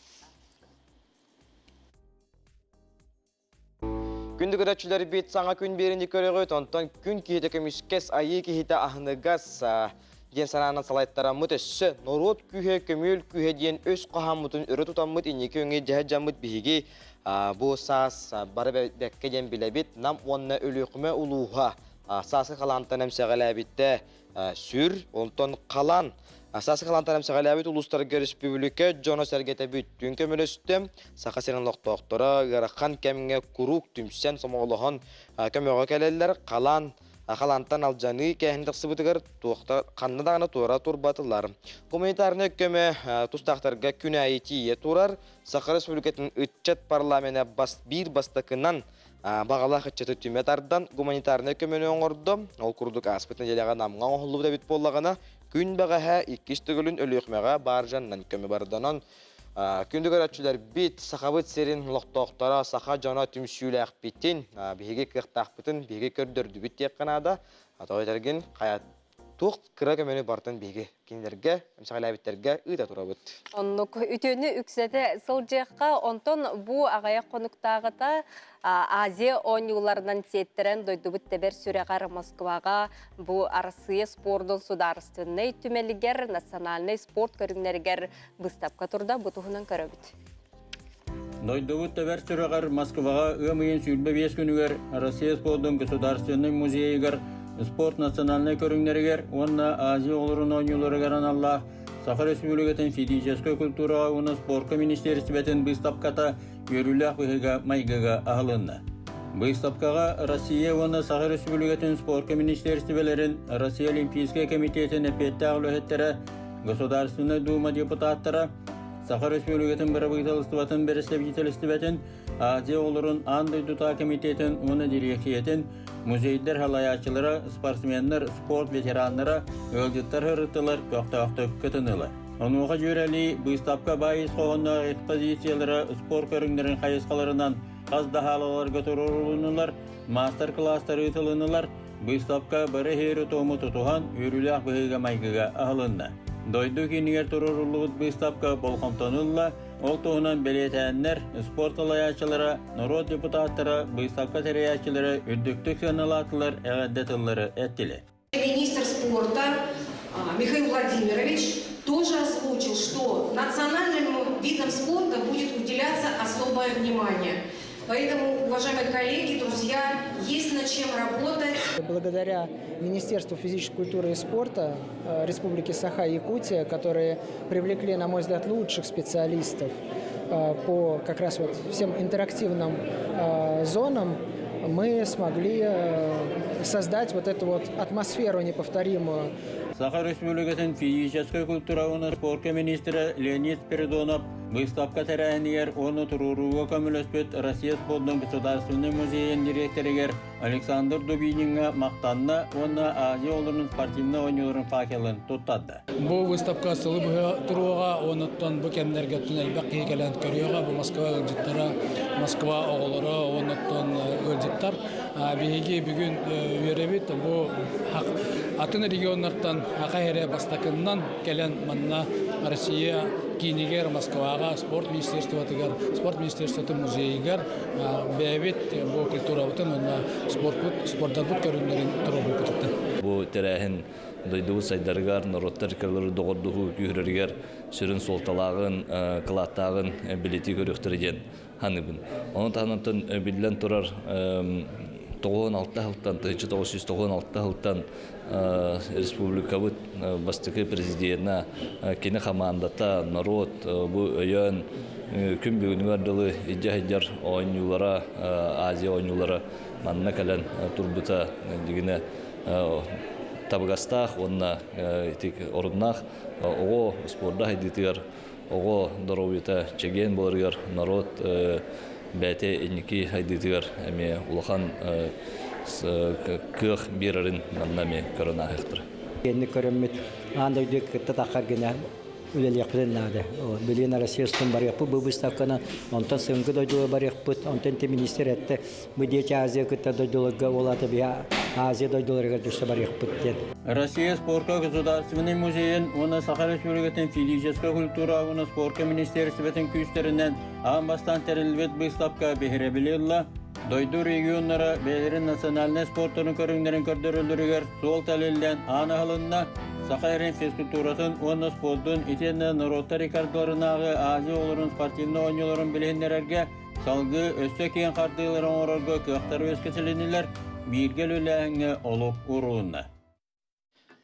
S1: Күнді көрәтшілері бет саңа күн берінді көрігі тонтон күн кейді көміскес айы кейді ахыныгас ден сананан салайттара мұт өссі норот күйе көмел күйе ден өз қоған мұтын үрі тұтан мұт инекі өңе жәй жамыт бігі бұл саас бары бәкке ден білебет нам онына өлі құме ұлуға сасы қалантан әмсәғалі әбітті сүр онтон қалан Асасы қалантарым сағалабет ұлыстарға республика жоно сәргеті бүттін көмілістім. Сақа сенің лоқтоқтыра, ғараққан кәміңе күрук түмсен сомағылығын көмеға кәлелер қалантан алжаны кәхіндік сыбытығыр қанны дағына туара турбатылар. Гуманитарны көмі тұстақтарға күн айы тие турар. Сақа республикатын үтчет парламені бір бастықынан бағалақ үтчеті түмет ардан гуманитарны көмені оңырды. Ол күрдік аспытын желеға намған оғылы да бүт болағына күн бағаға иккістігілін өліқмеға бар жаннан көмі барданан. Күндік өрәтшілер бит сақабыт серін лоқтоқтара сақа жана түмсүйлі ақпеттен бейге қықтақпытын бейге көрдірді бүт тек қанада. Атауытерген қаят туқ кіра көмені бартын бейге кенілерге, әмсағалабеттерге ұйда тұра бұд.
S2: Оннық үтөні үксеті сылжеққа, онтон бұ ағая қонықтағыта Азия ойнуларынан сеттерен дойды бұд тәбір сүреғар Москваға бұ Россия спордың сударыстынный түмелігер, национальный спорт көрінлергер бұстапқа тұрда бұтығынан көрі бұд.
S4: Дойды бұд тәбір сүреғар Москваға өмейін сүлбе 5 күнігер Россия спордың государственный музейігер спорт национальный көріңдергер, онна Азия олырын ойнуларыгар аналлах, Саха Республикатын физической культура уны спортка министерстветін бұстапқата өрілі бұғыға майғыға ағылынна. Бұстапқаға Россия оны Саха Республикатын спортка министерствелерін Россия Олимпийский комитетін әпетті ағылығеттері Государственный дума депутаттары Саха Республикатын бір бұғыталыстыватын бір сәбетелістіветін Азия олырын андай дута комитетін оны дирекциятын музейдер халаячылары, спортсменлер, спорт ветеранлары, өлдеттер хырыттылар, көқтақты көтінілі. Онуға жүрәлі бұстапқа байыз қоғынна экспозициялары спорт көріңдерін қайысқаларынан қаздахалалар көтірілінілер, мастер-кластар үтілінілер, бұстапқа бірі хері тому тұтуған үрілі бұғыға майғыға ағылынна. Дойду кенігер тұрырылығыт бұстапқа болқамтанылла, ол туғынан белетәнлер, спорт алаячылары, народ депутаттары, бұстапқа тәрәячылары, үрдіктік сәнілатылар, әғәддетілері әттілі.
S5: Министр спорта Михаил Владимирович тоже озвучил, что национальным видам спорта будет уделяться особое внимание. Поэтому, уважаемые коллеги, друзья, есть над чем работать.
S8: Благодаря Министерству физической культуры и спорта Республики Саха-Якутия, которые привлекли, на мой взгляд, лучших специалистов по как раз вот всем интерактивным зонам, мы смогли создать вот эту вот атмосферу неповторимую.
S4: Саха Республикатын физической культура уны спортка министрі Леонид Спиридонов выставка тәрәнігер оны тұруруға көміліспет Россия спордың государственный музейін директоригер Александр Дубининға мақтанна оны Азия олырының спортивны ойныларын факелін тұттады.
S23: Бұл выставка сылы тұруға оныттан бұл кәмдерге түнелбәк егелен көріуға бұл Москва өлжіттара, Москва оғылары оныттан өлжіттар. Бейге бүгін үйеребет бұл атын регионлардан Ақайыры бастақыннан келен манна Россия кинигер Москваға спорт министерствоты музейгер бәйбет бұл культурабытын спорттар бұт көріндерін тұру бұл күтіпті.
S9: Бұл тәрәхін дойдығы сайдарғар, народтар кәлері доғырдығы күйірергер, сүрін солталағын, қылаттағын білеті көріқтірген ханыбын. Оны тағынатын білден тұрар 96 жылдан, 1996 жылдан республика бұд бастықы президентна кені қамандата народ бұл өйен күн бүгінгі ардылы идя-идяр ойнулара, Азия ойнулара манна кәлін турбыта дегіне табығастақ, онына орыннақ, оғы спорда хайдетігер, оғы дұровита чеген болыргер народ бәте енекі хайдетігер әме ұлақан көх берерин маннами корона хектор.
S10: Енді көріммет андойды күтті тақар гіне үлелияқпытын нады. Билин Россиятын барияппы бұл выставканы, онтан сыңғы дойдуы барияқпыт, онтан те министр әтті Мүдети Азия күтті дойдулыға олаты бия Азия дойдуларыға дүрсі барияқпыт.
S4: Россия спортка государственный музейін, оны Саха Республикатын физическая культура, оны спортка министерстветін күстерінен амбастан тәрілбет выставка бехеребілелла, дойду регионнары бәлерін национальный спорттының көріңдерін көрдірілдірігер сол тәлелден анағылынна Саха-Ерен физкультуратын, оны спорттың итені народта рекордларынағы Азия оларын спортивны ойныларын білгендерерге салғы өсті кейін қардығыларын орарға көқтар өскетіленілер бейіргел өләңі олып ұруына.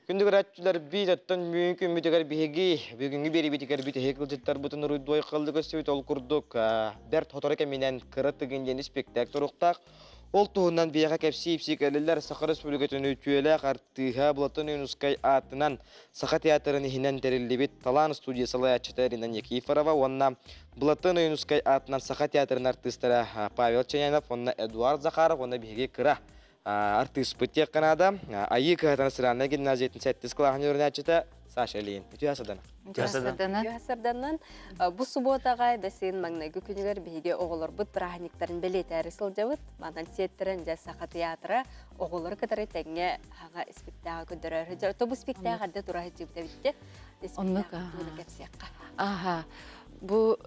S1: Күндік рәтчілер бейт аттан мүмкін мүтігер бейгі, бүгінгі бері бетігер бейті хекілдеттер бұтын ұрыдуай қалды көстеуіт ол күрдік. Бәрт хоторыка менен кыраттығынден спектактор ұқтақ. Ол туғынан бейға кәпсейіп әлілер Саха Республикатын өтуелі қартыға бұлатын ұнысқай атынан Саха театрын ихінен тәрілдебет Талан студиясылы әтчетәрінен Екифарова, онна бұлатын ұнысқай атынан Саха театрын артыстары Павел Чанянов, онна Эдуард Захаров, онна бейге кыра артист бұттек қанада. Айы кығатаны сыраны гимназиятын сәттіз қылағын өріне әтчеті Саша Лейн. Үті асыдана.
S2: Юхасарданан бу субботага бесин магнайгы күнүгөр биге оголор бут прахниктарын белетери сылжабыт. Манан сеттерен жа Саха театры оголор катары теңге хага спектакль көдөрөр. То бу спектакльда тура жибде битте.
S3: Ага. Бу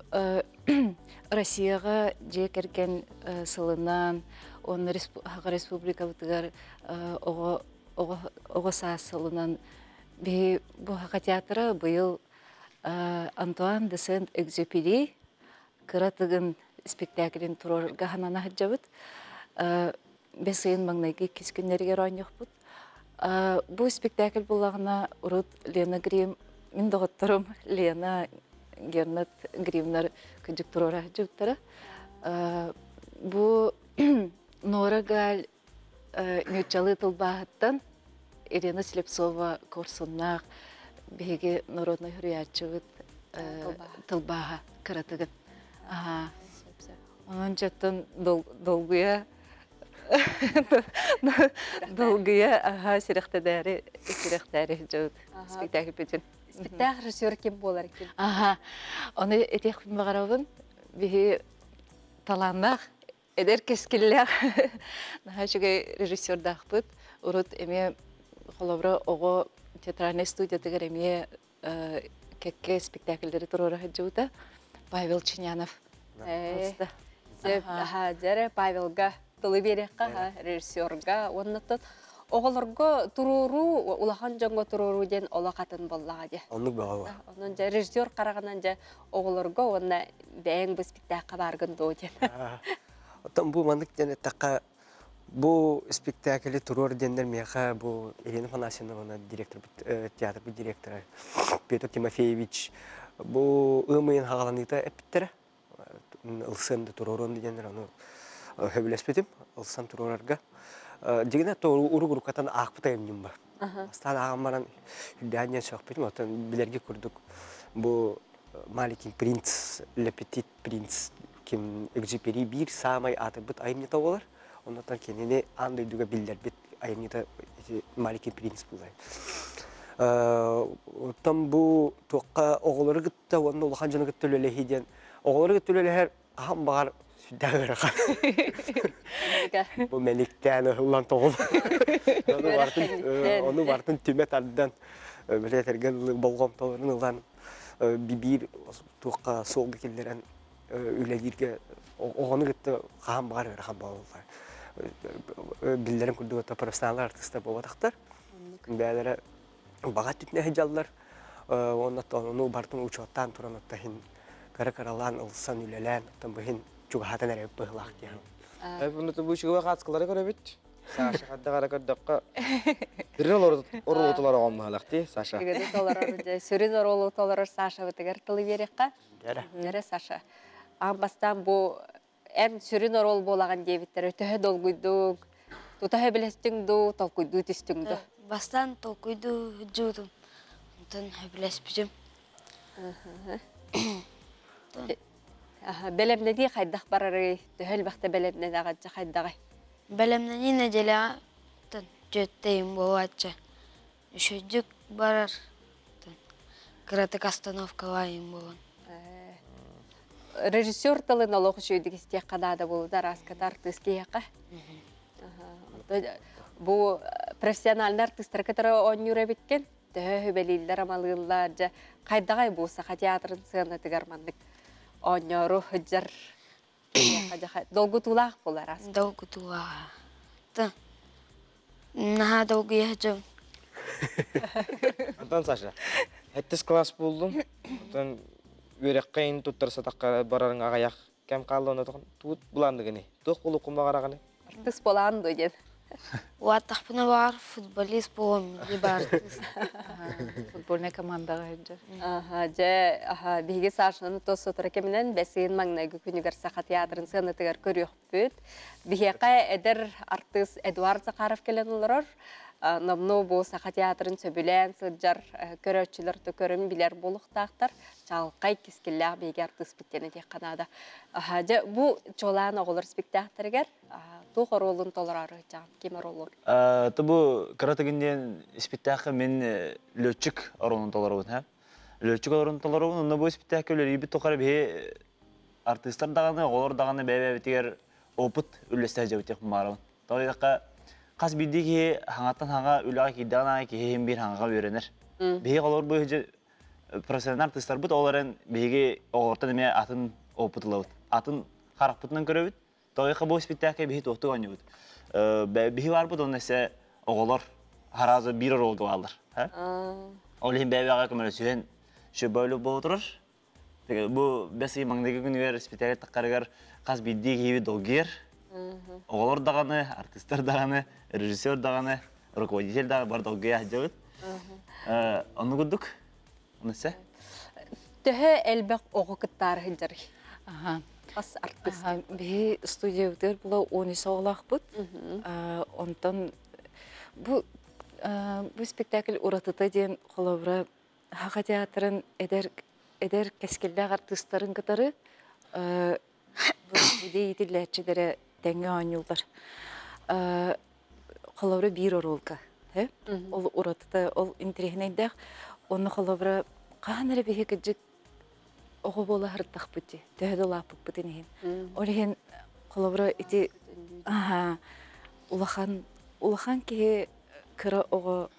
S3: Россияга же керген сылынан он республика бутгар ого сасылынан би бу Саха театры быйыл Антуан де Сент-Экзюпери кыратыгын спектаклин турорга ханана хаджабыт. Бесыйын маңнайгы кис күннерге ойнықпыт. Бу спектакль булагына урут Лена Грим, мен доғыттырым Лена Гернат Гримнар күндік турора хаджабыттары. Бу Нора Галь нючалы тылбағыттан Ирина Слепцова курсуннақ беге народный хурячывыт тылбаға кыратыгын. Онын жаттан долгуя сиректәдәре жауд спектакль бетін.
S2: Спектакль режиссер кем болар екен?
S3: Оны этек бағарауын беге таланнақ эдер кескілләқ. Наға жүгей режиссердақ бұд. Урут әме қолабыра оғы театральный студия тегер эме кекке спектакльдери турора хаджута Павел Чинянов.
S2: Жары Павелга тылы берекка режиссерга оннаттан оголорго туруру улахан жоңго туруру ден олакатын боллага де.
S11: Оннук бага.
S2: Онун же режиссер караганан же оголорго онна бэң бу спектакльга баргын до ден.
S11: Оттан бу мандык дене такка бу спектакль турор дендер меха бу Елена Фанасьевна директор театр бу директор Петр Тимофеевич бу ымын хагаланыта эпиттер ылсын туророн дендер аны хөбүлеспетим ылсан турорарга дегене то уругурукатан акпыта эмним бар. Астан агамаран хүлдәнен сөкпетим оттан билерге күрдүк бу Маленький принц, Le Petit Prince ким Экзюпери бир самай аты бит айымныта болар. Ондан кенене андай дуга билдер бит айымныта Маленький принц булай. Там бу тоққа оғылары гытта онны улахан жаны гыттөлөле хиден. Оғылары гыттөлөле ахам багар сүддәгәрә. Бу меликтән улан тоғыл. Оны бартын түмәт алдан билетергән болгом тоғын улан бибир тоққа соғды келдерен үләдирге оғаны гытта ахам багар хам болар. Биллерин күрдүгө профессионал артистер болатактар. Бәләре бага түтне хәҗаллар. Оны бартын учоттан туранатта хин каракаралан ылсан үләлән тамбыһин чугатан әрәп быһлак дигән.
S1: Буны бу чуга катскалары көрә бит. Саша хадда каракардакка. Дирелор оролотулар алмалак ди Саша.
S2: Геде толар же сүрин оролотулар Саша битегер тылы берекка. Нере Саша. Амбастан бу эн сүрин орол болаган дебиттер төһө долгуйдук. Тутаһы билестиңду, толкуйду тистиңду.
S19: Бастан толкуйду жудум. Тон билеспижим.
S2: Белемне ди хайдах барары, төһөл бахта белемне дагы хайдагы.
S19: Белемне ни неделя тон жөттейм болача. Үшөжүк барар. кыратык остановка лайым болон.
S2: Режиссер тылын олох шүйдік істе қадады болудар, аскат артистке яқа. Бу профессиональный артисттар кытары онюра биткен, төбелилер амалылар, қайдағай болса театрын сыны тыгармандык онюру хыджар. Долгу тулақ болар аскат.
S19: Долгу тулақ. Наха долгу ехджам.
S1: Антон Саша, әттіс класс болдым. Өрек қайын тұттырса таққа барарын ағаяқ кәм қалды оны тұқын туыт бұланды гіне. Тоқ болу құмба қарағаны.
S2: Артист боланды дед.
S19: Уаттақпыны бар, футболист болым, бар артист.
S3: Футбольная командаға
S2: Же биге Сашаны тосы тұра кемінен бәсейін маңнайғы күнігер сақа театрын сығынытығар көріқ бүт. Бігеқа әдір артист Эдуард Захаров келен олырыр. Намну бұл сақа театрын сөбілен, сылджар көрөтчілерді көрім білер болуқтақтар. Жалқай кескілләғ бейге артист біттені тек қанады. Бұл жолан оғылыр спектакторгер, туқ ролын толырары жан, кемер олыр?
S13: Бұл қыратығынден спектакл мен лөтчік ролын толырауын. Лөтчік ролын толырауын, онна бұл спектаклер ебі тоқары бей артисттар дағаны, оғылыр дағаны бәй-бәй опыт үлесті жәуітек мұмарауын. Қас білдегі хаңаттан хаңға үліға кейдіғана кейхен бір хаңға өренер. Бейге қолыр бұл өте профессионал артисттар бұд, оларын бейге оғыртан әме атын опытылауыд. Атын қарақ бұтынан көрі бұд, тоғыға бұл спектакль бейге тоқты ғаны бұд. Бейге бар бұд, оны әсе оғылар харазы бір ролғы алыр. Олығын бәйбеға көмірі сүйен шөп бәулі бұл отырыр. Бұл бәсі маңдегі күнігер спектакль таққарығар қас білдегі ебі долгер. Оғылар дағаны, артисттар дағаны, режиссер дағаны, руководитель дағаны бар долгая әдеуіт. Оны күрдік? Оны сә?
S2: Төһі әлбәқ оғы күттары хыджары. Ас артист.
S3: Бей студия өтер бұла 10 оғылақ бұд. Онтан бұл спектакль ұратыта ден қолауыра хаға театрын әдер кәскелдәғ артисттарын кітары бұл етілләтшілері тәңгі анюлдар. Қолауыра бір оролға. Ол ұратыта, ол интерегінейдәқ. Оны қолауыра қағанары бейе күджік оғы бола ғырттақ бұдде. Төхеді лапық бұдын еген. Олеген қолауыра еті улахан кеге кіра оғы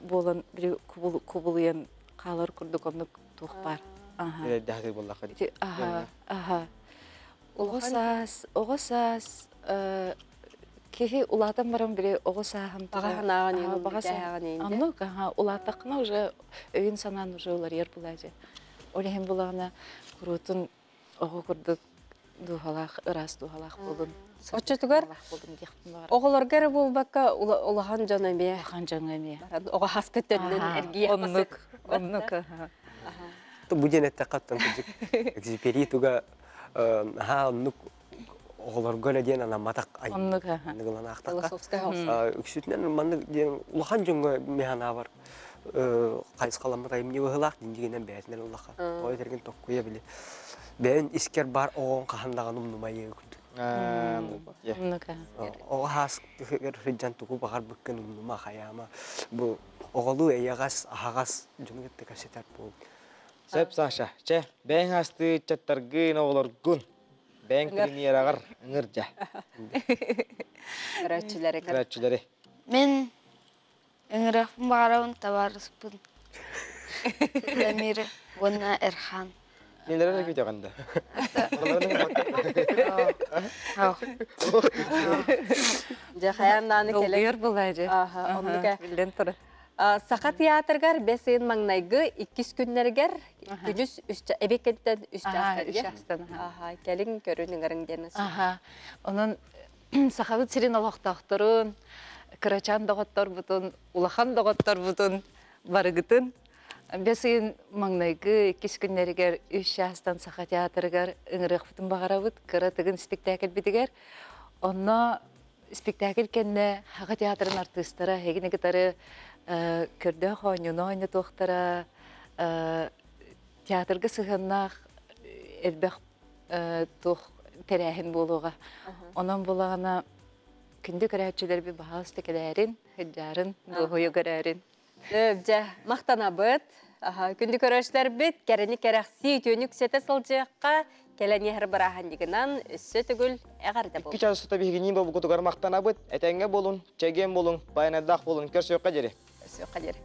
S3: болан бір күбілуен қалар күрдік онық тұқ бар.
S1: Дәғді болақ қады.
S3: Оғысас, кеге улатан барам біре оғысағын
S2: бағағанаған ені, бағағанаған ені.
S3: Анық, улатақына уже өйін санан уже олар ер бұлайды. Олеген бұлағына күрутын оғы күрдік дұғалақ, ұрас дұғалақ болын.
S2: Очетугар, оғыларғары болбаққа олаған жаны бе?
S3: Олаған жаны бе.
S2: Оға хасқы төннің әргей
S3: апасы. Оннық.
S11: Буден әтті қаттан күдік. Экзипери туға оннық оғыларғы ләден ана матақ ай.
S3: Оннық.
S11: Нығылана ақтаққа. Үксүтінен улахан жонға механа бар. Қайыз қаламы тайым не ұғылақ дендегенен бәтінен ұлақа. Ой терген тоқ көе біле. Бәйін искер бар оғын қағандаған ұмнымайы күрдік. Оға хас хыджан тұғы бағар бүккен ұмныма қаяма. Бұл оғылу әйағас, ағағас жүні кетті кәсетер бұл.
S1: Сөп Саша, чә, бәйін асты чаттарғын оғылар күн. Бәйін кірінер ағар ұңыр жа.
S2: Күрәтшілері.
S19: Мен үңірақпын бағарауын табарыспын. Дамир, ғына Эрхан.
S1: Нелері көте қанда?
S2: Жақаяннаны келек.
S3: Долгер бұлайды. Білден тұры.
S2: Сақа театргар бәсейін маңнайғы 2 күннергер күніз әбекеттен үш жастан. Кәлін көрінің әріңдені.
S3: Оның сақалы тирин олақтақтырын, кырачан доғаттар бұтын, улахан доғаттар бұтын барығытын. Бәсейін маңнайғы 2 күннергер үш жастан сақа театргар үңірек бұтын бағарабыт, кыратығын спектакль бітігер. Онна спектакль кәнне хаға театрын артистара, хегіне гитары көрді қойнуны ойны тоқтара, театрғы сығыннақ әлбәқ тоқ тәрәхін болуға. Онан болағына күнді көрәтшілер бі бағалысты кәләрін, хүджарын, дұғыйы көрәрін.
S2: Мақтана бұд, Күнді көрөштер бит, кәріні кәрәқси төнік сеті сылжыққа келәне хір барахандығынан үсі түгіл әғарды бол.
S1: Икки часыста бігінен бұл бұқытығар мақтана бұд, әтәңге болун, чәген болун, байнадақ болун, көрсөйққа жері.
S2: Көрсөйққа жері.